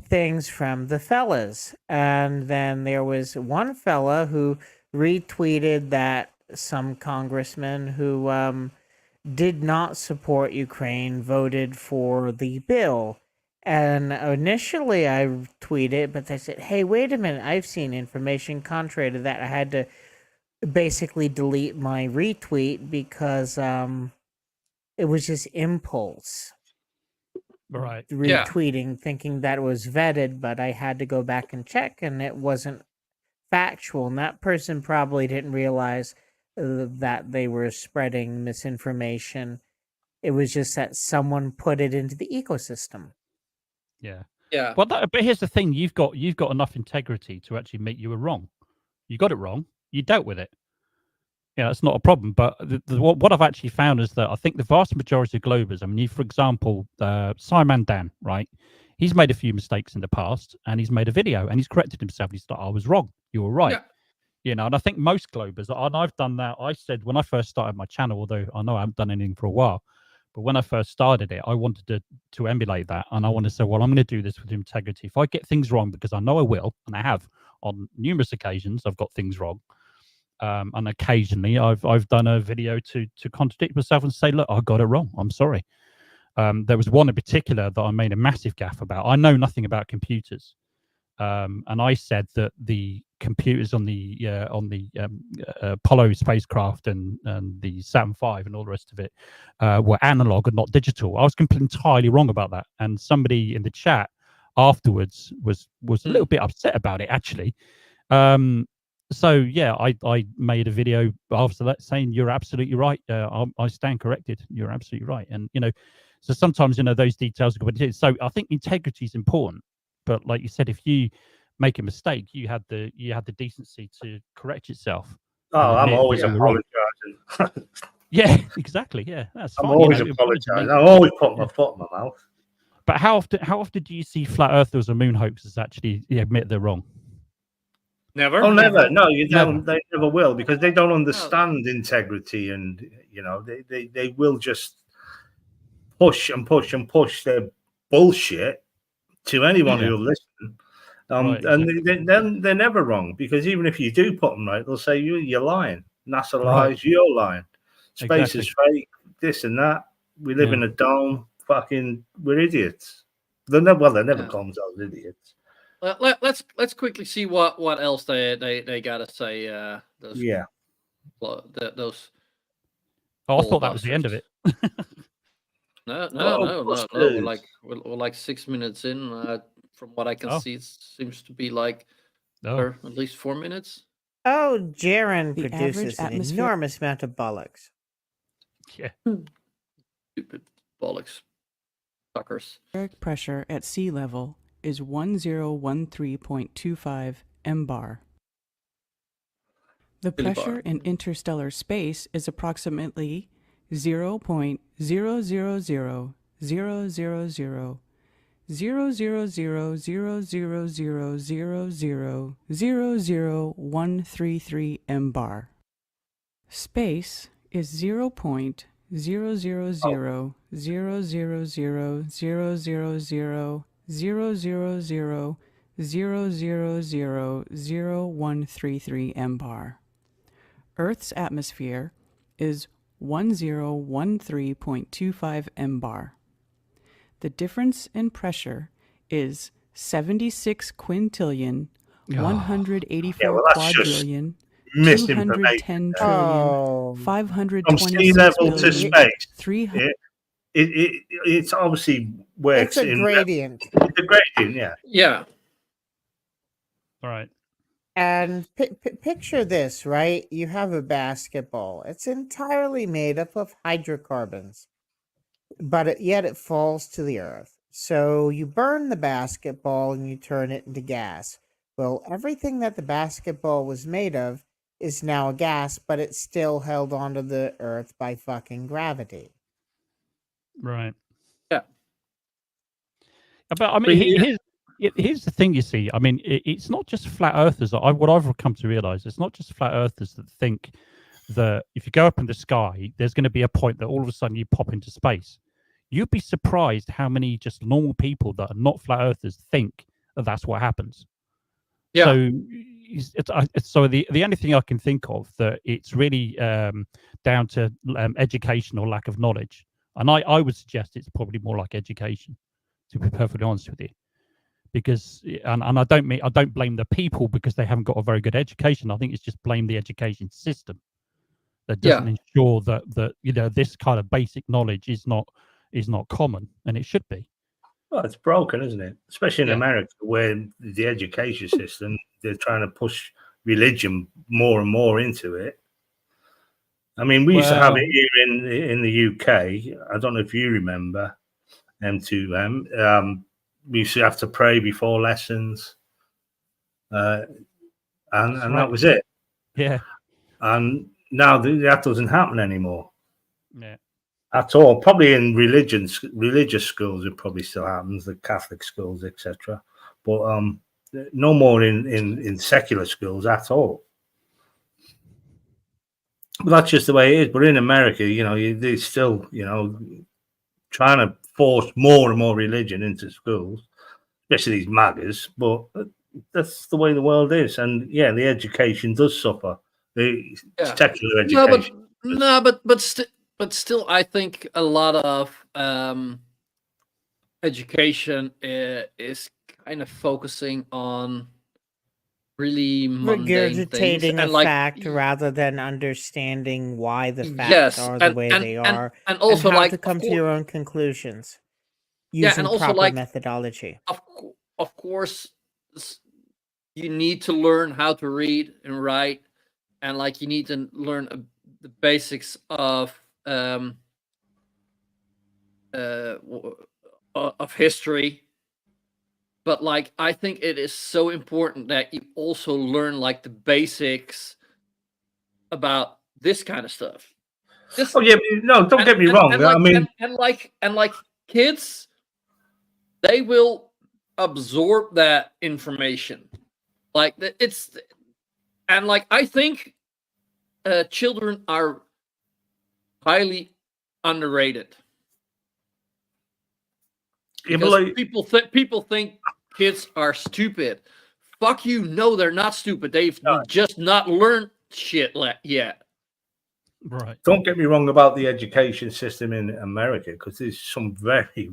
things from the fellas, and then there was one fella who retweeted that some congressman who did not support Ukraine voted for the bill. And initially I tweeted, but they said, hey, wait a minute, I've seen information contrary to that. I had to basically delete my retweet because it was just impulse. Right. Retweeting, thinking that it was vetted, but I had to go back and check, and it wasn't factual. And that person probably didn't realize that they were spreading misinformation. It was just that someone put it into the ecosystem. Yeah. But here's the thing: you've got enough integrity to actually admit you were wrong. You got it wrong. You dealt with it. Yeah, it's not a problem. But what I've actually found is that I think the vast majority of Globers, I mean, for example, Simon Dan, right? He's made a few mistakes in the past, and he's made a video, and he's corrected himself. He's like, I was wrong. You were right. Yeah. And I think most Globers, and I've done that. I said when I first started my channel, although I know I haven't done anything for a while, but when I first started it, I wanted to emulate that. And I want to say, well, I'm going to do this with integrity. If I get things wrong, because I know I will, and I have on numerous occasions, I've got things wrong. And occasionally I've done a video to contradict myself and say, look, I got it wrong. I'm sorry. There was one in particular that I made a massive gaffe about. I know nothing about computers. And I said that the computers on the Apollo spacecraft and the Saturn V and all the rest of it were analog and not digital. I was completely entirely wrong about that. And somebody in the chat afterwards was a little bit upset about it, actually. So yeah, I made a video after that saying you're absolutely right. I stand corrected. You're absolutely right. And so sometimes those details are. So I think integrity is important. But like you said, if you make a mistake, you had the decency to correct yourself. Oh, I'm always apologizing. Yeah, exactly. Yeah, that's fine. I'm always apologizing. I always put my foot in my mouth. But how often do you see flat earthers or moon hoaxers actually admit they're wrong? Never. Oh, never. No, you don't. They never will, because they don't understand integrity, and they will just push and push and push their bullshit to anyone who'll listen. And they're never wrong, because even if you do put them right, they'll say you're lying. NASA lies, you're lying. Space is fake. This and that. We live in a dome. Fucking, we're idiots. They're never call themselves idiots. Let's quickly see what else they gotta say. Those. Oh, I thought that was the end of it. No, Oh, We're like 6 minutes in. From what I can Oh. see, it seems to be like, Oh. or at least 4 minutes. Oh, Jaren The average produces an atmosphere- enormous amount of bollocks. Yeah. Stupid bollocks. Suckers. Atmospheric pressure at sea level is 1013.25 mbar. The Millibar. pressure in interstellar space is approximately 0.0000000000000000133 mbar. Space is 0.00000000000000133 mbar. Earth's atmosphere is 1013.25 mbar. The difference in pressure is 76 quintillion, 184 Yeah, well, that's just quadrillion, misinformation. 210 trillion, Oh. 526 From sea level to billion, space. 300. It's obviously works It's a in gradient. It's a gradient, yeah. Yeah. All right. And picture this, right? You have a basketball. It's entirely made up of hydrocarbons, but yet it falls to the earth. So you burn the basketball and you turn it into gas. Well, everything that the basketball was made of is now a gas, but it's still held onto the earth by fucking gravity. Right. Yeah. But I mean, here's the thing. You see, I mean, it's not just flat earthers. What I've come to realize, it's not just flat earthers that think that if you go up in the sky, there's going to be a point that all of a sudden you pop into space. You'd be surprised how many just normal people that are not flat earthers think that that's what happens. Yeah. So the only thing I can think of that it's really down to education or lack of knowledge, and I would suggest it's probably more like education, to be perfectly honest with you, because and I don't blame the people because they haven't got a very good education. I think it's just blame the education system that doesn't ensure that this kind of basic knowledge is not common, and it should be. Well, it's broken, isn't it? Especially in America, where the education system, they're trying to push religion more and more into it. I mean, we used to have it here in the UK. I don't know if you remember M2M. We used to have to pray before lessons, and that was it. Yeah. And now that doesn't happen anymore. Yeah. At all. Probably in religious schools it probably still happens, the Catholic schools, etc. But no more in secular schools at all. But that's just the way it is. But in America, they're still, trying to force more and more religion into schools, especially these MAGAs. But that's the way the world is. And the education does suffer. The secular education. But still, I think a lot of education is kind of focusing on really mundane things Regurgitating and a fact rather than understanding why the facts are the way they are, and also how like to come to your own conclusions and using also proper methodology. Of course, you need to learn how to read and write, and you need to learn the basics of history. But I think it is so important that you also learn the basics about this kind of stuff. Don't get me wrong. Kids, they will absorb that information. I think children are highly underrated. Because people think kids are stupid. Fuck you! No, they're not stupid. They've just not learned shit yet. Right. Don't get me wrong about the education system in America, because there's some very,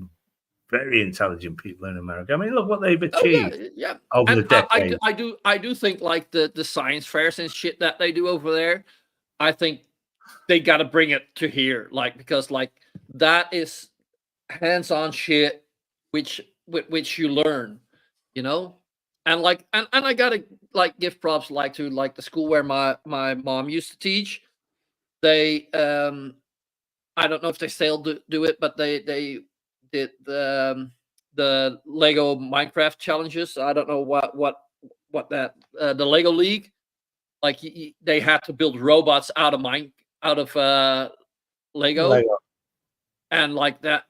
very intelligent people in America. I mean, look what they've achieved over the decades. I do think the science fairs and shit that they do over there, I think they got to bring it to here, because that is hands-on shit, which you learn, you know. And like, and I gotta like give props like to like the school where my mom used to teach. They I don't know if they still do it, but they did the Lego Minecraft challenges. I don't know what that the Lego League, like they had to build robots out of Lego. Lego. And like that,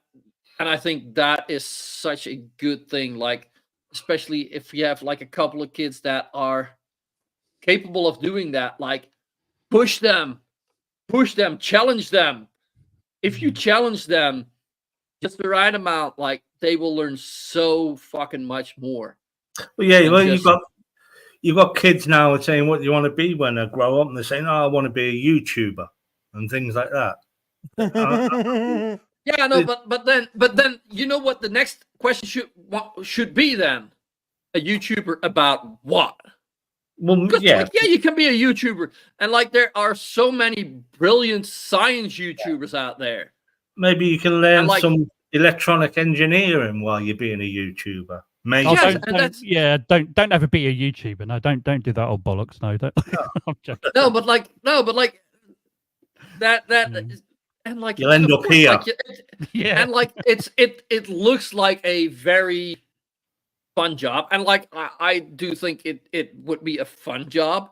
and I think that is such a good thing, like especially if you have like a couple of kids that are capable of doing that, like push them, challenge them. If you challenge them just the right amount, like they will learn so fucking much more. Well, yeah, than well, just- you've got kids now saying, "What do you want to be when I grow up?" And they're saying, "Oh, I want to be a YouTuber," and things like that. Yeah, no, but then you know what the next question should be then? A YouTuber about what? Well, yeah, like, yeah, you can be a YouTuber, and like there are so many brilliant science YouTubers out there. Maybe you can learn like- some electronic engineering while you're being a YouTuber. Maybe. Oh, Yes, don't ever be a YouTuber. No, don't do that old bollocks. No, don't. I'm joking. No, but like that and like You'll end of up course, here. like, Yeah, and like it looks like a very fun job, and like I do think it would be a fun job,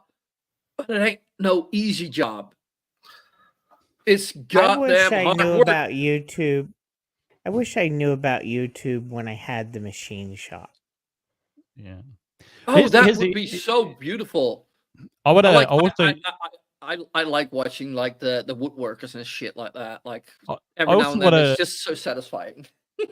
but it ain't no easy job. It's I wish goddamn I hard knew work. about YouTube. I wish I knew about YouTube when I had the machine shop. Yeah. Oh, that would be so beautiful. I would. like, I also. I like watching like the woodworkers and shit like that. Like I every now also and then, wanna- it's just so satisfying.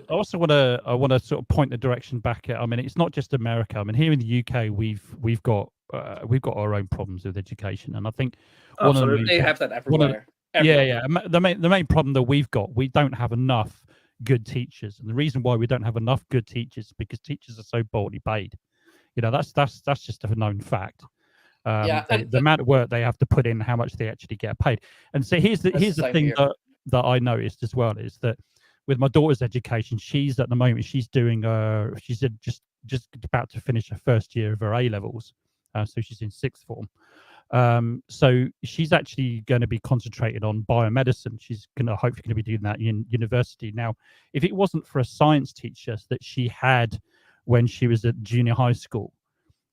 I also want to sort of point the direction back at. I mean, it's not just America. I mean, here in the UK, we've got our own problems with education, and I think one of the They have that one of- everywhere. Yeah. The main problem that we've got, we don't have enough good teachers, and the reason why we don't have enough good teachers is because teachers are so poorly paid. You know, that's just a known fact. The amount of work they have to put in, how much they actually get paid. And so here's the same thing here. that I noticed as well is that with my daughter's education, she's at the moment she's doing she's just about to finish her first year of her A levels, so she's in sixth form. So she's actually going to be concentrated on biomedicine. She's hopefully going to be doing that in university. Now, if it wasn't for a science teacher that she had when she was at junior high school,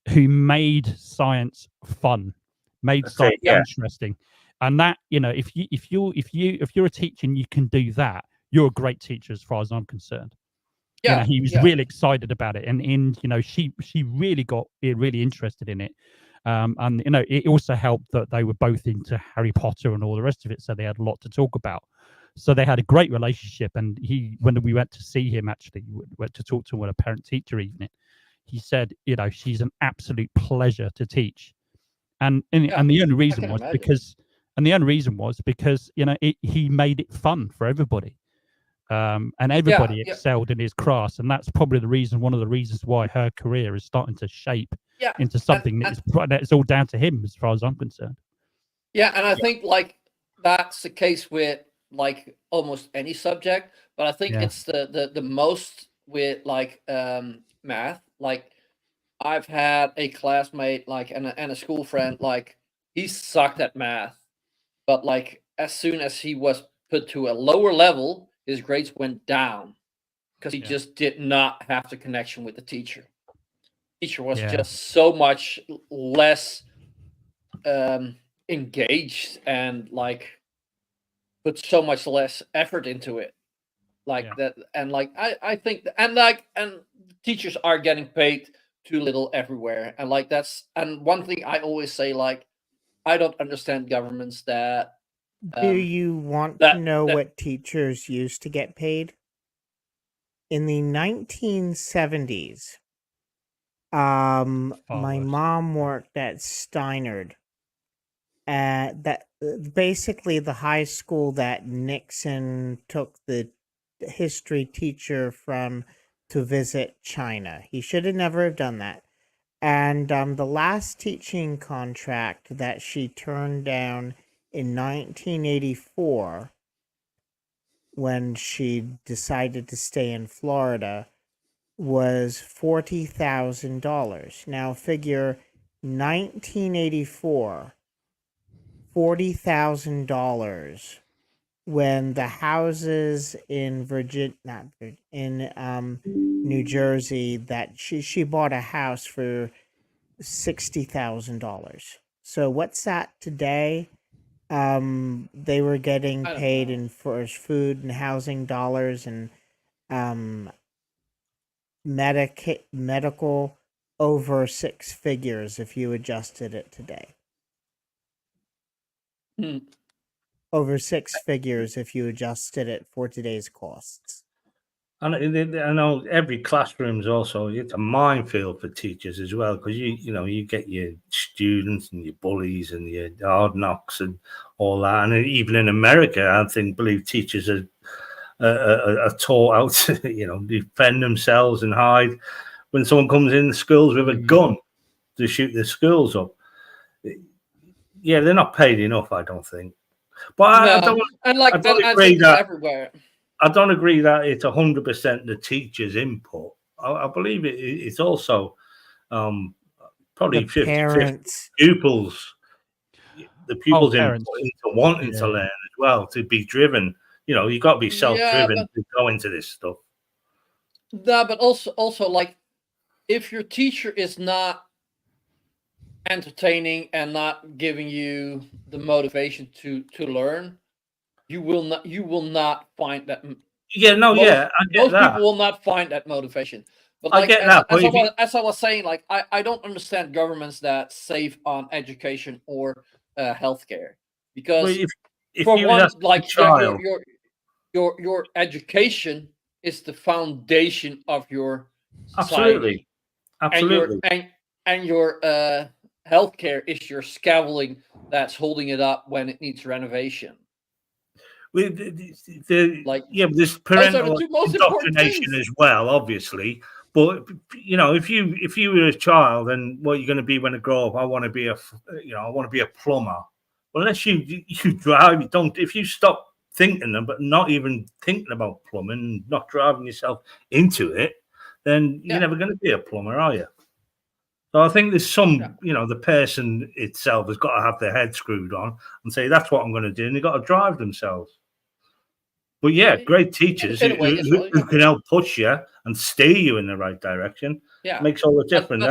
who made science fun, made science interesting, and that, you know, if you're a teacher and you can do that, you're a great teacher as far as I'm concerned. Yeah, you know, he was really excited about it, and you know, she really got really interested in it. And you know, it also helped that they were both into Harry Potter and all the rest of it, so they had a lot to talk about. So they had a great relationship. And when we went to see him, actually went to talk to him at a parent-teacher evening, he said, you know, she's an absolute pleasure to teach. And the only reason was because you know, he made it fun for everybody. And everybody excelled in his class, and that's probably one of the reasons why her career is starting to shape into something that's all down to him, as far as I'm concerned. Yeah, and I think like that's the case with like almost any subject, but I think it's the most with like math. Like I've had a classmate like and a school friend, like he sucked at math, but like as soon as he was put to a lower level, his grades went down because he just did not have the connection with the teacher. Teacher was just so much less engaged and like put so much less effort into it, like that. And like I think and teachers are getting paid too little everywhere, and like that's one thing I always say, like I don't understand governments that Do you want to know what teachers used to get paid? In the 1970s, my mom worked at Steinerd, basically the high school that Nixon took the history teacher from to visit China. He should have never have done that. And the last teaching contract that she turned down in 1984 when she decided to stay in Florida was $40,000. Now figure 1984, $40,000 when the houses in New Jersey that she bought a house for $60,000. So what's that today? They were getting paid in first food and housing dollars and medical over six figures if you adjusted it today. Over six figures if you adjusted it for today's costs. And I know every classroom's also, it's a minefield for teachers as well, because you get your students and your bullies and your hard knocks and all that. And even in America, I believe teachers are taught how to defend themselves and hide when someone comes in the schools with a gun to shoot the schools up. Yeah, they're not paid enough, I don't think. But I don't agree that everywhere. I don't agree that it's 100% the teacher's input. I believe it's also probably 50-50 pupils. The pupils' input into wanting to learn as well, to be driven. You've got to be self-driven to go into this stuff. No, but also like if your teacher is not entertaining and not giving you the motivation to learn, you will not find that. I get most that. People will not find that motivation. But I get that. As I was saying, like I don't understand governments that save on education or healthcare, because for one, like your education is the foundation of your society. Absolutely. And your healthcare is your scaffolding that's holding it up when it needs renovation. There's parental indoctrination as well, obviously. But if you were a child and what you're going to be when I grow up, I want to be a plumber. Well, unless you drive, if you stop thinking but not even thinking about plumbing, not driving yourself into it, then you're never going to be a plumber, are you? So I think there's some, the person itself has got to have their head screwed on and say, that's what I'm going to do. And they've got to drive themselves. But yeah, great teachers who can help push you and steer you in the right direction. Yeah, makes all the difference.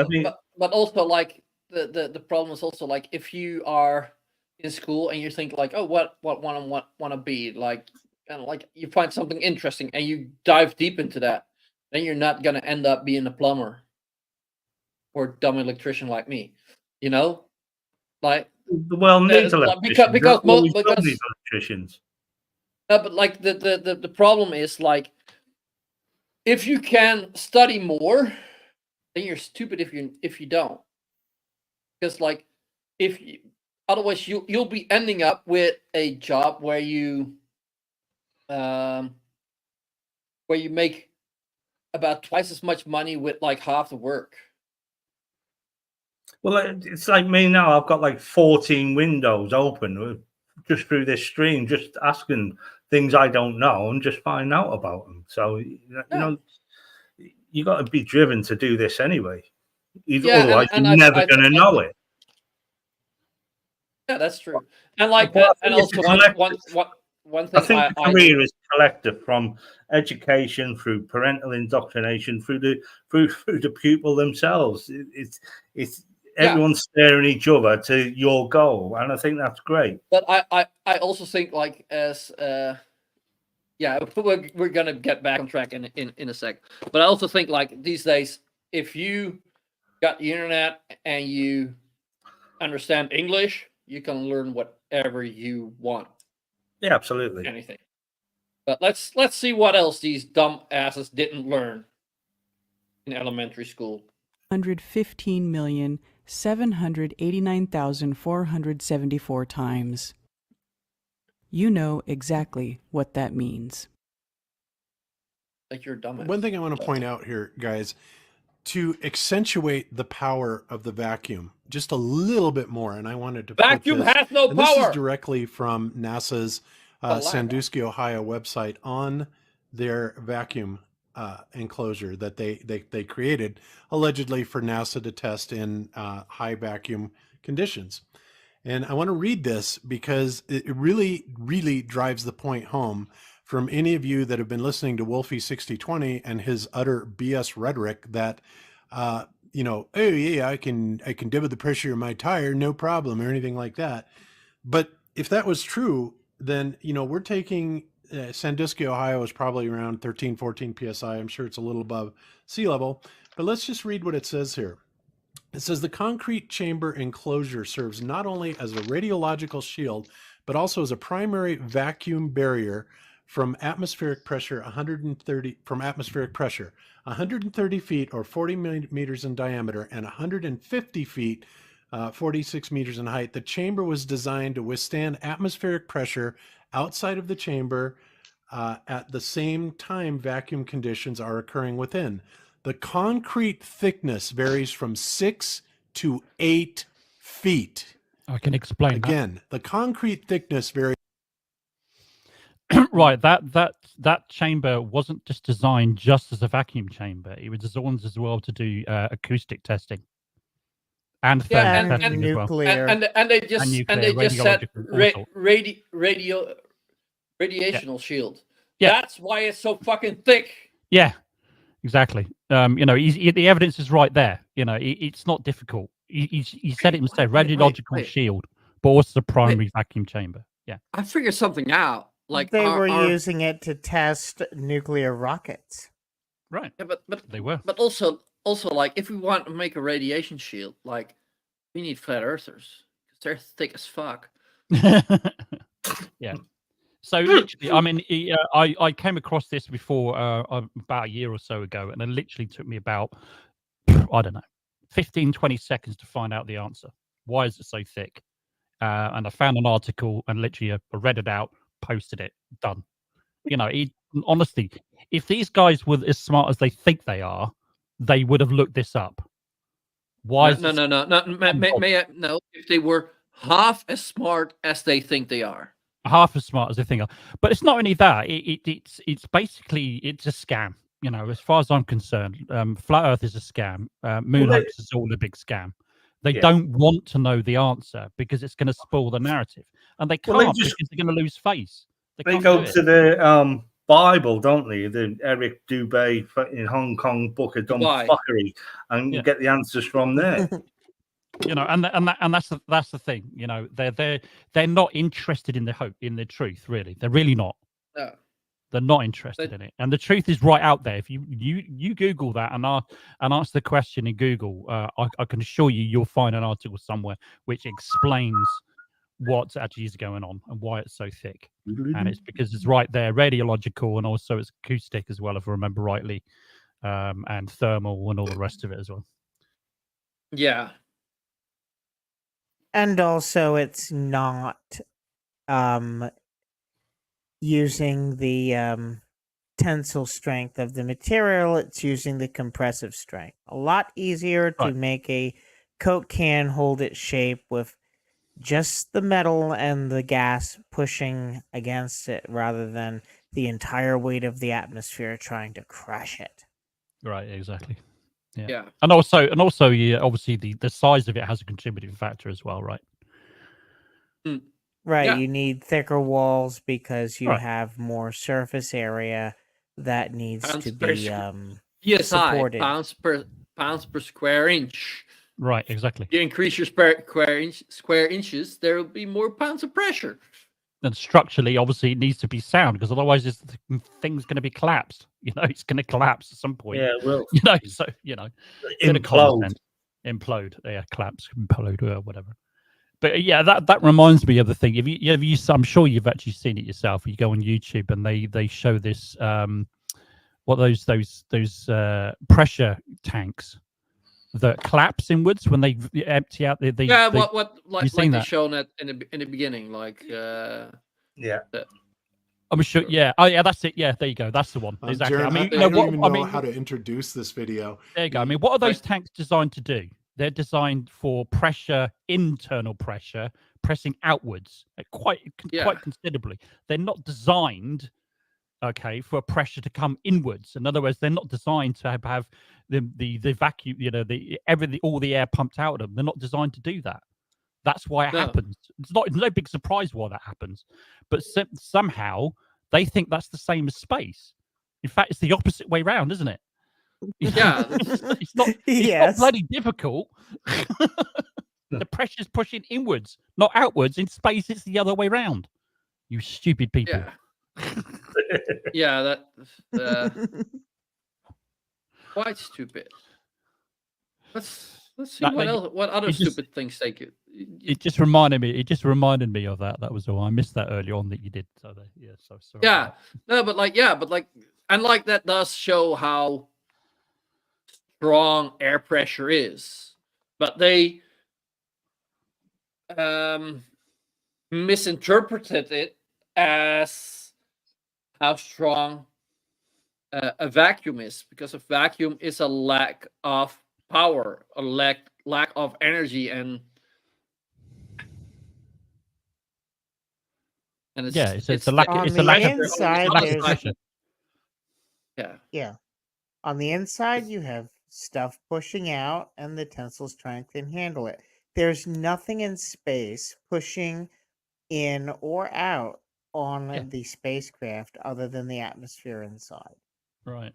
But also, like the problem is also like if you are in school and you think like, oh, what want to be like, and like you find something interesting and you dive deep into that, then you're not gonna end up being a plumber or dumb electrician like me, like needs electricians because electricians. But like the problem is like if you can study more, then you're stupid if you don't, because like otherwise you'll be ending up with a job where you make about twice as much money with like half the work. Well, it's like me now. I've got like 14 windows open just through this stream, just asking things I don't know and just find out about them. So, you got to be driven to do this anyway. Otherwise, you're never going to know it. Yeah, that's true. And like, and also one thing I think the career is collective, from education through parental indoctrination through the pupil themselves. It's everyone's staring each other to your goal, and I think that's great. But I also think like as we're gonna get back on track in a sec. But I also think like these days, if you got the internet and you understand English, you can learn whatever you want. Yeah, absolutely. Anything. But let's see what else these dumb asses didn't learn in elementary school. 115,789,474 times. You know exactly what that means. Like you're dumb. One thing I want to point out here, guys, to accentuate the power of the vacuum just a little bit more, and I wanted to vacuum has no power. This is directly from NASA's Sandusky, Ohio website on their vacuum enclosure that they created allegedly for NASA to test in high vacuum conditions. And I want to read this because it really, really drives the point home from any of you that have been listening to Wolfie 6020 and his utter BS rhetoric that, oh yeah, I can deal with the pressure of my tire, no problem, or anything like that. But if that was true, then, we're taking Sandusky, Ohio is probably around 13, 14 PSI. I'm sure it's a little above sea level, but let's just read what it says here. It says the concrete chamber enclosure serves not only as a radiological shield, but also as a primary vacuum barrier from atmospheric pressure 130 feet or 40 meters in diameter and 150 feet 46 meters in height. The chamber was designed to withstand atmospheric pressure outside of the chamber at the same time vacuum conditions are occurring within. The concrete thickness varies from 6 to 8 feet. I can explain again. The concrete thickness varies. Right, that chamber wasn't just designed just as a vacuum chamber. It was designed as well to do acoustic testing and thermal testing nuclear. as well. And they just said radiational shield. Yeah. That's why it's so fucking thick. Yeah, exactly. The evidence is right there. It's not difficult. He said it himself, radiological shield, but also the primary vacuum chamber. Yeah. I figured something out. Like they were using it to test nuclear rockets. Right. Yeah, but they were. But also like if we want to make a radiation shield, like we need flat earthers because they're thick as fuck. Yeah. So literally, I mean, I came across this before about a year or so ago, and it literally took me about, I don't know, 15, 20 seconds to find out the answer. Why is it so thick? And I found an article and literally I read it out, posted it, done. Honestly, if these guys were as smart as they think they are, they would have looked this up. Why? No. No. If they were half as smart as they think they are. Half as smart as they think are. But it's not only that. It's basically a scam. As far as I'm concerned, flat Earth is a scam. Moon hoax is all a big scam. They don't want to know the answer because it's going to spoil the narrative, and they can't because they're going to lose face. They go to the Bible, don't they? The Eric Dubé in Hong Kong book of dumb fuckery, and get the answers from there. And that's the thing. They're not interested in the truth. Really, they're really not. No. They're not interested in it, and the truth is right out there. If you Google that and ask the question in Google, I can assure you'll find an article somewhere which explains what actually is going on and why it's so thick. And it's because it's right there, radiological, and also it's acoustic as well, if I remember rightly, and thermal and all the rest of it as well. Yeah. And also, it's not using the tensile strength of the material, it's using the compressive strength. A lot easier to make a Coke can hold its shape with just the metal and the gas pushing against it rather than the entire weight of the atmosphere trying to crush it. Right, exactly. Yeah. And also, obviously the size of it has a contributing factor as well, right? Right, Yeah. you need thicker walls because you have more surface area that needs Pounds to per be PSI, supported. pounds per square inch. Right, exactly. You increase your square inches, there will be more pounds of pressure. And structurally, obviously, it needs to be sound because otherwise, this thing's going to be collapsed. It's going to collapse at some point. Yeah, it will. Implode. Yeah, collapse, implode, or whatever. But yeah, that reminds me of the thing. I'm sure you've actually seen it yourself. You go on YouTube and they show this those pressure tanks that collapse inwards when they empty out the they shown it in the beginning, I'm sure. Yeah. Oh, yeah. That's it. Yeah. There you go. That's the one. Exactly. Jared, I don't even know how to introduce this video. There you go. I mean, what are those tanks designed to do? They're designed for pressure, internal pressure, pressing outwards quite considerably. They're not designed, okay, for pressure to come inwards. In other words, they're not designed to have the vacuum, all the air pumped out of them. They're not designed to do that. That's why it happens. It's no big surprise why that happens, but somehow they think that's the same as space. In fact, it's the opposite way round, isn't it? Yeah, it's not bloody difficult. The pressure's pushing inwards, not outwards. In space, it's the other way round. You stupid people. Yeah, that's quite stupid. Let's see what other stupid things they could. It just reminded me of that. That was all. I missed that early on that you did. So so sorry. Yeah, no, but that does show how strong air pressure is, but they misinterpreted it as how strong a vacuum is, because a vacuum is a lack of power, a lack of energy, and it's a lack. It's a lack of pressure. Yeah. On the inside, you have stuff pushing out, and the tensile strength can handle it. There's nothing in space pushing in or out on the spacecraft other than the atmosphere inside. Right.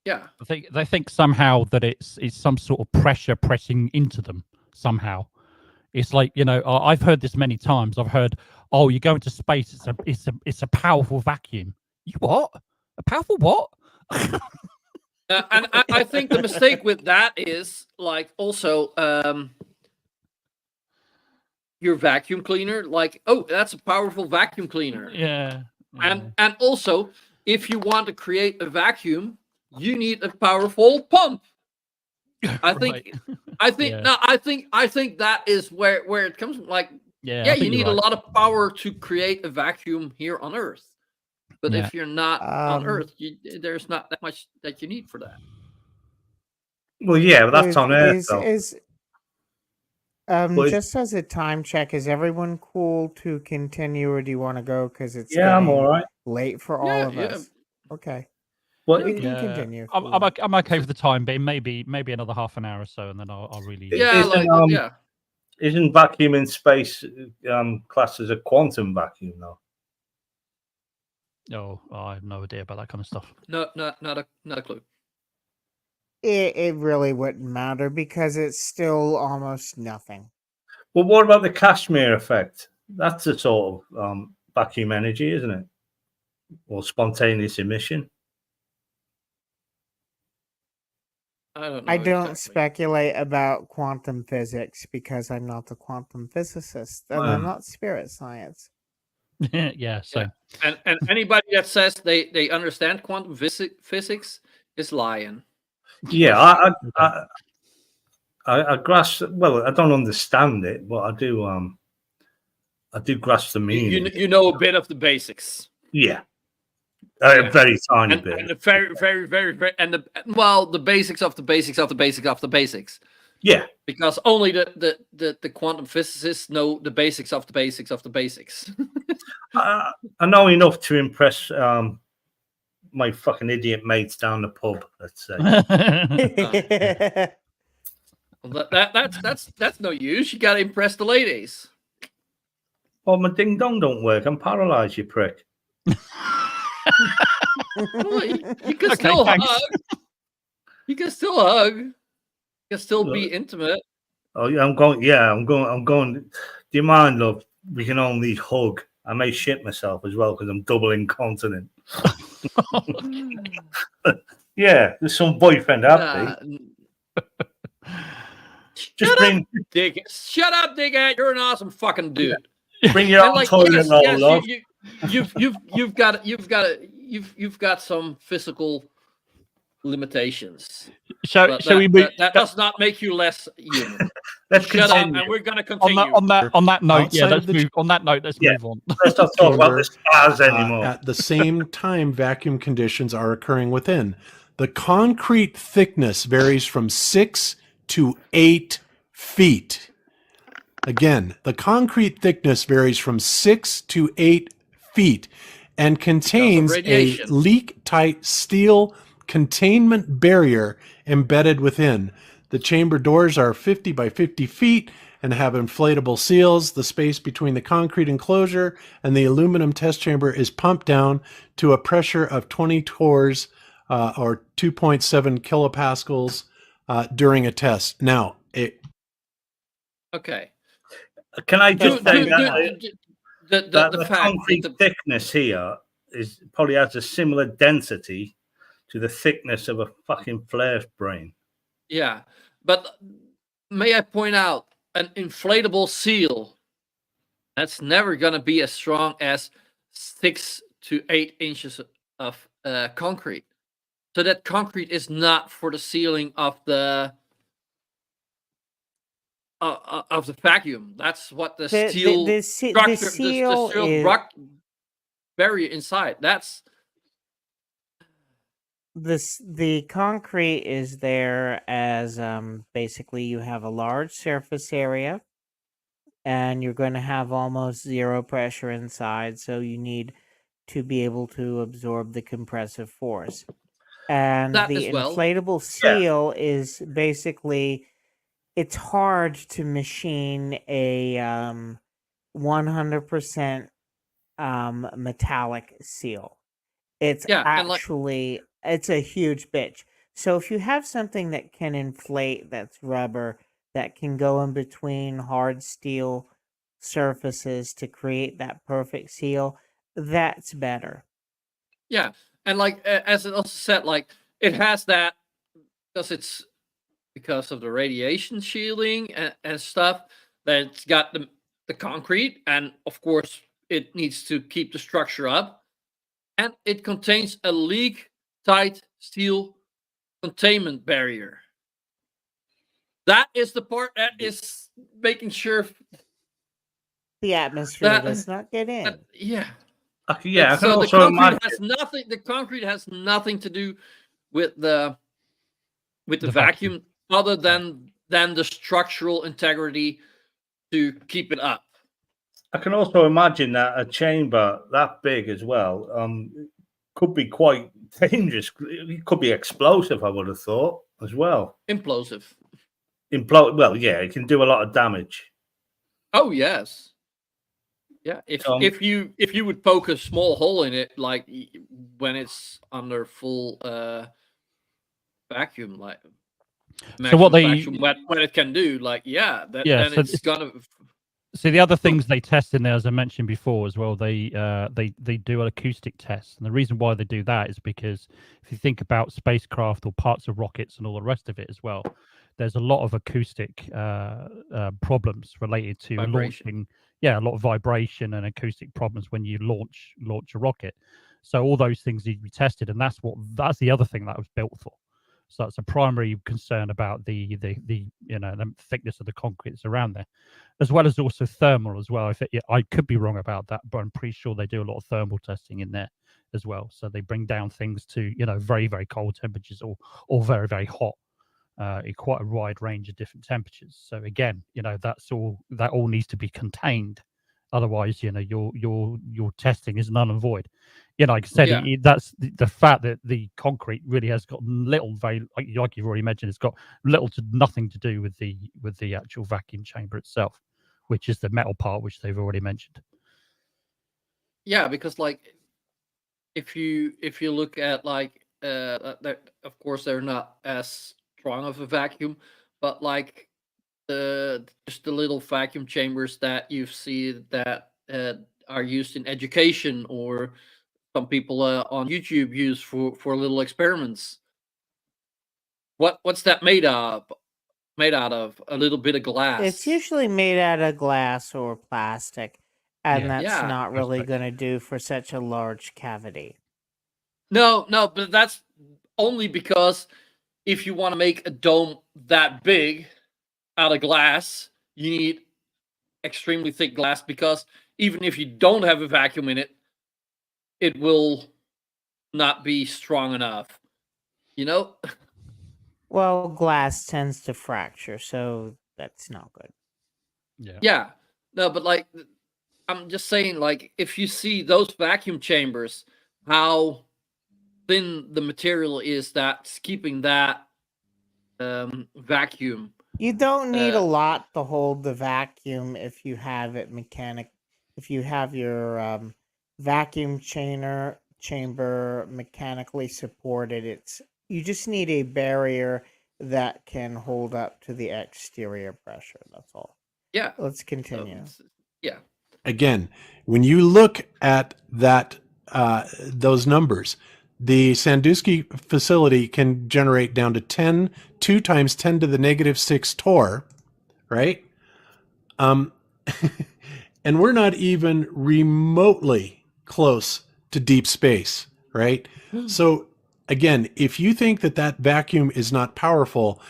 Yeah. They think somehow that it's some sort of pressure pressing into them somehow. It's like, I've heard this many times. I've heard, oh, you go into space, it's a powerful vacuum. You what? A powerful what? And I think the mistake with that is also your vacuum cleaner. Oh, that's a powerful vacuum cleaner. Yeah. And also, if you want to create a vacuum, you need a powerful pump. I think that is where it comes from. You need a lot of power to create a vacuum here on Earth. But if you're not on Earth, there's not that much that you need for that. Well, yeah, but that's on Earth. Just as a time check, is everyone cool to continue, or do you want to go? Because it's I'm all right. Late for all of us. Okay. Well, we can continue. I'm okay for the time being. Maybe another half an hour or so, and then I'll really. Isn't vacuum in space classed as a quantum vacuum though? Oh, I have no idea about that kind of stuff. No, not a clue. It really wouldn't matter because it's still almost nothing. Well, what about the Kashmir effect? That's a sort of vacuum energy, isn't it? Or spontaneous emission? I don't speculate about quantum physics because I'm not a quantum physicist and I'm not spirit science. Yeah, so and anybody that says they understand quantum physics is lying. Yeah, I grasp. Well, I don't understand it, but I do grasp the meaning. You know a bit of the basics. Yeah, a very tiny bit. And very, and the basics of the basics of the basics of the basics. Yeah, because only the quantum physicists know the basics of the basics of the basics. I know enough to impress my fucking idiot mates down the pub. Let's say. That's no use. You got to impress the ladies. Well, my ding dong don't work. I'm paralyzed, you prick. Well, you can still hug. You can still hug. You can still be intimate. Oh yeah, I'm going. Yeah, I'm going. Do you mind, love? We can only hug. I may shit myself as well because I'm double incontinent. Yeah, there's some boyfriend out there. Shut up, dickhead! You're an awesome fucking dude. Bring your own toilet roll, love. You've got some physical limitations. Shall we move? That does not make you less human. Let's shut continue. up, and we're going to continue. On that note, let's move. On that note, let's move on. Let's not talk about the stars anymore. At the same time, vacuum conditions are occurring within. The concrete thickness varies from 6 to 8 feet. Again, the concrete thickness varies from 6 to 8 feet and contains a radiation. leak-tight steel containment barrier embedded within. The chamber doors are 50 by 50 feet and have inflatable seals. The space between the concrete enclosure and the aluminum test chamber is pumped down to a pressure of 20 torrs or 2.7 kilopascals during a test. Now, Okay. Can I just say that the fact concrete that thickness here is probably has a similar density to the thickness of a fucking flare brain. yeah, but may I point out, an inflatable seal, that's never going to be as strong as 6 to 8 inches of concrete. So that concrete is not for the sealing of the vacuum. That's what the steel the structure, seal the steel is rock barrier inside. That's the concrete is there as basically you have a large surface area and you're going to have almost zero pressure inside, so you need to be able to absorb the compressive force. And that the as well. inflatable seal is basically, it's hard to machine a 100% metallic seal. It's Yeah, and like actually, it's a huge bitch. So if you have something that can inflate, that's rubber, that can go in between hard steel surfaces to create that perfect seal, that's better. yeah, and like as it also said, like it has that because of the radiation shielding and stuff, that it's got the concrete, and of course it needs to keep the structure up, and it contains a leak tight steel containment barrier. That is the part that is making sure The atmosphere that does not get in. yeah. I can So the also concrete imagine. has nothing. The concrete has nothing to do with the The vacuum, other than the structural integrity to keep it up. I can also imagine that a chamber that big as well could be quite dangerous. It could be explosive, I would have thought, as well. Implosive. Well, yeah, it can do a lot of damage. Oh yes. Yeah, if you would poke a small hole in it, like when it's under full vacuum, like So what they vacuum, what it can do, like then so it's gonna. So the other things they test in there, as I mentioned before as well, they do an acoustic test, and the reason why they do that is because if you think about spacecraft or parts of rockets and all the rest of it as well, there's a lot of acoustic problems related to launching. Yeah, a lot of vibration and acoustic problems when you launch a rocket. So all those things need to be tested, and that's the other thing that was built for. So that's a primary concern about the the thickness of the concrete that's around there, as well as also thermal as well. I could be wrong about that, but I'm pretty sure they do a lot of thermal testing in there as well. So they bring down things to very, very cold temperatures or very, very hot, in quite a wide range of different temperatures. So again, that all needs to be contained. Otherwise, your testing is null and void. Like I said, that's the fact that the concrete really has got little, like you've already mentioned, it's got little to nothing to do with the actual vacuum chamber itself, which is the metal part, which they've already mentioned. Yeah, because like if you look at like of course they're not as strong of a vacuum, but like just the little vacuum chambers that you see that are used in education, or some people on YouTube use for little experiments. What's that made of? Made out of a little bit of glass. It's usually made out of glass or plastic, and that's Yeah, not really going to do for such a large cavity. No, but that's only because if you want to make a dome that big out of glass, you need extremely thick glass, because even if you don't have a vacuum in it, it will not be strong enough. Well, glass tends to fracture, so that's not good. Yeah. No, but like, I'm just saying, like, if you see those vacuum chambers, how thin the material is that's keeping that vacuum. You don't need a lot to hold the vacuum if you have it if you have your vacuum chamber mechanically supported. You just need a barrier that can hold up to the exterior pressure. That's all. Yeah. Let's continue. Yeah. Again, when you look at that those numbers, the Sandusky facility can generate down to 2 times 10 to the negative 6 torr, right? And we're not even remotely close to deep space, right? So again, if you think that that vacuum is not powerful,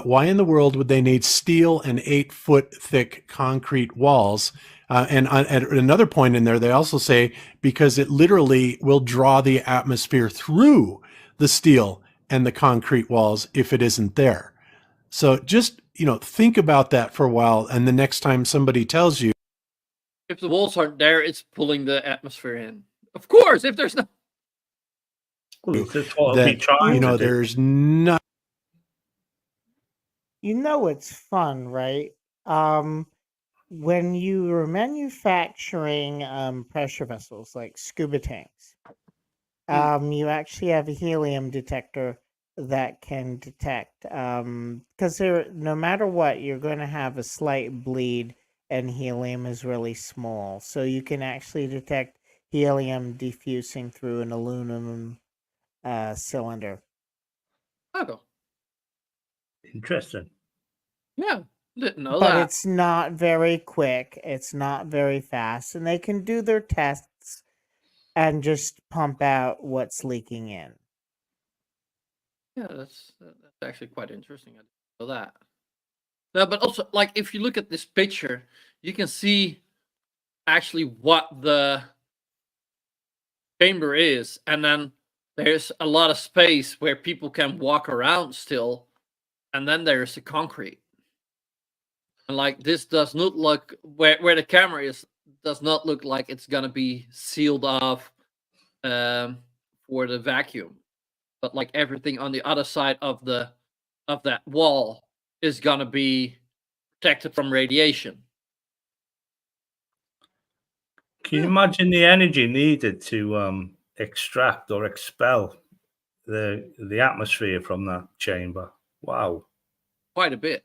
why in the world would they need steel and 8-foot thick concrete walls? And at another point in there, they also say because it literally will draw the atmosphere through the steel and the concrete walls if it isn't there. So just, think about that for a while. And the next time somebody tells you, if the walls aren't there, it's pulling the atmosphere in. Of course, if there's no. that, there's not. It's fun, right? When you were manufacturing pressure vessels like scuba tanks, you actually have a helium detector that can detect, because no matter what, you're going to have a slight bleed, and helium is really small. So you can actually detect helium diffusing through an aluminum cylinder. Oh. Interesting. Yeah, didn't know But that. it's not very quick. It's not very fast. And they can do their tests and just pump out what's leaking in. Yeah, that's actually quite interesting. I didn't know that. No, but also, like, if you look at this picture, you can see actually what the chamber is, and then there's a lot of space where people can walk around still, and then there's the concrete. And like, this does not look where the camera is does not look like it's gonna be sealed off for the vacuum, but like everything on the other side of that wall is gonna be protected from radiation. Can you imagine the energy needed to extract or expel the atmosphere from that chamber? Wow. Quite a bit.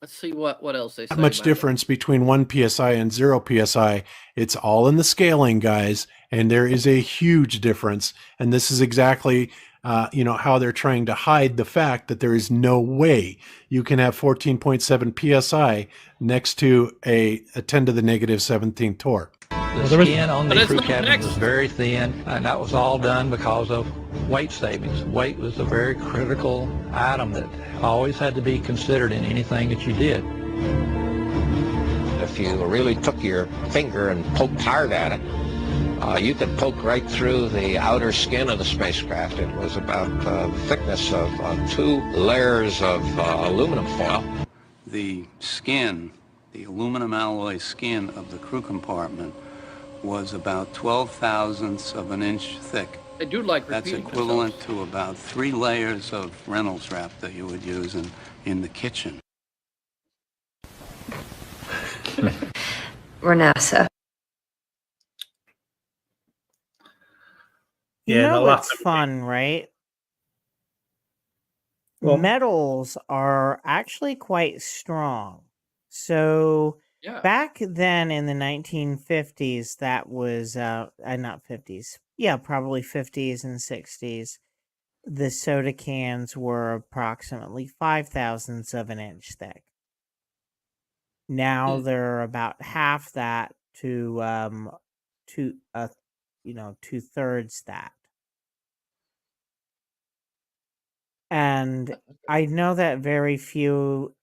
Let's see what else they say. Not much difference between 1 psi and 0 psi. It's all in the scaling, guys, and there is a huge difference. And this is exactly, how they're trying to hide the fact that there is no way you can have 14.7 psi next to a 10 to the negative 17th torr. The skin on the crew cabin was very thin, and that was all done because of weight savings. Weight was a very critical item that always had to be considered in anything that you did. If you really took your finger and poked hard at it, you could poke right through the outer skin of the spacecraft. It was about the thickness of 2 layers of aluminum foil. The skin, the aluminum alloy skin of the crew compartment was about 12/1000ths of an inch thick. I do like That's repeating equivalent to about 3 layers of Reynolds wrap that you would use in the kitchen. We're NASA. It's fun, right? Well, metals are actually quite strong. So back then in the 1950s, that was not 50s. Yeah, probably 50s and 60s. The soda cans were approximately 5/1000ths of an inch thick. Now they're about half that to 2/3 that. And I know that very few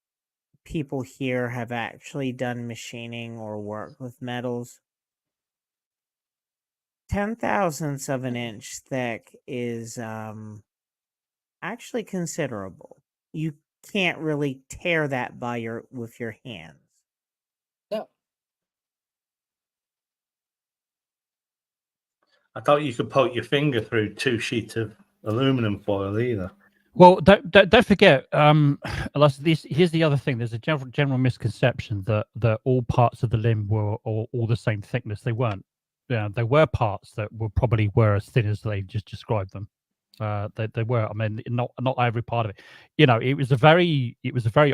people here have actually done machining or work with metals. 10/1000ths of an inch thick is actually considerable. You can't really tear that with your hands. I thought you could poke your finger through 2 sheets of aluminum foil either. Well, don't forget. Here's the other thing. There's a general misconception that all parts of the limb were all the same thickness. They weren't. Yeah, there were parts that probably were as thin as they just described them. They were. I mean, not every part of it. You know, it was a very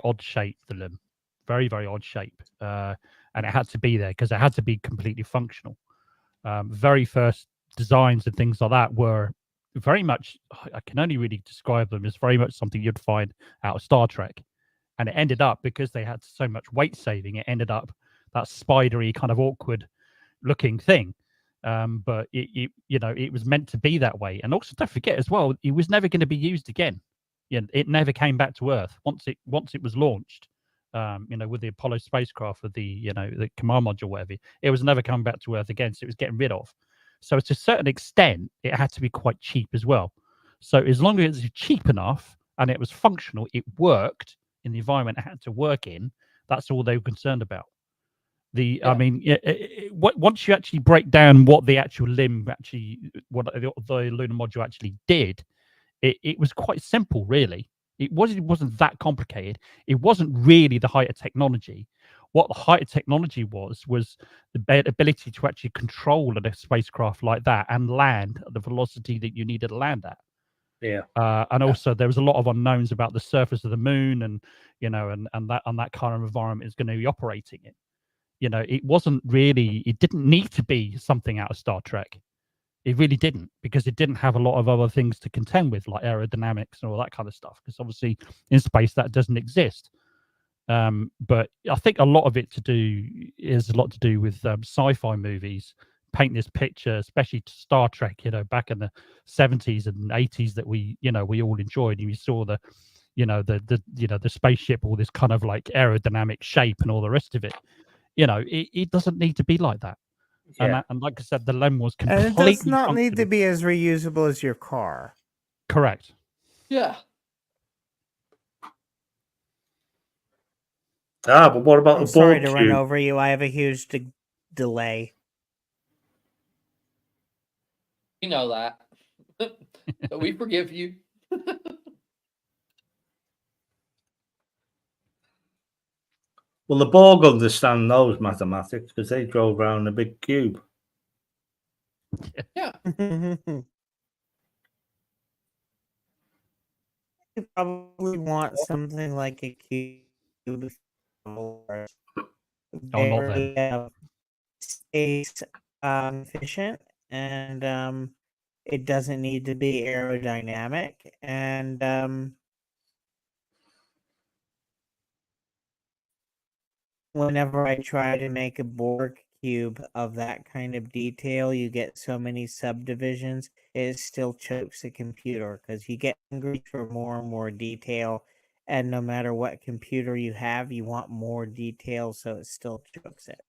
odd shape. The limb, very odd shape, and it had to be there because it had to be completely functional. Very first designs and things like that were very much, I can only really describe them as very much something you'd find out of Star Trek. And it ended up, because they had so much weight saving, it ended up that spidery kind of awkward looking thing. But it was meant to be that way. And also don't forget as well, it was never going to be used again. It never came back to Earth once it was launched. With the Apollo spacecraft, with the command module, whatever, it was never coming back to Earth again. So it was getting rid of. So to a certain extent, it had to be quite cheap as well. So as long as it was cheap enough and it was functional, it worked in the environment it had to work in. That's all they were concerned about. I mean, once you actually break down what the actual limb what the lunar module actually did, it was quite simple, really. It wasn't that complicated. It wasn't really the height of technology. What the height of technology was the ability to actually control a spacecraft like that and land at the velocity that you needed to land at. Yeah. And also there was a lot of unknowns about the surface of the moon and that kind of environment is going to be operating in. It didn't need to be something out of Star Trek. It really didn't, because it didn't have a lot of other things to contend with, like aerodynamics and all that kind of stuff, because obviously in space that doesn't exist. But I think a lot of it is a lot to do with sci-fi movies paint this picture, especially to Star Trek, back in the 70s and 80s that we all enjoyed. And we saw the spaceship, all this kind of like aerodynamic shape and all the rest of it. It doesn't need to be like that. Yeah. And like I said, the limb was And completely it does not need to functional. be as reusable as your car. Correct. Yeah. But what about I'm the sorry ball to run cube? over you. I have a huge delay. We know that. But we forgive you. Well, the Borg understand those mathematics because they drove around a big cube. Yeah. You probably want something like a cube. Very space efficient, and it doesn't need to be aerodynamic, and whenever I try to make a Borg cube of that kind of detail, you get so many subdivisions, it still chokes the computer because you get hungry for more and more detail, and no matter what computer you have, you want more detail, so it still chokes it.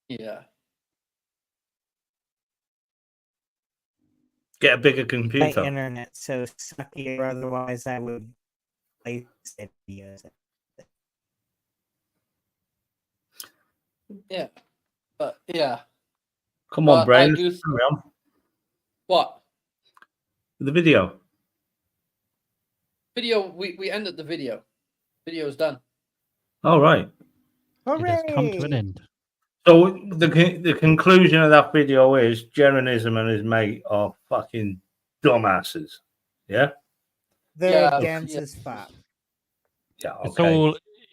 Yeah. Get a bigger My computer. internet's so sucky, or otherwise I would play videos. Yeah. But yeah. Come on, But Brian. I do- Carry on. What? The video. Video, we ended the video. Video is done. All right. It has come to an end. So the conclusion of that video is Jeronism and his mate are fucking dumbasses. Yeah? They're dense as fuck. Yeah,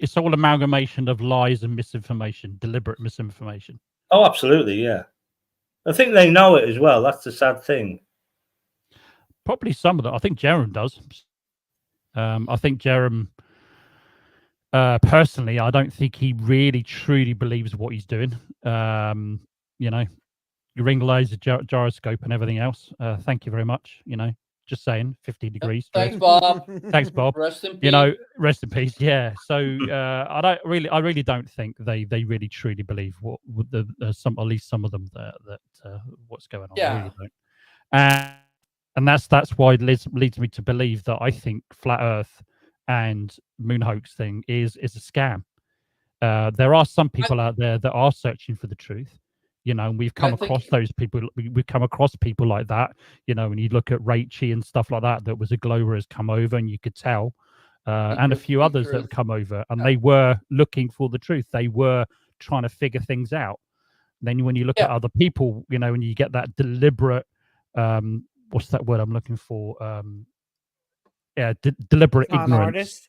It's all amalgamation of lies and misinformation, deliberate misinformation. Oh, absolutely, yeah. I think they know it as well. That's the sad thing. Probably some of them. I think Jerem does. I think Jerem, personally, I don't think he really truly believes what he's doing. Ring laser, gyroscope, and everything else. Thank you very much. Just saying, 50 degrees. Thanks, Bob. Thanks, Bob. Rest in peace. Rest in peace. Yeah. So I really don't think they really truly believe what at least some of them that what's going on. Yeah. I really don't. And that's why it leads me to believe that I think flat Earth and moon hoax thing is a scam. There are some people out there that are searching for the truth. You know, and we've come I think- across those people. We've come across people like that. You know, when you look at Rachie and stuff like that, that was a Glober has come over, and you could tell, and a few others that have come over, and they were looking for the truth. They were trying to figure things out. Then when you look at other people, you know, and you get that deliberate, what's that word I'm looking for? Deliberate Con ignorance. artist?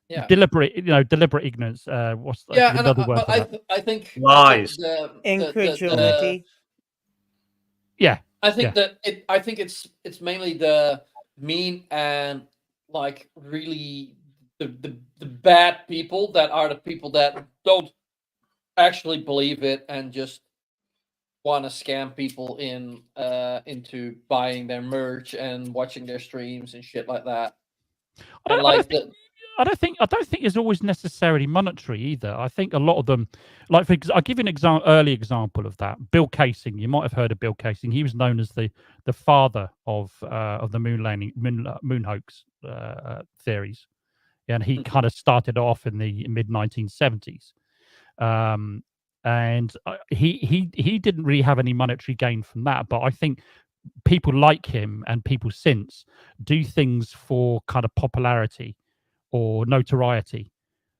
Yeah. Deliberate, you know, deliberate ignorance. What's Yeah, and another word for that? I think Lies. Incredulity. Yeah. I think that I think it's mainly the mean and like really the bad people that are the people that don't actually believe it and just want to scam people into buying their merch and watching their streams and shit like that. I don't think it's always necessarily monetary either. I think a lot of them, like I'll give you an early example of that. Bill Casing, you might have heard of Bill Casing. He was known as the father of the moon hoax theories, and he kind of started off in the mid 1970s. And he didn't really have any monetary gain from that, but I think people like him and people since do things for kind of popularity or notoriety.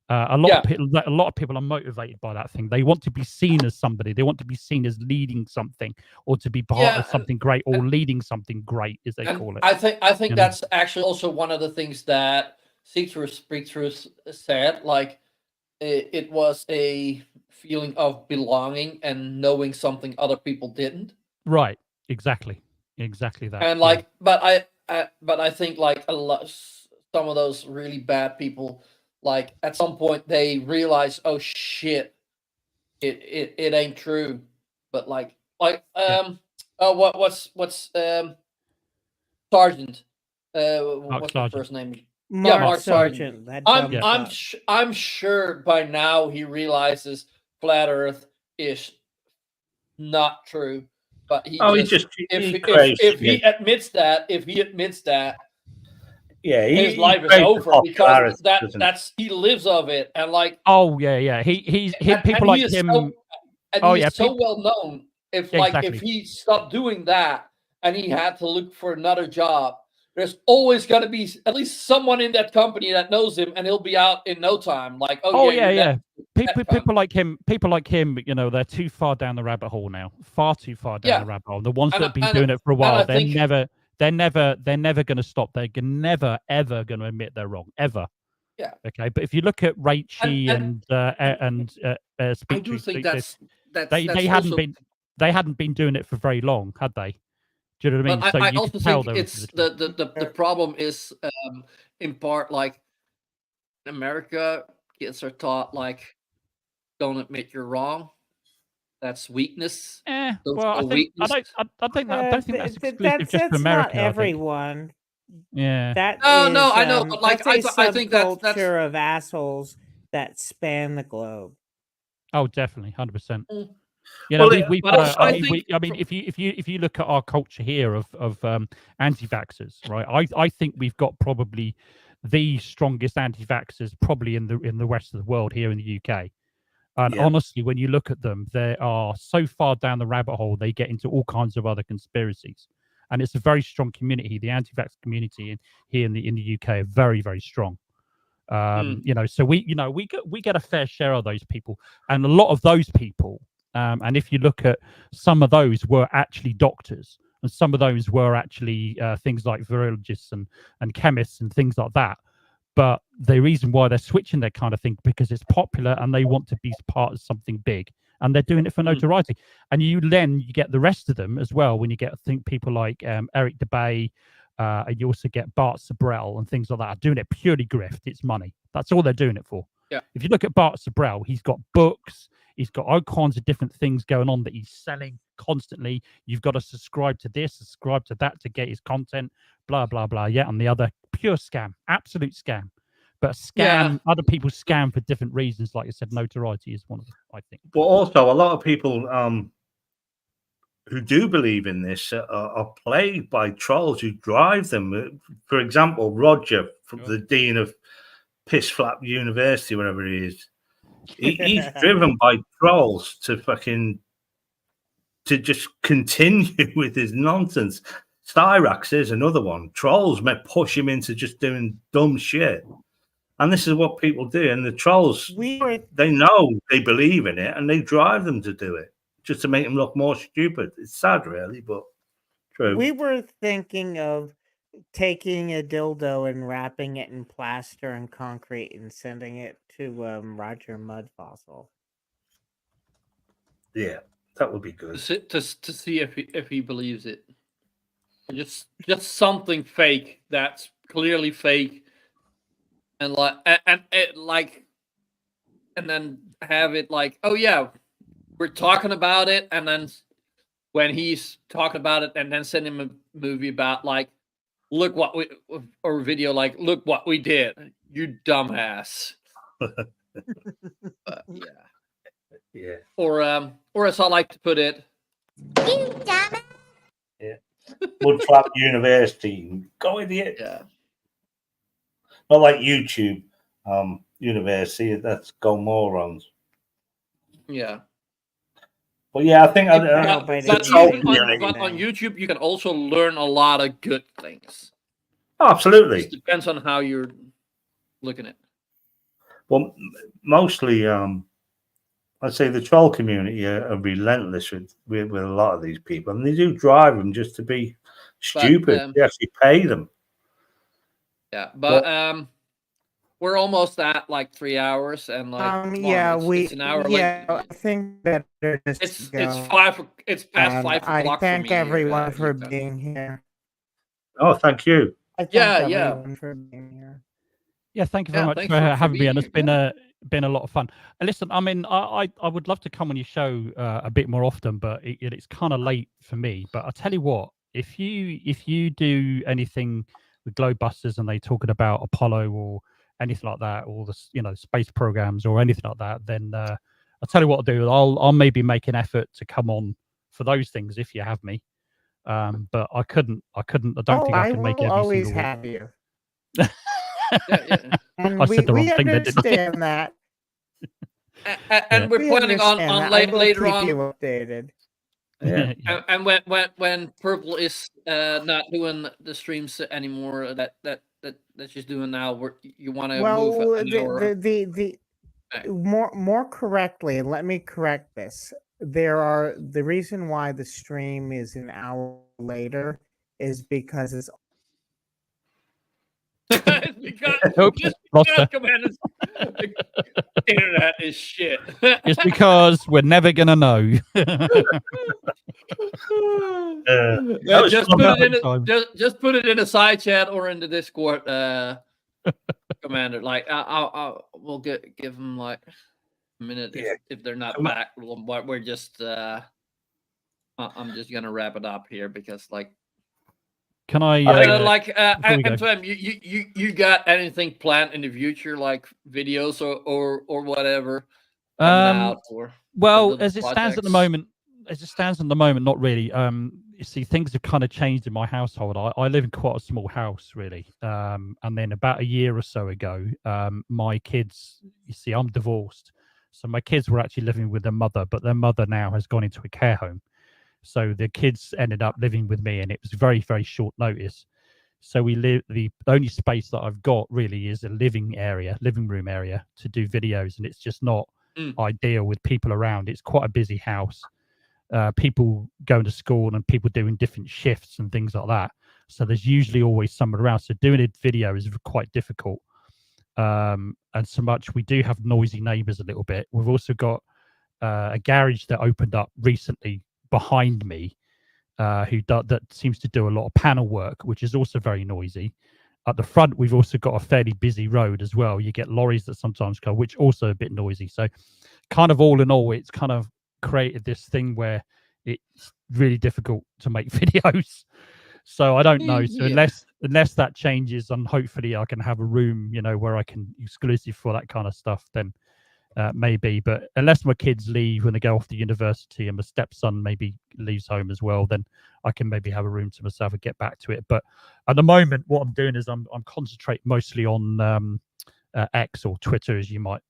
A lot of people are motivated by that thing. They want to be seen as somebody. They want to be seen as leading something, or to be part of something great, or leading something great, as they call it. I think that's actually also one of the things that Speak-Through said. Like it was a feeling of belonging and knowing something other people didn't. Right. Exactly that. And like, but I think like some of those really bad people, like at some point they realize, oh shit, it ain't true. But like what's Sergeant? What's the first name? Mark Sargent. I'm sure by now he realizes flat Earth is not true. But if he admits that, yeah, his life is over because that's he lives of it, and like he's people like him. He's so well known. If he stopped doing that and he had to look for another job, there's always going to be at least someone in that company that knows him, and he'll be out in no time. Like, people like him, you know, they're too far down the rabbit hole now. Far too far down the rabbit hole. The ones that have been doing it for a while, they're never going to stop. They're never ever going to admit they're wrong, ever. Yeah. Okay, but if you look at Rachie and I do think they hadn't been doing it for very long, had they? Do you know what I mean? But I also think it's the problem is in part like in America, kids are taught like don't admit you're wrong. That's weakness. I don't think that's exclusive just to America. Not everyone. Yeah. That no, I know, but like I think that's culture of assholes that span the globe. Oh, definitely, 100%. You know, if you look at our culture here of anti-vaxxers, right? I think we've got probably the strongest anti-vaxxers probably in the rest of the world here in the UK. And honestly, when you look at them, they are so far down the rabbit hole, they get into all kinds of other conspiracies. And it's a very strong community. The anti-vax community here in the UK are very, very strong. You know, so we get a fair share of those people, and a lot of those people. And if you look at some of those were actually doctors, and some of those were actually things like virologists and chemists and things like that. But the reason why they're switching that kind of thing because it's popular and they want to be part of something big, and they're doing it for notoriety. And you get the rest of them as well when you get people like Eric DeBay, and you also get Bart Sabrell and things like that, doing it purely grift. It's money. That's all they're doing it for. Yeah. If you look at Bart Sabrell, he's got books. He's got all kinds of different things going on that he's selling constantly. You've got to subscribe to this, subscribe to that to get his content, blah, blah, blah. Yeah, and the other, pure scam, absolute scam. But other people scam for different reasons. Like I said, notoriety is one of them, I think. But also, a lot of people who do believe in this are plagued by trolls who drive them. For example, Roger, from the dean of Piss Flap University, wherever he is. He's driven by trolls to fucking to just continue with his nonsense. Styrax is another one. Trolls may push him into just doing dumb shit. And this is what people do. And the trolls, they know they believe in it and they drive them to do it just to make them look more stupid. It's sad, really, but true. We were thinking of taking a dildo and wrapping it in plaster and concrete and sending it to Roger Mudfossil. Yeah, that would be good. To see if he believes it. Just something fake that's clearly fake, and then have it like, oh yeah, we're talking about it, and then when he's talking about it, and then send him a movie about like, look what we, or video like, look what we did, you dumbass. Yeah. Or as I like to put it, you dumbass. Yeah. Mudflap University. Go idiot. Yeah. Not like YouTube University. That's Go Morons. Yeah. But yeah, I think But on YouTube, you can also learn a lot of good things. Oh, absolutely. It depends on how you're looking at it. Well, mostly, I'd say the troll community are relentless with a lot of these people, and they do drive them just to be stupid. They actually pay them. Yeah, but we're almost at like 3 hours, and like yeah, it's an hour. Yeah, like, I think that it's past 5 o'clock. I thank for me, everyone for being here. Oh, thank you. I thank Yeah. everyone for being here. Yeah, thank you very much thanks for for having me, and being it's been a lot of fun. And listen, I mean, I would love to come on your show a bit more often, but it's kind of late for me. But I tell you what, if you do anything with Globebusters and they talking about Apollo or anything like that, or the space programs or anything like that, then I'll tell you what I'll do. I'll maybe make an effort to come on for those things if you have me. But I couldn't. I don't think I can make every always single have you. And I said the wrong thing. Understand that. And we're planning on later on. Keep you updated. Yeah. And when Purple is not doing the streams anymore, that she's doing now, you want to move an hour. More correctly, let me correct this. The reason why the stream is an hour later is because it's Commander's internet is shit. It's because we're never gonna know. Just put it in a side chat or in the Discord, Commander. Like we'll give them like a minute if they're not back. We're just I'm just gonna wrap it up here because like. Can I and Clem, you got anything planned in the future, like videos or whatever? Well, as it stands at the moment, not really. You see, things have kind of changed in my household. I live in quite a small house, really. And then about a year or so ago, my kids, you see, I'm divorced. So my kids were actually living with their mother, but their mother now has gone into a care home. So the kids ended up living with me, and it was very, very short notice. So the only space that I've got really is a living room area to do videos, and it's just not ideal with people around. It's quite a busy house. People going to school and people doing different shifts and things like that. So there's usually always someone around. So doing a video is quite difficult. And so much we do have noisy neighbors a little bit. We've also got a garage that opened up recently behind me, that seems to do a lot of panel work, which is also very noisy. At the front, we've also got a fairly busy road as well. You get lorries that sometimes go, which also a bit noisy. So kind of all in all, it's kind of created this thing where it's really difficult to make videos. So I don't know. So unless that changes, and hopefully I can have a room, where I can exclusive for that kind of stuff, then maybe. But unless my kids leave when they go off to university and my stepson maybe leaves home as well, then I can maybe have a room to myself and get back to it. But at the moment, what I'm doing is I'm concentrating mostly on X, or Twitter as you might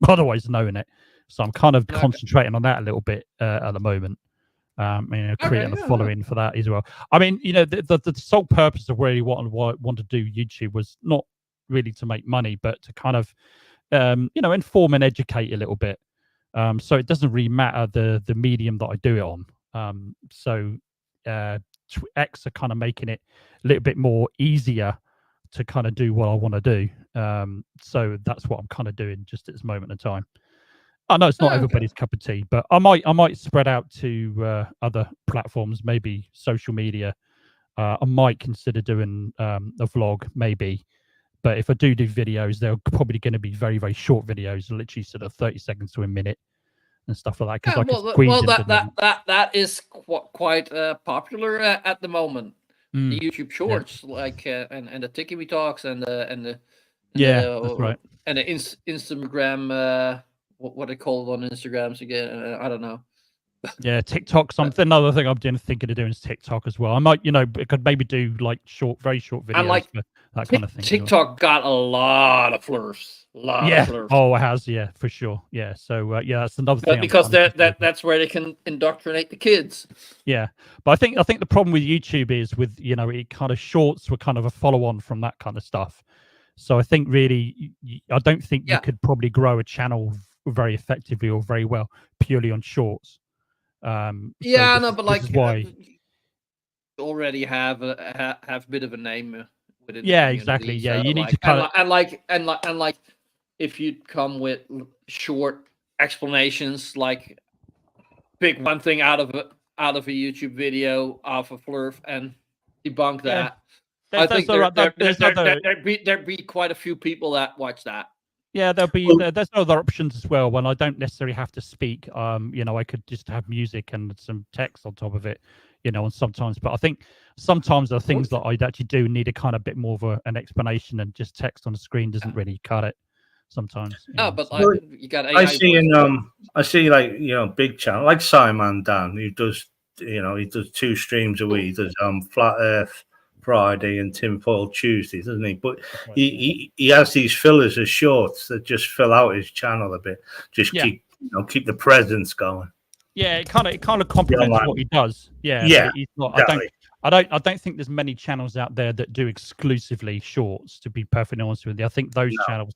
otherwise know in it. So I'm kind of concentrating on that a little bit at the moment. Creating Okay, a following for that as well. I mean, the sole purpose of really what I want to do YouTube was not really to make money, but to kind of, inform and educate a little bit. So it doesn't really matter the medium that I do it on. X are kind of making it a little bit more easier to kind of do what I want to do. So that's what I'm kind of doing just at this moment in time. I know it's not everybody's cup of tea, but I might spread out to other platforms, maybe social media. I might consider doing a vlog, maybe. But if I do videos, they're probably going to be very, very short videos, literally sort of 30 seconds to a minute and stuff like that. Because I can squeeze into them. that is quite popular at the moment. The YouTube Shorts, like and the Tiki Talks and the that's right. And the Instagram. What they call it on Instagrams again? I don't know. Yeah, TikTok. Another thing I'm thinking of doing is TikTok as well. I might, could maybe do like very short videos, And like for that kind of thing. TikTok got a lot of flirts. Oh, it has. Yeah, for sure. Yeah. So that's another thing. Because that's where they can indoctrinate the kids. Yeah, but I think the problem with YouTube is with it kind of shorts were kind of a follow on from that kind of stuff. So I think really, I don't think you could probably grow a channel very effectively or very well purely on shorts. But like why you already have a bit of a name within the community, exactly. Yeah, so you need like, to kind and like if you come with short explanations, like pick one thing out of a YouTube video off of Flurf and debunk that. I think there'd be quite a few people that watch that. Yeah, there's other options as well. When I don't necessarily have to speak, I could just have music and some text on top of it, and sometimes. But I think sometimes the things that I'd actually do need a kind of bit more of an explanation, and just text on the screen doesn't really cut it. Sometimes. But you got AI. I see like big channel like Simon Dan, who does he does 2 streams a week. He does Flat Earth Friday and Tinfoil Tuesday, doesn't he? But he has these fillers as shorts that just fill out his channel a bit, just keep the presence going. Yeah, it kind of complements what he does. Yeah, he's not. Exactly. I don't think there's many channels out there that do exclusively shorts. To be perfectly honest with you, I think those channels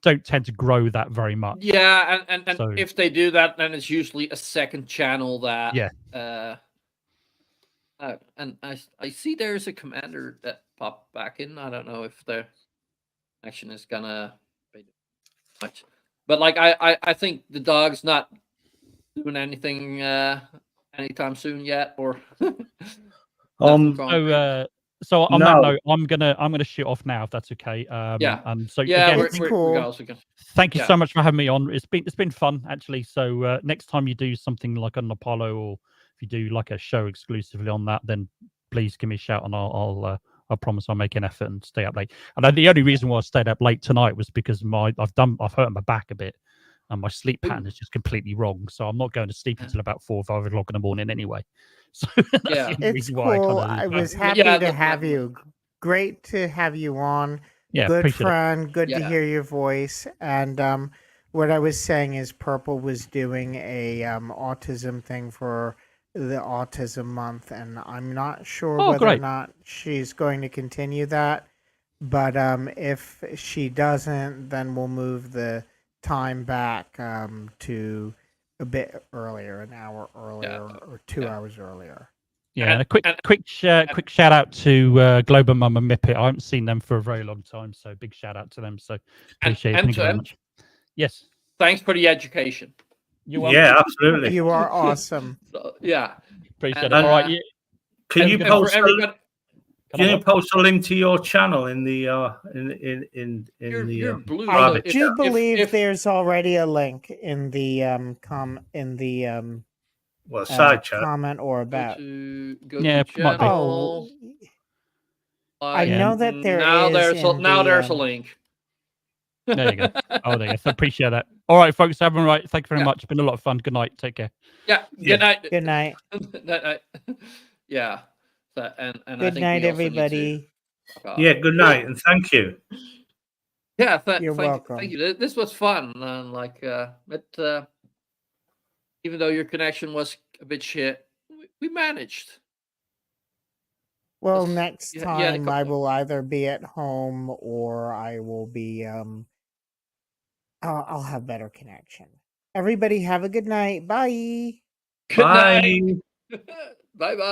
don't tend to grow that very much. Yeah, and if they do that, then it's usually a second channel that. Yeah. And I see there's a commander that popped back in. I don't know if the action is gonna be much, but like I think the dog's not doing anything anytime soon yet, or. So on that note, I'm gonna shoot off now if that's okay. So again, thank you so much for having me on. It's been fun actually. So next time you do something like an Apollo, or if you do like a show exclusively on that, then please give me a shout and I'll promise I'll make an effort and stay up late. And the only reason why I stayed up late tonight was because I've hurt my back a bit. And my sleep pattern is just completely wrong, so I'm not going to sleep until about 4 or 5 o'clock in the morning anyway. So it's cool. I was happy to have you. Great to have you on. Yeah, good friend. Good to hear your voice. And what I was saying is, Purple was doing a autism thing for the Autism Month, and I'm not sure whether or not she's going to continue that. But if she doesn't, then we'll move the time back to a bit earlier, an hour earlier, or 2 hours earlier. Yeah, and a quick shout out to GloberMom and Mippet. I haven't seen them for a very long time, so big shout out to them. So appreciate it. Thank you very much. Yes. Thanks for the education. Yeah, absolutely. You are awesome. Appreciate it. All right. Can you post? Can you post a link to your channel in the I do believe there's already a link in the side chat comment or about. Channel. I know that there there's a link. There you go. Oh, there you go. Appreciate that. All right, folks. Have a right. Thank you very much. It's been a lot of fun. Good night. Take care. Yeah. Good night. Good night. Yeah. And good night, everybody. Yeah, good night, and thank you. Yeah, you're welcome. Thank you. This was fun, and even though your connection was a bit shit, we managed. Well, next you had a time I couple. will either be at home or I will be I'll have better connection. Everybody have a good night. Bye. Good night. Bye bye.